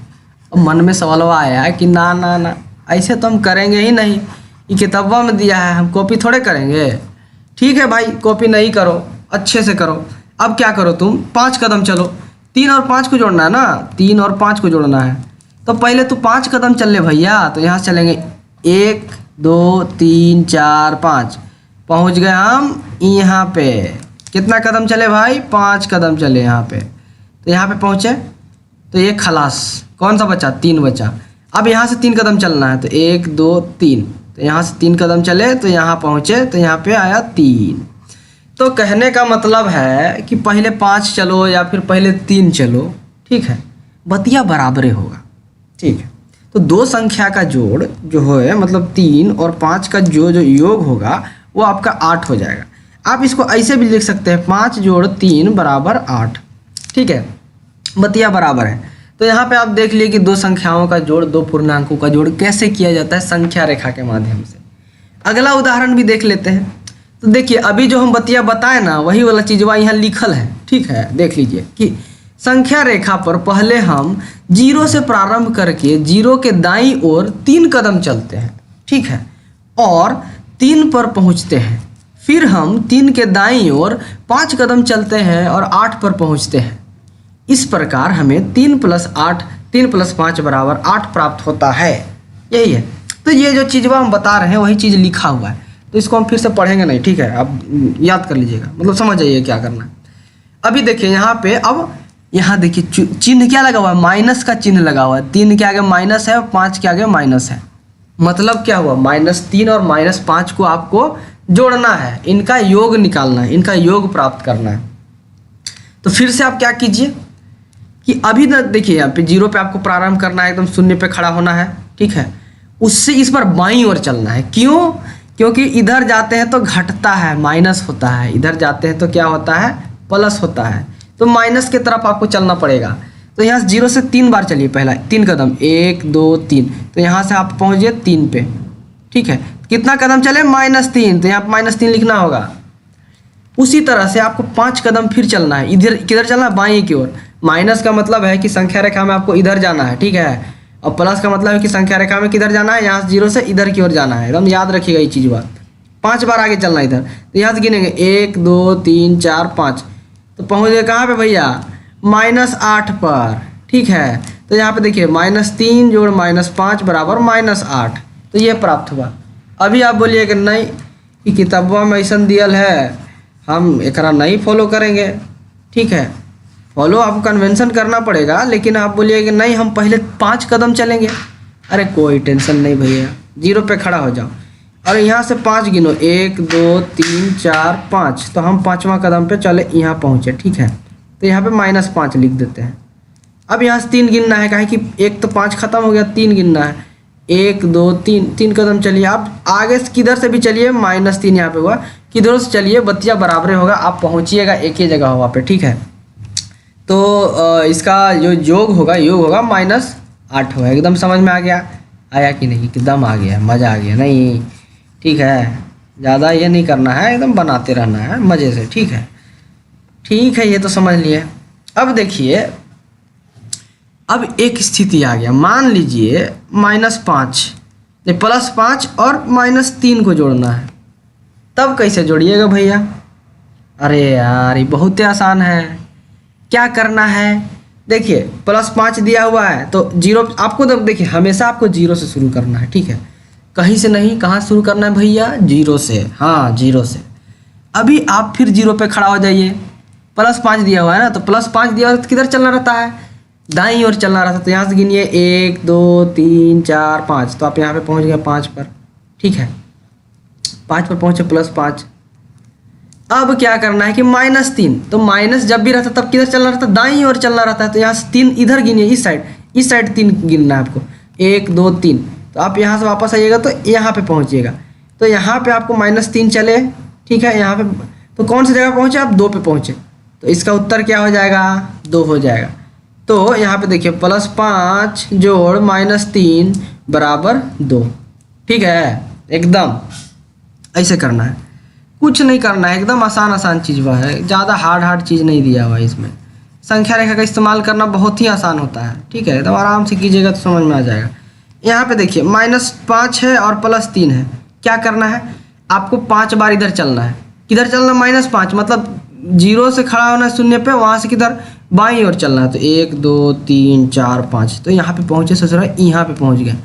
अब मन में सवाल आया कि ना ना ना, ऐसे तो हम करेंगे ही नहीं, ये किताबों में दिया है, हम कॉपी थोड़े करेंगे। ठीक है भाई, कॉपी नहीं करो, अच्छे से करो। अब क्या करो, तुम 5 कदम चलो। 3 और 5 को जोड़ना है ना, 3 और 5 को जोड़ना है। तो पहले तो 5 कदम चल ले भैया। तो यहाँ से चलेंगे 1 2 3 4 5, पहुँच गए हम यहाँ पे। कितना कदम चले भाई? 5 कदम चले यहाँ पे। तो यहाँ पे पहुँचे, तो ये खलास। कौन सा बचा? 3 बचा। अब यहाँ से 3 कदम चलना है। तो 1 2 3, तो यहाँ से 3 कदम चले तो यहाँ पहुँचे, तो यहाँ पे आया 3। तो कहने का मतलब है कि पहले 5 चलो या फिर पहले 3 चलो, ठीक है, बतिया बराबरे होगा। ठीक है, तो 2 संख्या का जोड़ जो है, मतलब 3 और 5 का जो योग होगा वो आपका 8 हो जाएगा। आप इसको ऐसे भी लिख सकते हैं, 5 जोड़ 3 बराबर 8। ठीक है, बतिया बराबर है। तो यहाँ पे आप देख लिए कि 2 संख्याओं का जोड़, 2 पूर्णांकों का जोड़ कैसे किया जाता है, संख्या रेखा के माध्यम से। अगला उदाहरण भी देख लेते हैं। तो देखिए, अभी जो हम बतिया बताए ना, वही वाला चीज़वा यहाँ लिखल है। ठीक है, देख लीजिए कि संख्या रेखा पर पहले हम 0 से प्रारंभ करके 0 के दाईं ओर 3 कदम चलते हैं। ठीक है, और 3 पर पहुँचते हैं। फिर हम 3 के दाईं ओर 5 कदम चलते हैं और 8 पर पहुँचते हैं। इस प्रकार हमें 3 + 5 बराबर 8 प्राप्त होता है। यही है। तो ये जो चीज़ हम बता रहे हैं वही चीज़ लिखा हुआ है, तो इसको हम फिर से पढ़ेंगे नहीं। ठीक है, आप याद कर लीजिएगा, मतलब समझ जाइए क्या करना है। अभी देखिए यहाँ पे, अब यहाँ देखिए चिन्ह क्या लगा हुआ है, माइनस का चिन्ह लगा हुआ है। 3 के आगे माइनस है और 5 के आगे माइनस है। मतलब क्या हुआ, -3 और -5 को आपको जोड़ना है, इनका योग निकालना है, इनका योग प्राप्त करना है। तो फिर से आप क्या कीजिए, कि अभी ना देखिए यहाँ पे 0 पे आपको प्रारंभ करना है, एकदम शून्य पे खड़ा होना है, ठीक है। उससे इस बार बाईं ओर चलना है। क्यों? क्योंकि इधर जाते हैं तो घटता है, माइनस होता है, इधर जाते हैं तो क्या होता है, प्लस होता है। तो माइनस की तरफ आपको चलना पड़ेगा। तो यहाँ 0 से 3 बार चलिए, पहला 3 कदम, 1 2 3। तो यहाँ से आप पहुँच गए 3 पे, ठीक है। कितना कदम चले, -3, तो यहाँ पर -3 लिखना होगा। उसी तरह से आपको 5 कदम फिर चलना है। इधर किधर चलना है, बाईं की ओर। माइनस का मतलब है कि संख्या रेखा में आपको इधर जाना है, ठीक है। और प्लस का मतलब है कि संख्या रेखा में किधर जाना है, यहाँ 0 से इधर की ओर जाना है। एकदम याद रखिएगा ये चीज़ बात। 5 बार आगे चलना है इधर। तो यहाँ से गिनेंगे 1 2 3 4 5। तो पहुँच गए कहाँ पे भैया, -8 पर, ठीक है। तो यहाँ पे देखिए -3 जोड़ -5 बराबर -8। तो ये प्राप्त हुआ। अभी आप बोलिए कि नहीं, कि किताबवा में ऐसा दियल है, हम एकरा नहीं फॉलो करेंगे, ठीक है। फॉलो आपको कन्वेंशन करना पड़ेगा, लेकिन आप बोलिए कि नहीं हम पहले 5 कदम चलेंगे। अरे कोई टेंशन नहीं भैया, 0 पे खड़ा हो जाओ और यहाँ से 5 गिनो, 1 2 3 4 5। तो हम 5वां कदम पे चले, यहाँ पहुँचे, ठीक है। तो यहाँ पे -5 लिख देते हैं। अब यहाँ से 3 गिनना है, काहे कि एक तो 5 खत्म हो गया, 3 गिनना है। 1 2 3 कदम चलिए। आप आगे किधर से भी चलिए, -3 यहाँ पे हुआ, किधर से चलिए बत्तियाँ बराबर होगा, आप पहुँचिएगा एक ही जगह वहाँ पे, ठीक है। तो इसका जो योग होगा -8 होगा। एकदम समझ में आ गया, आया कि नहीं, एकदम आ गया, मज़ा आ गया नहीं, ठीक है। ज़्यादा ये नहीं करना है, एकदम बनाते रहना है मज़े से, ठीक है। ठीक है, ये तो समझ लिए। अब देखिए, अब एक स्थिति आ गया। मान लीजिए -5 नहीं +5 और -3 को जोड़ना है। तब कैसे जोड़िएगा भैया? अरे यार ये बहुत ही आसान है। क्या करना है, देखिए +5 दिया हुआ है तो 0 आपको, तब देखिए हमेशा आपको 0 से शुरू करना है, ठीक है। कहीं से नहीं, कहाँ शुरू करना है भैया, 0 से। हाँ 0 से। अभी आप फिर 0 पे खड़ा हो जाइए। +5 दिया हुआ है ना, तो +5 दिया हुआ है तो किधर चलना रहता है, दाईं ओर चलना रहता है। तो यहाँ से गिनिए 1 2 3 4 5। तो आप यहाँ पे पहुँच गए 5 पर, ठीक है। 5 पर पहुँचे, +5। अब क्या करना है कि -3। तो माइनस जब भी रहता तब किधर चलना रहता है, दाईं ओर चलना रहता है। तो यहाँ से 3 इधर गिनिए, इस साइड 3 गिनना है आपको, 1 2 3। तो आप यहाँ से वापस आइएगा तो यहाँ पे पहुँचिएगा। तो यहाँ पे आपको -3 चले, ठीक है। यहाँ पे तो कौन सी जगह पहुँचे आप, 2 पे पहुँचे। तो इसका उत्तर क्या हो जाएगा, 2 हो जाएगा। तो यहाँ पे देखिए +5 जोड़ -3 बराबर 2, ठीक है। एकदम ऐसे करना है, कुछ नहीं करना है, एकदम आसान चीज़ वह है। ज़्यादा हार्ड चीज़ नहीं दिया हुआ है इसमें। संख्या रेखा का इस्तेमाल करना बहुत ही आसान होता है, ठीक है। तो आराम से कीजिएगा तो समझ में आ जाएगा। यहाँ पे देखिए -5 है और +3 है। क्या करना है, आपको 5 बार इधर चलना है। किधर चलना, -5 मतलब 0 से खड़ा होना है शून्य पे, वहाँ से किधर, बाईं ओर चलना है। तो 1 2 3 4 5। तो यहाँ पे पहुँचे ससुरा, यहाँ पे पहुँच गए।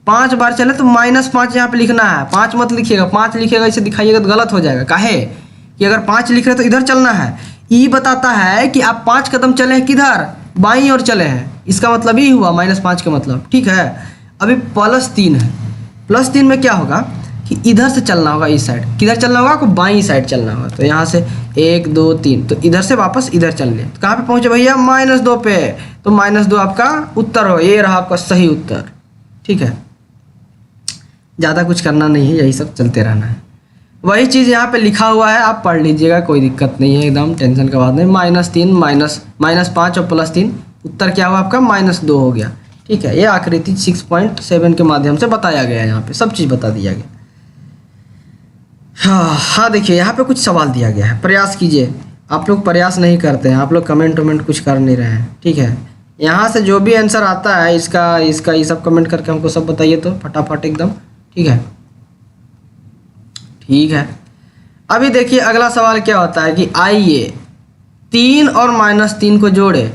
5 बार चले तो -5 यहाँ पे लिखना है। 5 मत लिखिएगा, 5 लिखिएगा इसे दिखाइएगा तो गलत हो जाएगा। काहे कि अगर 5 लिख रहे तो इधर चलना है। ये बताता है कि आप 5 कदम चले हैं, किधर, बाईं ओर चले हैं। इसका मतलब ही हुआ -5 का मतलब, ठीक है। अभी +3 है। +3 में क्या होगा कि इधर से चलना होगा, इस साइड। किधर चलना होगा आपको, बाईं साइड चलना होगा। तो यहाँ से 1 2 3, तो इधर से वापस इधर चल लें। तो कहाँ पे पहुँचे भैया, -2 पे। तो -2 आपका उत्तर हो, ये रहा आपका सही उत्तर, ठीक है। ज़्यादा कुछ करना नहीं है, यही सब चलते रहना है। वही चीज़ यहाँ पे लिखा हुआ है, आप पढ़ लीजिएगा, कोई दिक्कत नहीं है, एकदम टेंशन का बात नहीं। -3 -5 और +3, उत्तर क्या हुआ आपका, -2 हो गया, ठीक है। ये आकृति 6.7 के माध्यम से बताया गया है। यहाँ पे सब चीज़ बता दिया गया। हाँ देखिए यहाँ पे कुछ सवाल दिया गया है, प्रयास कीजिए। आप लोग प्रयास नहीं करते हैं, आप लोग कमेंट कुछ कर नहीं रहे हैं, ठीक है। यहाँ से जो भी आंसर आता है इसका ये सब कमेंट करके हमको सब बताइए तो फटाफट एकदम, ठीक है। ठीक है, अभी देखिए अगला सवाल क्या होता है कि आइए 3 और -3 को जोड़े।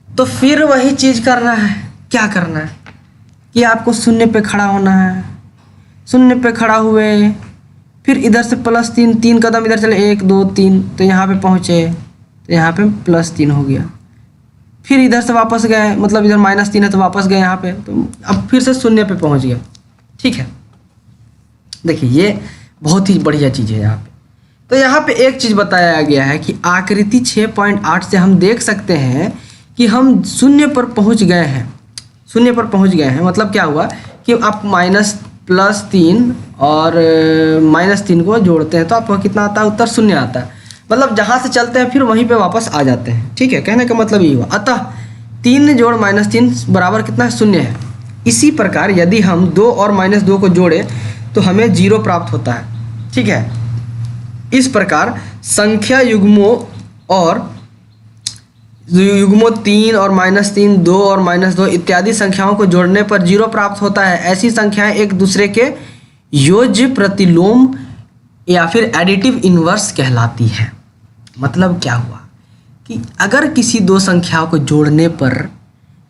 तो फिर वही चीज़ करना है। क्या करना है कि आपको शून्य पे खड़ा होना है। शून्य पे खड़ा हुए, फिर इधर से +3 कदम इधर चले, 1 2 3। तो यहाँ पे पहुँचे, तो यहाँ पे +3 हो गया। फिर इधर से वापस गए, मतलब इधर -3 है तो वापस गए यहाँ पे, तो अब फिर से शून्य पे पहुँच गए, ठीक है। देखिए ये बहुत ही बढ़िया चीज़ है यहाँ पे। तो यहाँ पे एक चीज़ बताया गया है कि आकृति 6.8 से हम देख सकते हैं कि हम शून्य पर पहुंच गए हैं, शून्य पर पहुंच गए हैं। मतलब क्या हुआ कि आप माइनस प्लस 3 और माइनस 3 को जोड़ते हैं तो आपको कितना आता है, उत्तर शून्य आता है। मतलब जहाँ से चलते हैं फिर वहीं पे वापस आ जाते हैं। ठीक है, कहने का मतलब ये हुआ। अतः 3 जोड़ माइनस 3 बराबर कितना है, शून्य है। इसी प्रकार यदि हम 2 और माइनस 2 को जोड़े तो हमें 0 प्राप्त होता है। ठीक है, इस प्रकार संख्या युग्मों और युग्मों 3 और माइनस 3, 2 और माइनस 2 इत्यादि संख्याओं को जोड़ने पर 0 प्राप्त होता है। ऐसी संख्याएं एक दूसरे के योज्य प्रतिलोम या फिर एडिटिव इन्वर्स कहलाती है। मतलब क्या हुआ कि अगर किसी दो संख्याओं को जोड़ने पर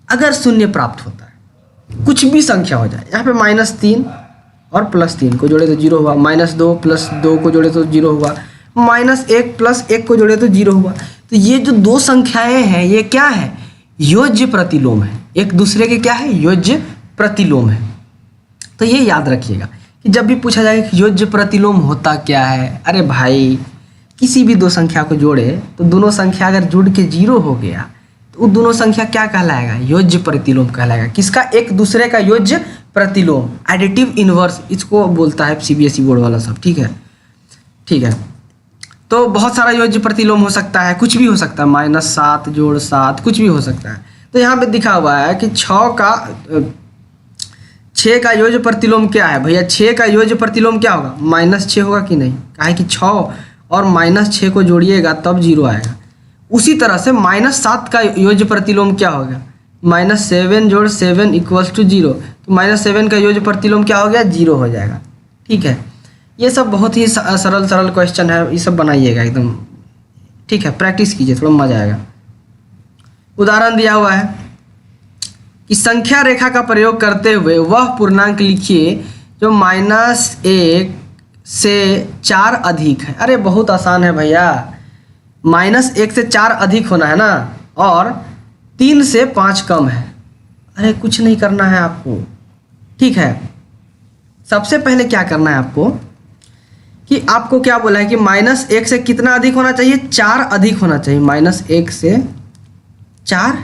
अगर शून्य प्राप्त होता है, कुछ भी संख्या हो जाए, यहाँ पे माइनस 3 और प्लस 3 को जोड़े तो 0 हुआ, माइनस 2 प्लस 2 को जोड़े तो 0 हुआ, माइनस 1 प्लस 1 को जोड़े तो 0 हुआ। तो ये जो दो संख्याएं हैं ये क्या है, योज्य प्रतिलोम है, एक दूसरे के क्या है, योज्य प्रतिलोम है। तो ये याद रखिएगा कि जब भी पूछा जाए कि योज्य प्रतिलोम होता क्या है, अरे भाई किसी भी दो संख्या को जोड़े तो दोनों संख्या अगर जुड़ के 0 हो गया तो वो दोनों संख्या क्या कहलाएगा, योज्य प्रतिलोम कहलाएगा। किसका, एक दूसरे का योज्य प्रतिलोम, एडिटिव इनवर्स इसको बोलता है सीबीएसई बोर्ड वाला सब। ठीक है, ठीक है। तो बहुत सारा योज्य प्रतिलोम हो सकता है, कुछ भी हो सकता है, -7 जोड़ 7 कुछ भी हो सकता है। तो यहाँ पे दिखा हुआ है कि 6 का योज्य प्रतिलोम क्या है भैया, 6 का योज्य प्रतिलोम क्या होगा, -6 होगा कि नहीं, काहे कि 6 और -6 को जोड़िएगा तब 0 आएगा। उसी तरह से -7 का योज्य प्रतिलोम क्या होगा, -7 जोड़ 7 इक्वल्स टू 0। तो -7 का योज्य प्रतिलोम क्या हो गया, 0 हो जाएगा। ठीक है, ये सब बहुत ही सरल सरल क्वेश्चन है, ये सब बनाइएगा एकदम। ठीक है, प्रैक्टिस कीजिए, थोड़ा मजा आएगा। उदाहरण दिया हुआ है कि संख्या रेखा का प्रयोग करते हुए वह पूर्णांक लिखिए जो -1 से 4 अधिक है। अरे बहुत आसान है भैया, -1 से 4 अधिक होना है ना, और 3 से 5 कम है। अरे कुछ नहीं करना है आपको। ठीक है, सबसे पहले क्या करना है आपको कि आपको क्या बोला है कि -1 से कितना अधिक होना चाहिए, 4 अधिक होना चाहिए, -1 से 4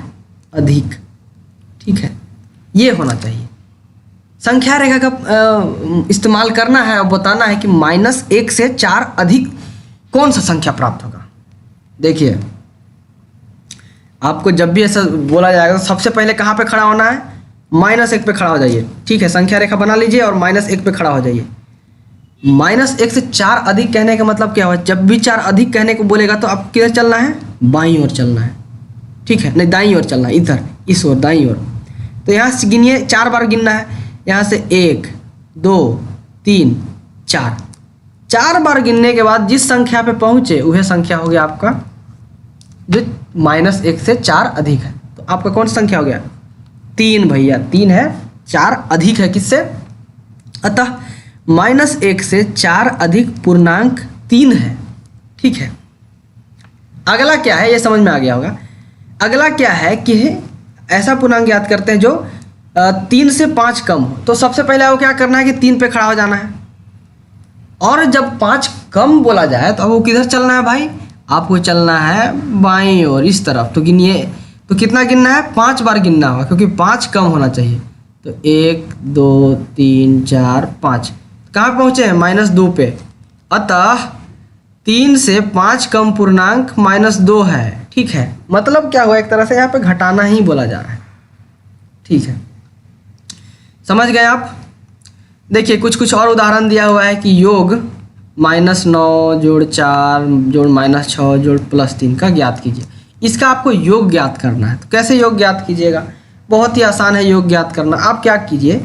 अधिक। ठीक है, ये होना चाहिए। संख्या रेखा का इस्तेमाल करना है और बताना है कि -1 से 4 अधिक कौन सा संख्या प्राप्त होगा। देखिए, आपको जब भी ऐसा बोला जाएगा तो सबसे पहले कहाँ पे खड़ा होना है, -1 पे खड़ा हो जाइए। ठीक है, संख्या रेखा बना लीजिए और -1 पे खड़ा हो जाइए। -1 से 4 अधिक कहने का मतलब क्या हुआ, जब भी 4 अधिक कहने को बोलेगा तो आपको किधर चलना है, बाईं ओर चलना है। ठीक है, नहीं दाईं ओर चलना है, इधर इस ओर दाईं ओर। तो यहाँ से गिनिए, 4 बार गिनना है। यहाँ से 1 2 3 4, 4 बार गिनने के बाद जिस संख्या पे पहुँचे वह संख्या हो गया आपका जो -1 से 4 अधिक है। तो आपका कौन सी संख्या हो गया, 3 भैया, 3 है, 4 अधिक है किससे, अतः -1 से 4 अधिक पूर्णांक 3 है। ठीक है, अगला क्या है ये समझ में आ गया होगा। अगला क्या है कि ऐसा पूर्णांक याद करते हैं जो 3 से 5 कम हो। तो सबसे पहले आपको क्या करना है कि 3 पे खड़ा हो जाना है, और जब 5 कम बोला जाए तो आपको किधर चलना है भाई, आपको चलना है बाईं ओर इस तरफ। तो गिनिए, तो कितना गिनना है, 5 बार गिनना होगा क्योंकि 5 कम होना चाहिए। तो 1 2 3 4 5, कहाँ पहुँचे हैं, -2 पे। अतः 3 से 5 कम पूर्णांक -2 है। ठीक है, मतलब क्या हुआ, एक तरह से यहाँ पे घटाना ही बोला जा रहा है। ठीक है, समझ गए आप। देखिए कुछ और उदाहरण दिया हुआ है कि योग -9 जोड़ 4 जोड़ -6 जोड़ +3 का ज्ञात कीजिए। इसका आपको योग ज्ञात करना है। तो कैसे योग ज्ञात कीजिएगा, बहुत ही आसान है योग ज्ञात करना। आप क्या कीजिए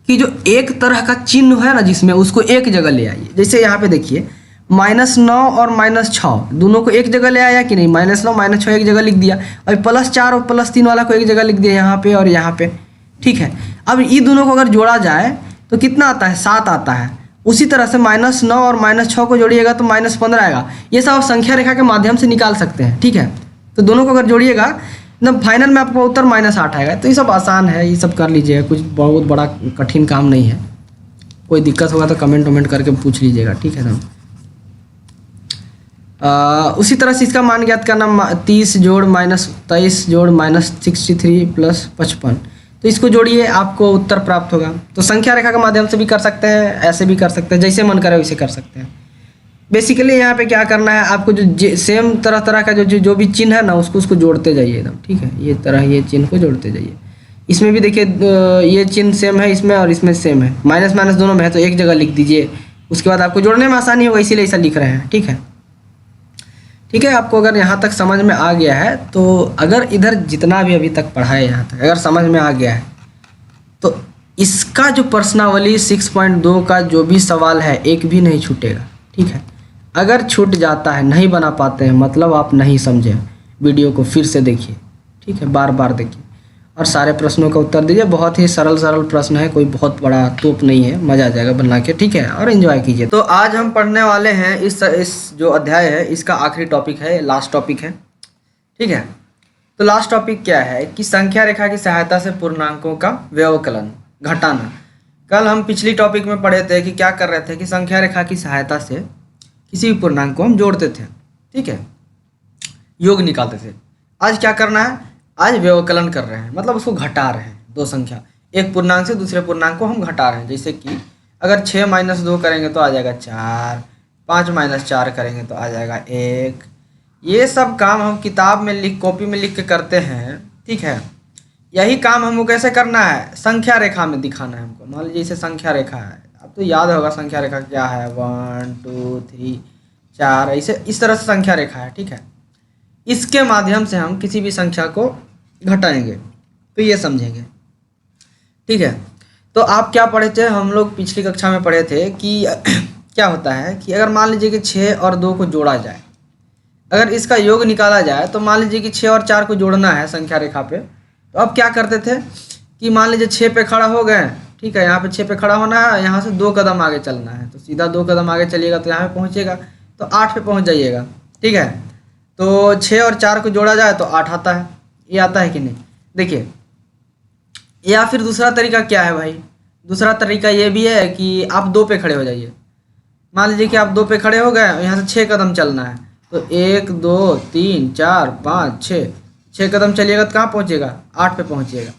कि जो एक तरह का चिन्ह है ना जिसमें, उसको एक जगह ले आइए। जैसे यहाँ पे देखिए -9 और -6 दोनों को एक जगह ले आया कि नहीं, -9 -6 एक जगह लिख दिया, और +4 और +3 वाला को एक जगह लिख दिया यहाँ पे और यहाँ पे। ठीक है, अब ये दोनों को अगर जोड़ा जाए तो कितना आता है, 7 आता है। उसी तरह से -9 और -6 को जोड़िएगा तो -15 आएगा। ये सब आप संख्या रेखा के माध्यम से निकाल सकते हैं। ठीक है, तो दोनों को अगर जोड़िएगा ना फाइनल में आपको उत्तर -8 आएगा। तो ये सब आसान है, ये सब कर लीजिएगा, कुछ बहुत बड़ा कठिन काम नहीं है। कोई दिक्कत होगा तो कमेंट करके पूछ लीजिएगा। ठीक है ना। उसी तरह से इसका मान ज्ञात करना 30 जोड़ माइनस 23 जोड़ माइनस 63 प्लस 55, तो इसको जोड़िए आपको उत्तर प्राप्त होगा। तो संख्या रेखा के माध्यम से भी कर सकते हैं, ऐसे भी कर सकते हैं, जैसे मन करे वैसे कर सकते हैं। बेसिकली यहाँ पे क्या करना है आपको, जो सेम तरह तरह का जो भी चिन्ह है ना उसको जोड़ते जाइए एकदम, ठीक है। ये चिन्ह को जोड़ते जाइए। इसमें भी देखिए ये चिन्ह सेम है इसमें और इसमें सेम है, माइनस माइनस दोनों में है, तो एक जगह लिख दीजिए, उसके बाद आपको जोड़ने में आसानी होगा, इसीलिए ऐसा लिख रहे हैं, ठीक है। ठीक है, आपको अगर यहाँ तक समझ में आ गया है तो अगर इधर जितना भी अभी तक पढ़ा है यहाँ तक अगर समझ में आ गया है तो इसका जो प्रश्नावली 6.2 का जो भी सवाल है एक भी नहीं छूटेगा, ठीक है। अगर छूट जाता है, नहीं बना पाते हैं, मतलब आप नहीं समझे, वीडियो को फिर से देखिए, ठीक है, बार बार देखिए और सारे प्रश्नों का उत्तर दीजिए। बहुत ही सरल प्रश्न है, कोई बहुत बड़ा तोप नहीं है, मज़ा आ जाएगा बना के, ठीक है, और एंजॉय कीजिए। तो आज हम पढ़ने वाले हैं इस जो अध्याय है इसका आखिरी टॉपिक है, लास्ट टॉपिक है, ठीक है। तो लास्ट टॉपिक क्या है कि संख्या रेखा की सहायता से पूर्णांकों का व्यवकलन घटाना। कल हम पिछली टॉपिक में पढ़े थे कि क्या कर रहे थे कि संख्या रेखा की सहायता से किसी भी पूर्णांक को हम जोड़ते थे, ठीक है, योग निकालते थे। आज क्या करना है, आज व्यवकलन कर रहे हैं, मतलब उसको घटा रहे हैं, दो संख्या, एक पूर्णांक से दूसरे पूर्णांक को हम घटा रहे हैं। जैसे कि अगर 6 माइनस 2 करेंगे तो आ जाएगा 4, 5 माइनस 4 करेंगे तो आ जाएगा 1। ये सब काम हम किताब में कॉपी में लिख के करते हैं, ठीक है। यही काम हमको कैसे करना है, संख्या रेखा में दिखाना है हमको। मान लीजिए इसे संख्या रेखा है, अब तो याद होगा संख्या रेखा क्या है, 1 2 3 4, ऐसे इस तरह से संख्या रेखा है, ठीक है। इसके माध्यम से हम किसी भी संख्या को घटाएंगे तो ये समझेंगे, ठीक है। तो आप क्या पढ़े थे, हम लोग पिछली कक्षा में पढ़े थे कि क्या होता है कि अगर मान लीजिए कि 6 और 2 को जोड़ा जाए, अगर इसका योग निकाला जाए तो मान लीजिए कि 6 और 4 को जोड़ना है संख्या रेखा पे, तो अब क्या करते थे कि मान लीजिए 6 पे खड़ा हो गए, ठीक है, यहाँ पे 6 पे खड़ा होना है, यहाँ से 2 कदम आगे चलना है, तो सीधा 2 कदम आगे चलिएगा तो यहाँ पे पहुँचेगा, तो 8 पे पहुँच जाइएगा, ठीक है। तो 6 और 4 को जोड़ा जाए तो 8 आता है, ये आता है कि नहीं, देखिए। या फिर दूसरा तरीका क्या है भाई, दूसरा तरीका ये भी है कि आप 2 पे खड़े हो जाइए। मान लीजिए कि आप 2 पे खड़े हो गए, यहाँ से 6 कदम चलना है, तो 1 2 3 4 5 6 कदम चलिएगा तो कहाँ पहुँचेगा, 8 पे पहुँचिएगा।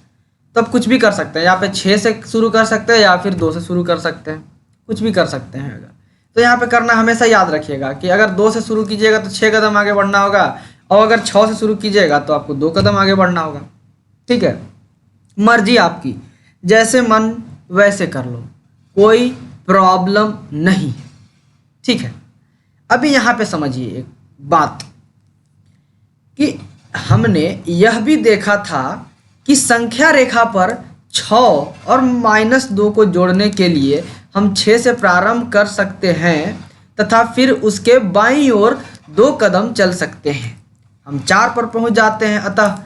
तो अब कुछ भी कर सकते हैं, यहाँ पे 6 से शुरू कर सकते हैं या फिर 2 से शुरू कर सकते हैं, कुछ भी कर सकते हैं। अगर तो यहाँ पे करना हमेशा याद रखिएगा कि अगर 2 से शुरू कीजिएगा तो 6 कदम आगे बढ़ना होगा, और अगर 6 से शुरू कीजिएगा तो आपको 2 कदम आगे बढ़ना होगा, ठीक है। मर्जी आपकी, जैसे मन वैसे कर लो, कोई प्रॉब्लम नहीं है, ठीक है। अभी यहाँ पे समझिए एक बात कि हमने यह भी देखा था कि संख्या रेखा पर 6 और -2 को जोड़ने के लिए हम 6 से प्रारंभ कर सकते हैं तथा फिर उसके बाईं ओर 2 कदम चल सकते हैं। हम 4 पर पहुंच जाते हैं, अतः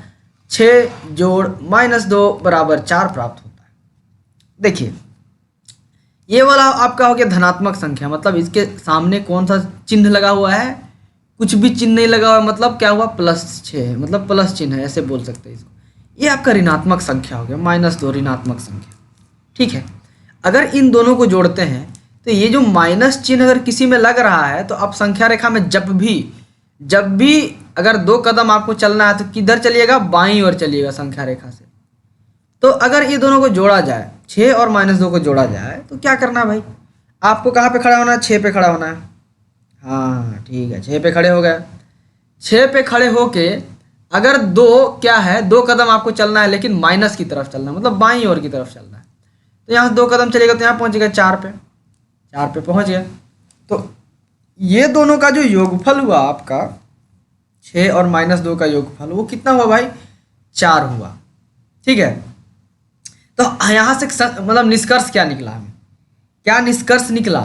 6 जोड़ -2 बराबर 4 प्राप्त होता है। देखिए ये वाला आपका हो गया धनात्मक संख्या, मतलब इसके सामने कौन सा चिन्ह लगा हुआ है, कुछ भी चिन्ह नहीं लगा हुआ, मतलब क्या हुआ, +6 है, मतलब प्लस चिन्ह है, ऐसे बोल सकते हैं इसको। ये आपका ऋणात्मक संख्या हो गया, -2 ऋणात्मक संख्या, ठीक है। अगर इन दोनों को जोड़ते हैं तो ये जो माइनस चिन्ह अगर किसी में लग रहा है तो आप संख्या रेखा में जब भी अगर 2 कदम आपको चलना है तो किधर चलिएगा, बाईं ओर चलिएगा संख्या रेखा से। तो अगर ये दोनों को जोड़ा जाए, 6 और -2 को जोड़ा जाए, तो क्या करना है भाई, आपको कहाँ पे खड़ा होना है, 6 पे खड़ा होना है। हाँ ठीक है, 6 पे खड़े हो गए। 6 पे खड़े होके अगर 2 क्या है, 2 कदम आपको चलना है, लेकिन माइनस की तरफ चलना है, मतलब बाईं ओर की तरफ चलना है। तो यहाँ से 2 कदम चलेगा तो यहाँ पहुँचेगा 4 पे पहुँच गया। तो ये दोनों का जो योगफल हुआ आपका, 6 और -2 का योगफल, वो कितना हुआ भाई, 4 हुआ, ठीक है। तो यहाँ से मतलब निष्कर्ष क्या निकला, हमें क्या निष्कर्ष निकला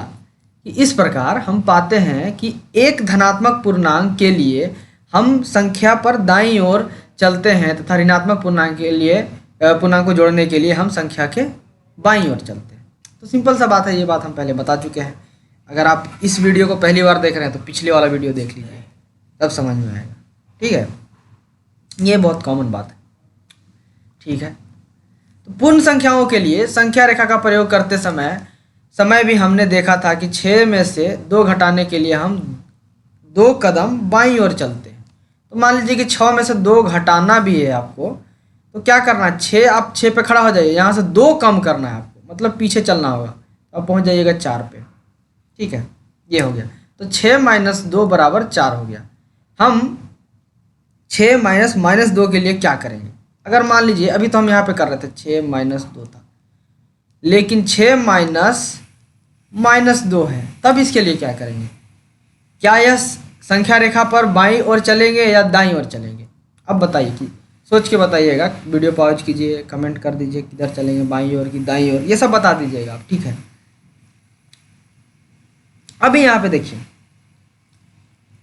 कि इस प्रकार हम पाते हैं कि एक धनात्मक पूर्णांक के लिए हम संख्या पर दाईं ओर चलते हैं तथा ऋणात्मक पूर्णांक के लिए पूर्णांक को जोड़ने के लिए हम संख्या के बाईं ओर चलते हैं। तो सिंपल सा बात है, ये बात हम पहले बता चुके हैं। अगर आप इस वीडियो को पहली बार देख रहे हैं तो पिछले वाला वीडियो देख लीजिए, तब समझ में आएगा, ठीक है। ये बहुत कॉमन बात है, ठीक है। तो पूर्ण संख्याओं के लिए संख्या रेखा का प्रयोग करते समय भी हमने देखा था कि 6 में से 2 घटाने के लिए हम 2 कदम बाईं ओर चलते हैं। तो मान लीजिए कि 6 में से 2 घटाना भी है आपको, तो क्या करना है, 6 आप 6 पे खड़ा हो जाइए, यहाँ से 2 कम करना है आपको, मतलब पीछे चलना होगा, अब पहुँच जाइएगा 4 पे। ठीक है, ये हो गया। तो 6 - 2 बराबर 4 हो गया। हम 6 माइनस 2 के लिए क्या करेंगे? अगर मान लीजिए अभी तो हम यहाँ पे कर रहे थे 6 - 2 था, लेकिन 6 माइनस 2 है, तब इसके लिए क्या करेंगे? क्या यह संख्या रेखा पर बाईं ओर चलेंगे या दाईं ओर चलेंगे? अब बताइए, कि सोच के बताइएगा, वीडियो पॉज कीजिए, कमेंट कर दीजिए किधर चलेंगे, बाईं ओर की दाईं ओर, ये सब बता दीजिएगा आप। ठीक है, अभी यहाँ पे देखिए,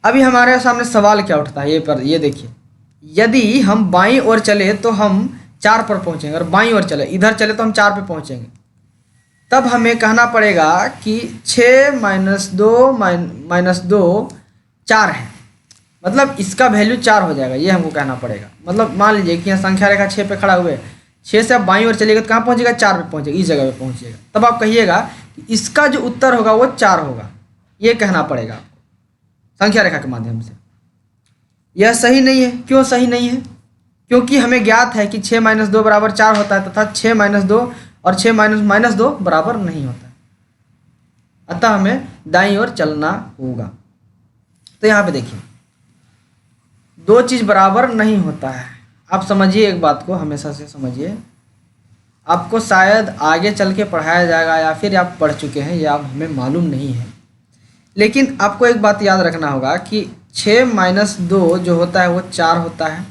अभी हमारे सामने सवाल क्या उठता है, ये देखिए, यदि हम बाईं ओर चले तो हम 4 पर पहुँचेंगे, और बाईं ओर चले, इधर चले तो हम 4 पे पहुँचेंगे। तब हमें कहना पड़ेगा कि 6 - 2 4 है, मतलब इसका वैल्यू 4 हो जाएगा, ये हमको कहना पड़ेगा। मतलब मान लीजिए कि यहाँ संख्या रेखा 6 पे खड़ा हुए, 6 से आप बाईं ओर चलिएगा तो कहाँ पहुँचेगा? 4 पे पहुँचेगा, इस जगह पे पहुँचेगा। तब आप कहिएगा कि इसका जो उत्तर होगा वो 4 होगा, ये कहना पड़ेगा आपको संख्या रेखा के माध्यम से। यह सही नहीं है। क्यों सही नहीं है? क्योंकि हमें ज्ञात है कि 6 - 2 बराबर 4 होता है, तथा 6 - 2 और 6 - 2 बराबर नहीं होता है, अतः हमें दाईं ओर चलना होगा। तो यहाँ पे देखिए, 2 चीज़ बराबर नहीं होता है। आप समझिए एक बात को, हमेशा से समझिए, आपको शायद आगे चल के पढ़ाया जाएगा या फिर आप पढ़ चुके हैं, या आप हमें मालूम नहीं है, लेकिन आपको एक बात याद रखना होगा कि 6 - 2 जो होता है वो 4 होता है।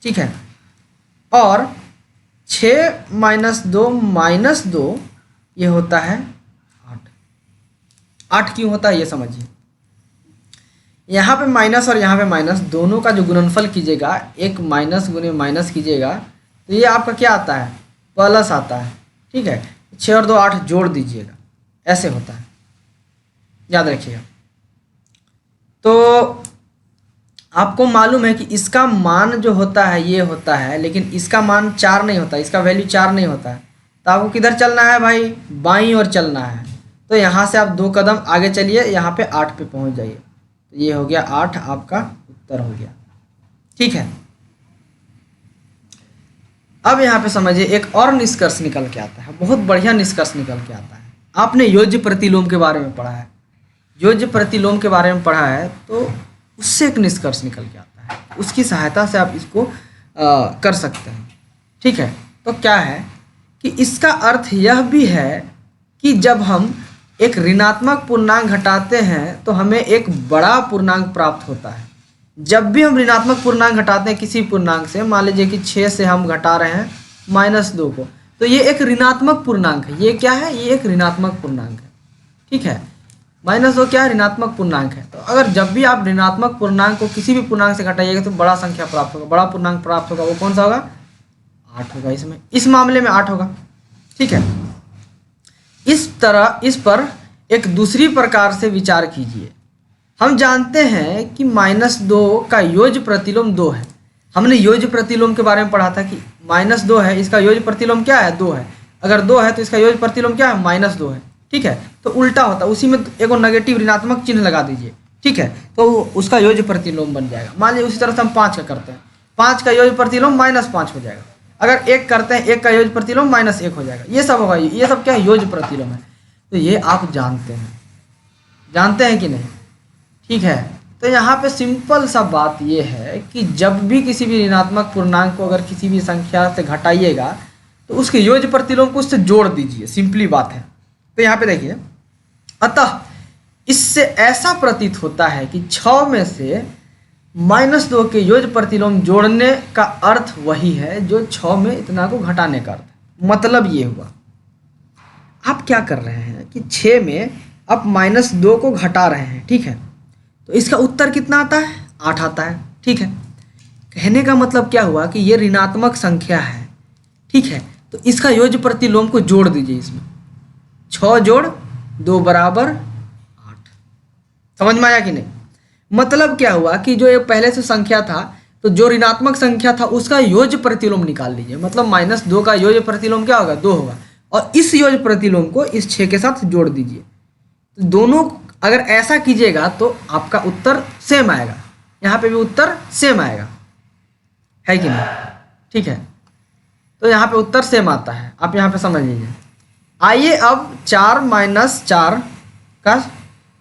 ठीक है, और 6 - 2 ये होता है 8। 8 क्यों होता है ये समझिए। यहाँ पे माइनस और यहाँ पे माइनस, दोनों का जो गुणनफल कीजिएगा, एक माइनस गुने माइनस कीजिएगा, तो ये आपका क्या आता है? प्लस आता है। ठीक है, 6 और 2 8 जोड़ दीजिएगा, ऐसे होता है, याद रखिएगा। तो आपको मालूम है कि इसका मान जो होता है ये होता है, लेकिन इसका मान 4 नहीं होता, इसका वैल्यू 4 नहीं होता है। तो आपको किधर चलना है भाई? बाईं ओर चलना है। तो यहाँ से आप 2 कदम आगे चलिए, यहाँ पे 8 पे पहुँच जाइए। तो ये हो गया 8, आपका उत्तर हो गया। ठीक है, अब यहाँ पे समझिए एक और निष्कर्ष निकल के आता है, बहुत बढ़िया निष्कर्ष निकल के आता है। आपने योज्य प्रतिलोम के बारे में पढ़ा है, योज्य प्रतिलोम के बारे में पढ़ा है, तो उससे एक निष्कर्ष निकल के आता है, उसकी सहायता से आप इसको कर सकते हैं। ठीक है, तो क्या है कि इसका अर्थ यह भी है कि जब हम एक ऋणात्मक पूर्णांक घटाते हैं तो हमें एक बड़ा पूर्णांक प्राप्त होता है। जब भी हम ऋणात्मक पूर्णांक घटाते हैं किसी पूर्णांक से, मान लीजिए कि 6 से हम घटा रहे हैं -2 को, तो ये एक ऋणात्मक पूर्णांक है। ये क्या है? ये एक ऋणात्मक पूर्णांक है। ठीक है, -2 क्या है? ऋणात्मक पूर्णांक है। तो अगर जब भी आप ऋणात्मक पूर्णांक को किसी भी पूर्णांक से घटाइएगा तो बड़ा संख्या प्राप्त होगा, बड़ा पूर्णांक प्राप्त होगा। वो कौन सा होगा? 8 होगा। इसमें, इस मामले में 8 होगा। ठीक है, इस तरह इस पर एक दूसरी प्रकार से विचार कीजिए। हम जानते हैं कि -2 का योज्य प्रतिलोम 2 है। हमने योज्य प्रतिलोम के बारे में पढ़ा था कि -2 है, इसका योज्य प्रतिलोम क्या है? 2 है। अगर 2 है तो इसका योज्य प्रतिलोम क्या है? -2 है। ठीक है, तो उल्टा होता है, उसी में एक नेगेटिव ऋणात्मक चिन्ह लगा दीजिए। ठीक है, तो उसका योज्य प्रतिलोम बन जाएगा। मान लीजिए उसी तरह से हम 5 का करते हैं, 5 का योज्य प्रतिलोम -5 हो जाएगा। अगर 1 करते हैं, 1 का योज्य प्रतिलोम -1 हो जाएगा। ये सब होगा, ये सब क्या है? योज्य प्रतिलोम है। तो ये आप जानते हैं कि नहीं? ठीक है, तो यहाँ पे सिंपल सा बात ये है कि जब भी किसी भी ऋणात्मक पूर्णांक को अगर किसी भी संख्या से घटाइएगा तो उसके योज्य प्रतिलोम को उससे जोड़ दीजिए, सिंपली बात है। तो यहाँ पे देखिए, अतः इससे ऐसा प्रतीत होता है कि 6 में से -2 के योज्य प्रतिलोम जोड़ने का अर्थ वही है जो 6 में इतना को घटाने का अर्थ है। मतलब ये हुआ, आप क्या कर रहे हैं कि 6 में आप -2 को घटा रहे हैं। ठीक है, तो इसका उत्तर कितना आता है? 8 आता है। ठीक है, कहने का मतलब क्या हुआ कि ये ऋणात्मक संख्या है। ठीक है, तो इसका योज्य प्रतिलोम को जोड़ दीजिए इसमें, 6 जोड़ 2 बराबर 8। समझ में आया कि नहीं? मतलब क्या हुआ कि जो ये पहले से संख्या था, तो जो ऋणात्मक संख्या था उसका योज्य प्रतिलोम निकाल लीजिए। मतलब -2 का योज्य प्रतिलोम क्या होगा? 2 होगा, और इस योज्य प्रतिलोम को इस 6 के साथ जोड़ दीजिए। तो दोनों अगर ऐसा कीजिएगा तो आपका उत्तर सेम आएगा, यहाँ पे भी उत्तर सेम आएगा, है कि नहीं? ठीक है, तो यहाँ पे उत्तर सेम आता है, आप यहाँ पे समझ लीजिए। आइए अब 4 माइनस 4 का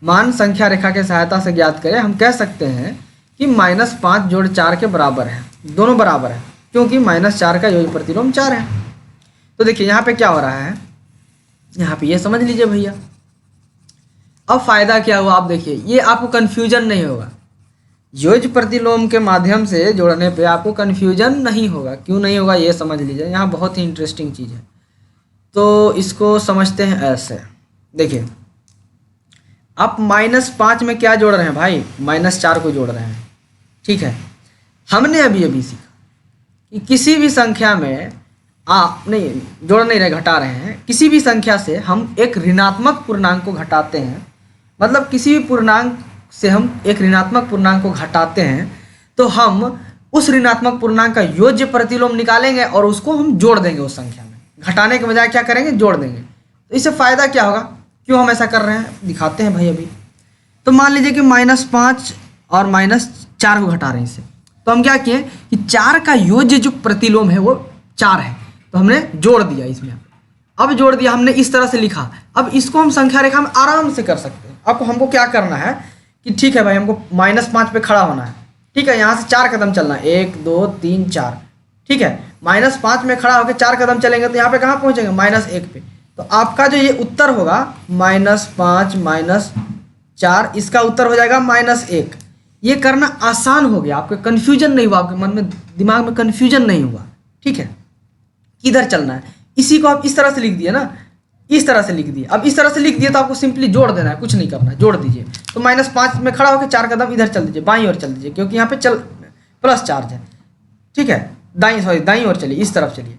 मान संख्या रेखा के सहायता से ज्ञात करें। हम कह सकते हैं कि -5 जोड़ 4 के बराबर है, दोनों बराबर है, क्योंकि -4 का योग प्रतिलोम 4 है। तो देखिए यहाँ पे क्या हो रहा है, यहाँ पे ये समझ लीजिए भैया। अब फायदा क्या हुआ, आप देखिए, ये आपको कन्फ्यूजन नहीं होगा। योज प्रतिलोम के माध्यम से जोड़ने पे आपको कन्फ्यूजन नहीं होगा। क्यों नहीं होगा ये समझ लीजिए, यहाँ बहुत ही इंटरेस्टिंग चीज़ है। तो इसको समझते हैं ऐसे, देखिए आप -5 में क्या जोड़ रहे हैं भाई, -4 को जोड़ रहे हैं। ठीक है, हमने अभी अभी सीखा कि किसी भी संख्या में आप नहीं जोड़ नहीं रहे, घटा रहे हैं। किसी भी संख्या से हम एक ऋणात्मक पूर्णांक को घटाते हैं, मतलब किसी भी पूर्णांक से हम एक ऋणात्मक पूर्णांक को घटाते हैं, तो हम उस ऋणात्मक पूर्णांक का योज्य प्रतिलोम निकालेंगे और उसको हम जोड़ देंगे उस संख्या में। घटाने के बजाय क्या करेंगे, जोड़ देंगे। तो इससे फ़ायदा क्या होगा, क्यों हम ऐसा कर रहे हैं दिखाते हैं भाई अभी। तो मान लीजिए कि -5 और -4 को घटा रहे हैं इससे, तो हम क्या किए कि 4 का योज्य जो प्रतिलोम है वो 4 है, तो हमने जोड़ दिया इसमें। अब जोड़ दिया हमने, इस तरह से लिखा। अब इसको हम संख्या रेखा में आराम से कर सकते हैं। अब हमको क्या करना है कि ठीक है भाई, हमको -5 पे खड़ा होना है। ठीक है, यहाँ से 4 कदम चलना है, 1 2 3 4। ठीक है, -5 में खड़ा होकर 4 कदम चलेंगे तो यहाँ पे कहाँ पहुँचेंगे, -1 पे। तो आपका जो ये उत्तर होगा -5 -4, इसका उत्तर हो जाएगा -1। ये करना आसान हो गया, आपको कन्फ्यूजन नहीं हुआ, आपके मन में दिमाग में कन्फ्यूजन नहीं हुआ। ठीक है, किधर चलना है, इसी को आप इस तरह से लिख दिए ना, इस तरह से लिख दिए। अब इस तरह से लिख दिए तो आपको सिंपली जोड़ देना है, कुछ नहीं करना है, जोड़ दीजिए। तो -5 में खड़ा होकर 4 कदम इधर चल दीजिए, बाईं ओर चल दीजिए, क्योंकि यहाँ पे प्लस चार्ज है। ठीक है, दाईं ओर चलिए, इस तरफ चलिए।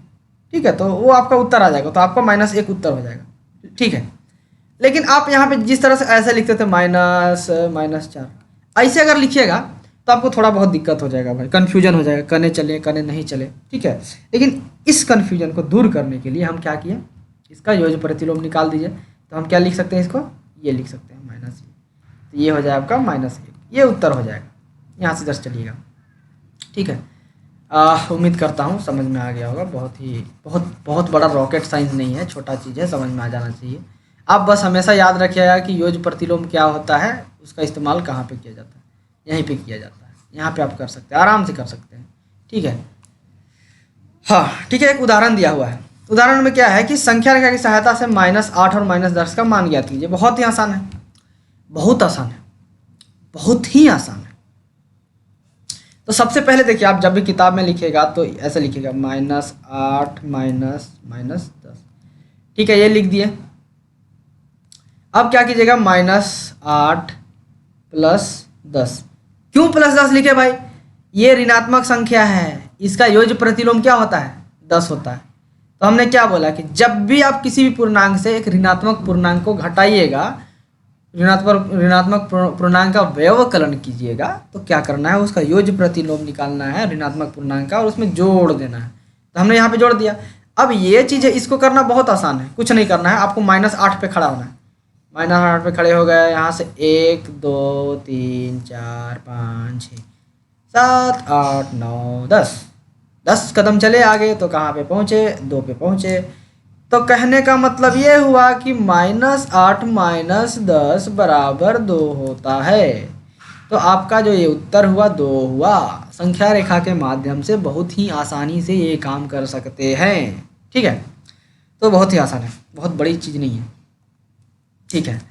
ठीक है, तो वो आपका उत्तर आ जाएगा, तो आपका -1 उत्तर हो जाएगा। ठीक है, लेकिन आप यहाँ पे जिस तरह से ऐसे लिखते थे -4, ऐसे अगर लिखिएगा तो आपको थोड़ा बहुत दिक्कत हो जाएगा भाई, कन्फ्यूजन हो जाएगा, कने चले कने नहीं चले। ठीक है, लेकिन इस कन्फ्यूजन को दूर करने के लिए हम क्या किए, इसका योज्य प्रतिलोम निकाल दीजिए। तो हम क्या लिख सकते हैं, इसको ये लिख सकते हैं -1, तो ये हो जाए आपका -1, ये उत्तर हो जाएगा। यहाँ से 10 चलिएगा। ठीक है, उम्मीद करता हूँ समझ में आ गया होगा। बहुत बड़ा रॉकेट साइंस नहीं है, छोटा चीज़ है, समझ में आ जाना चाहिए। आप बस हमेशा याद रखिएगा कि योज्य प्रतिलोम क्या होता है, उसका इस्तेमाल कहाँ पे किया जाता है, यहीं पे किया जाता है। यहाँ पे आप कर सकते हैं, आराम से कर सकते हैं। ठीक है, हाँ ठीक है, एक उदाहरण दिया हुआ है। उदाहरण में क्या है कि संख्या रेखा की सहायता से -8 और -10 का मान ज्ञात कीजिए। बहुत ही आसान है, बहुत आसान है, बहुत ही आसान है। तो सबसे पहले देखिए, आप जब भी किताब में लिखिएगा तो ऐसे लिखिएगा -8 -10। ठीक है, ये लिख दिए। अब क्या कीजिएगा, -8 + 10। क्यों +10 लिखे भाई, ये ऋणात्मक संख्या है, इसका योज्य प्रतिलोम क्या होता है, 10 होता है। तो हमने क्या बोला कि जब भी आप किसी भी पूर्णांक से एक ऋणात्मक पूर्णांक को घटाइएगा, ऋणात्मक पूर्णांक का व्यवकलन कीजिएगा, तो क्या करना है, उसका योज्य प्रतिलोम निकालना है ऋणात्मक पूर्णांक का और उसमें जोड़ देना है। तो हमने यहाँ पे जोड़ दिया। अब ये चीज़ है, इसको करना बहुत आसान है, कुछ नहीं करना है, आपको -8 पे खड़ा होना है। -8 पे खड़े हो गए, यहाँ से 1 2 3 4 5 6 7 8 9 10 कदम चले आगे, तो कहाँ पे पहुँचे, 2 पे पहुँचे। तो कहने का मतलब ये हुआ कि -8 -10 बराबर 2 होता है। तो आपका जो ये उत्तर हुआ 2 हुआ। संख्या रेखा के माध्यम से बहुत ही आसानी से ये काम कर सकते हैं। ठीक है, तो बहुत ही आसान है, बहुत बड़ी चीज़ नहीं है। ठीक है,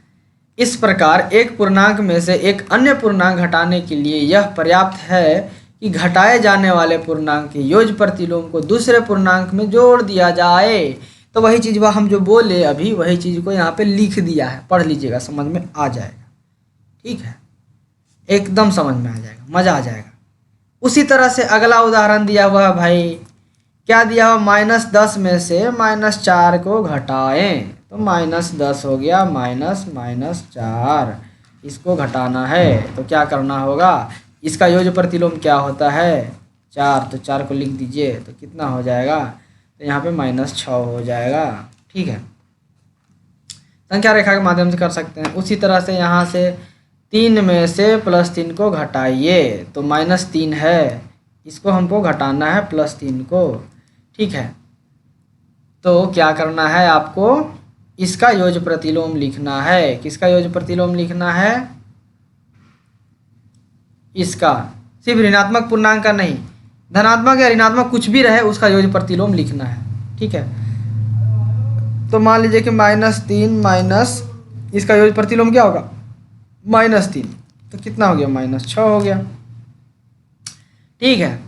इस प्रकार एक पूर्णांक में से एक अन्य पूर्णांक घटाने के लिए यह पर्याप्त है कि घटाए जाने वाले पूर्णांक के योज्य प्रतिलोम को दूसरे पूर्णांक में जोड़ दिया जाए। तो वही चीज़ वह हम जो बोले अभी, वही चीज़ को यहाँ पे लिख दिया है, पढ़ लीजिएगा, समझ में आ जाएगा। ठीक है, एकदम समझ में आ जाएगा, मज़ा आ जाएगा। उसी तरह से अगला उदाहरण दिया हुआ है भाई, क्या दिया हुआ, -10 में से -4 को घटाएं, तो -10 हो गया, -4, इसको घटाना है। तो क्या करना होगा, इसका योज्य प्रतिलोम क्या होता है, 4, तो 4 को लिख दीजिए, तो कितना हो जाएगा, तो यहाँ पे -6 हो जाएगा। ठीक है, संख्या रेखा के माध्यम से कर सकते हैं। उसी तरह से यहाँ से 3 में से +3 को घटाइए तो -3 है, इसको हमको घटाना है +3 को, ठीक है। तो क्या करना है आपको, इसका योग प्रतिलोम लिखना है। किसका योग प्रतिलोम लिखना है? इसका, सिर्फ ऋणात्मक पूर्णांक का नहीं, धनात्मक या ऋणात्मक कुछ भी रहे उसका योग प्रतिलोम लिखना है, ठीक है। तो मान लीजिए कि -3 माइनस इसका योग प्रतिलोम क्या होगा, -3, तो कितना हो गया, -6 हो गया, ठीक है।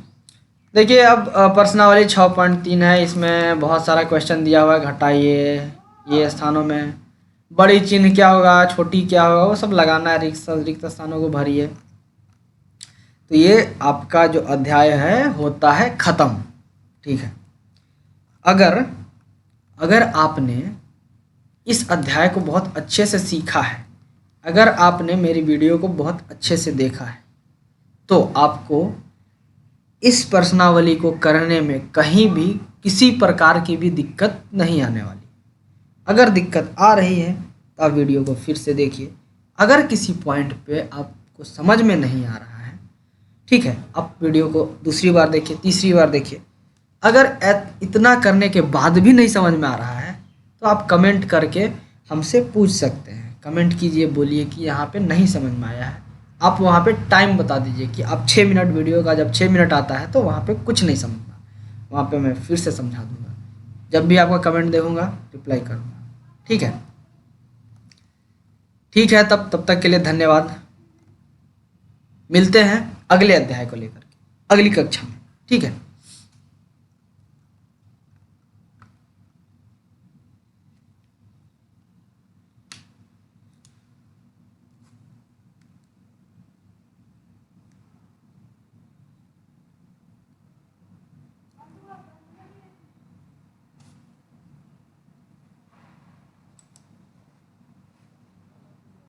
देखिए अब प्रश्नावली 6.3 है, इसमें बहुत सारा क्वेश्चन दिया हुआ है, घटाइए ये स्थानों में, बड़ी चिन्ह क्या होगा, छोटी क्या होगा, वो सब लगाना है, रिक्त स्थानों को भरिए। तो ये आपका जो अध्याय है होता है ख़त्म, ठीक है। अगर आपने इस अध्याय को बहुत अच्छे से सीखा है, अगर आपने मेरी वीडियो को बहुत अच्छे से देखा है, तो आपको इस प्रश्नावली को करने में कहीं भी किसी प्रकार की भी दिक्कत नहीं आने वाली। अगर दिक्कत आ रही है तो आप वीडियो को फिर से देखिए। अगर किसी पॉइंट पे आपको समझ में नहीं आ रहा है, ठीक है, आप वीडियो को दूसरी बार देखिए, तीसरी बार देखिए। अगर इतना करने के बाद भी नहीं समझ में आ रहा है तो आप कमेंट करके हमसे पूछ सकते हैं। कमेंट कीजिए, बोलिए कि यहाँ पे नहीं समझ में आया है। आप वहाँ पे टाइम बता दीजिए कि आप 6 मिनट वीडियो का, जब 6 मिनट आता है तो वहाँ पे कुछ नहीं समझना, वहाँ पे मैं फिर से समझा दूँगा। जब भी आपका कमेंट देखूँगा रिप्लाई करूँगा, ठीक है। ठीक है, तब तक के लिए धन्यवाद। मिलते हैं अगले अध्याय को लेकर के अगली कक्षा में, ठीक है।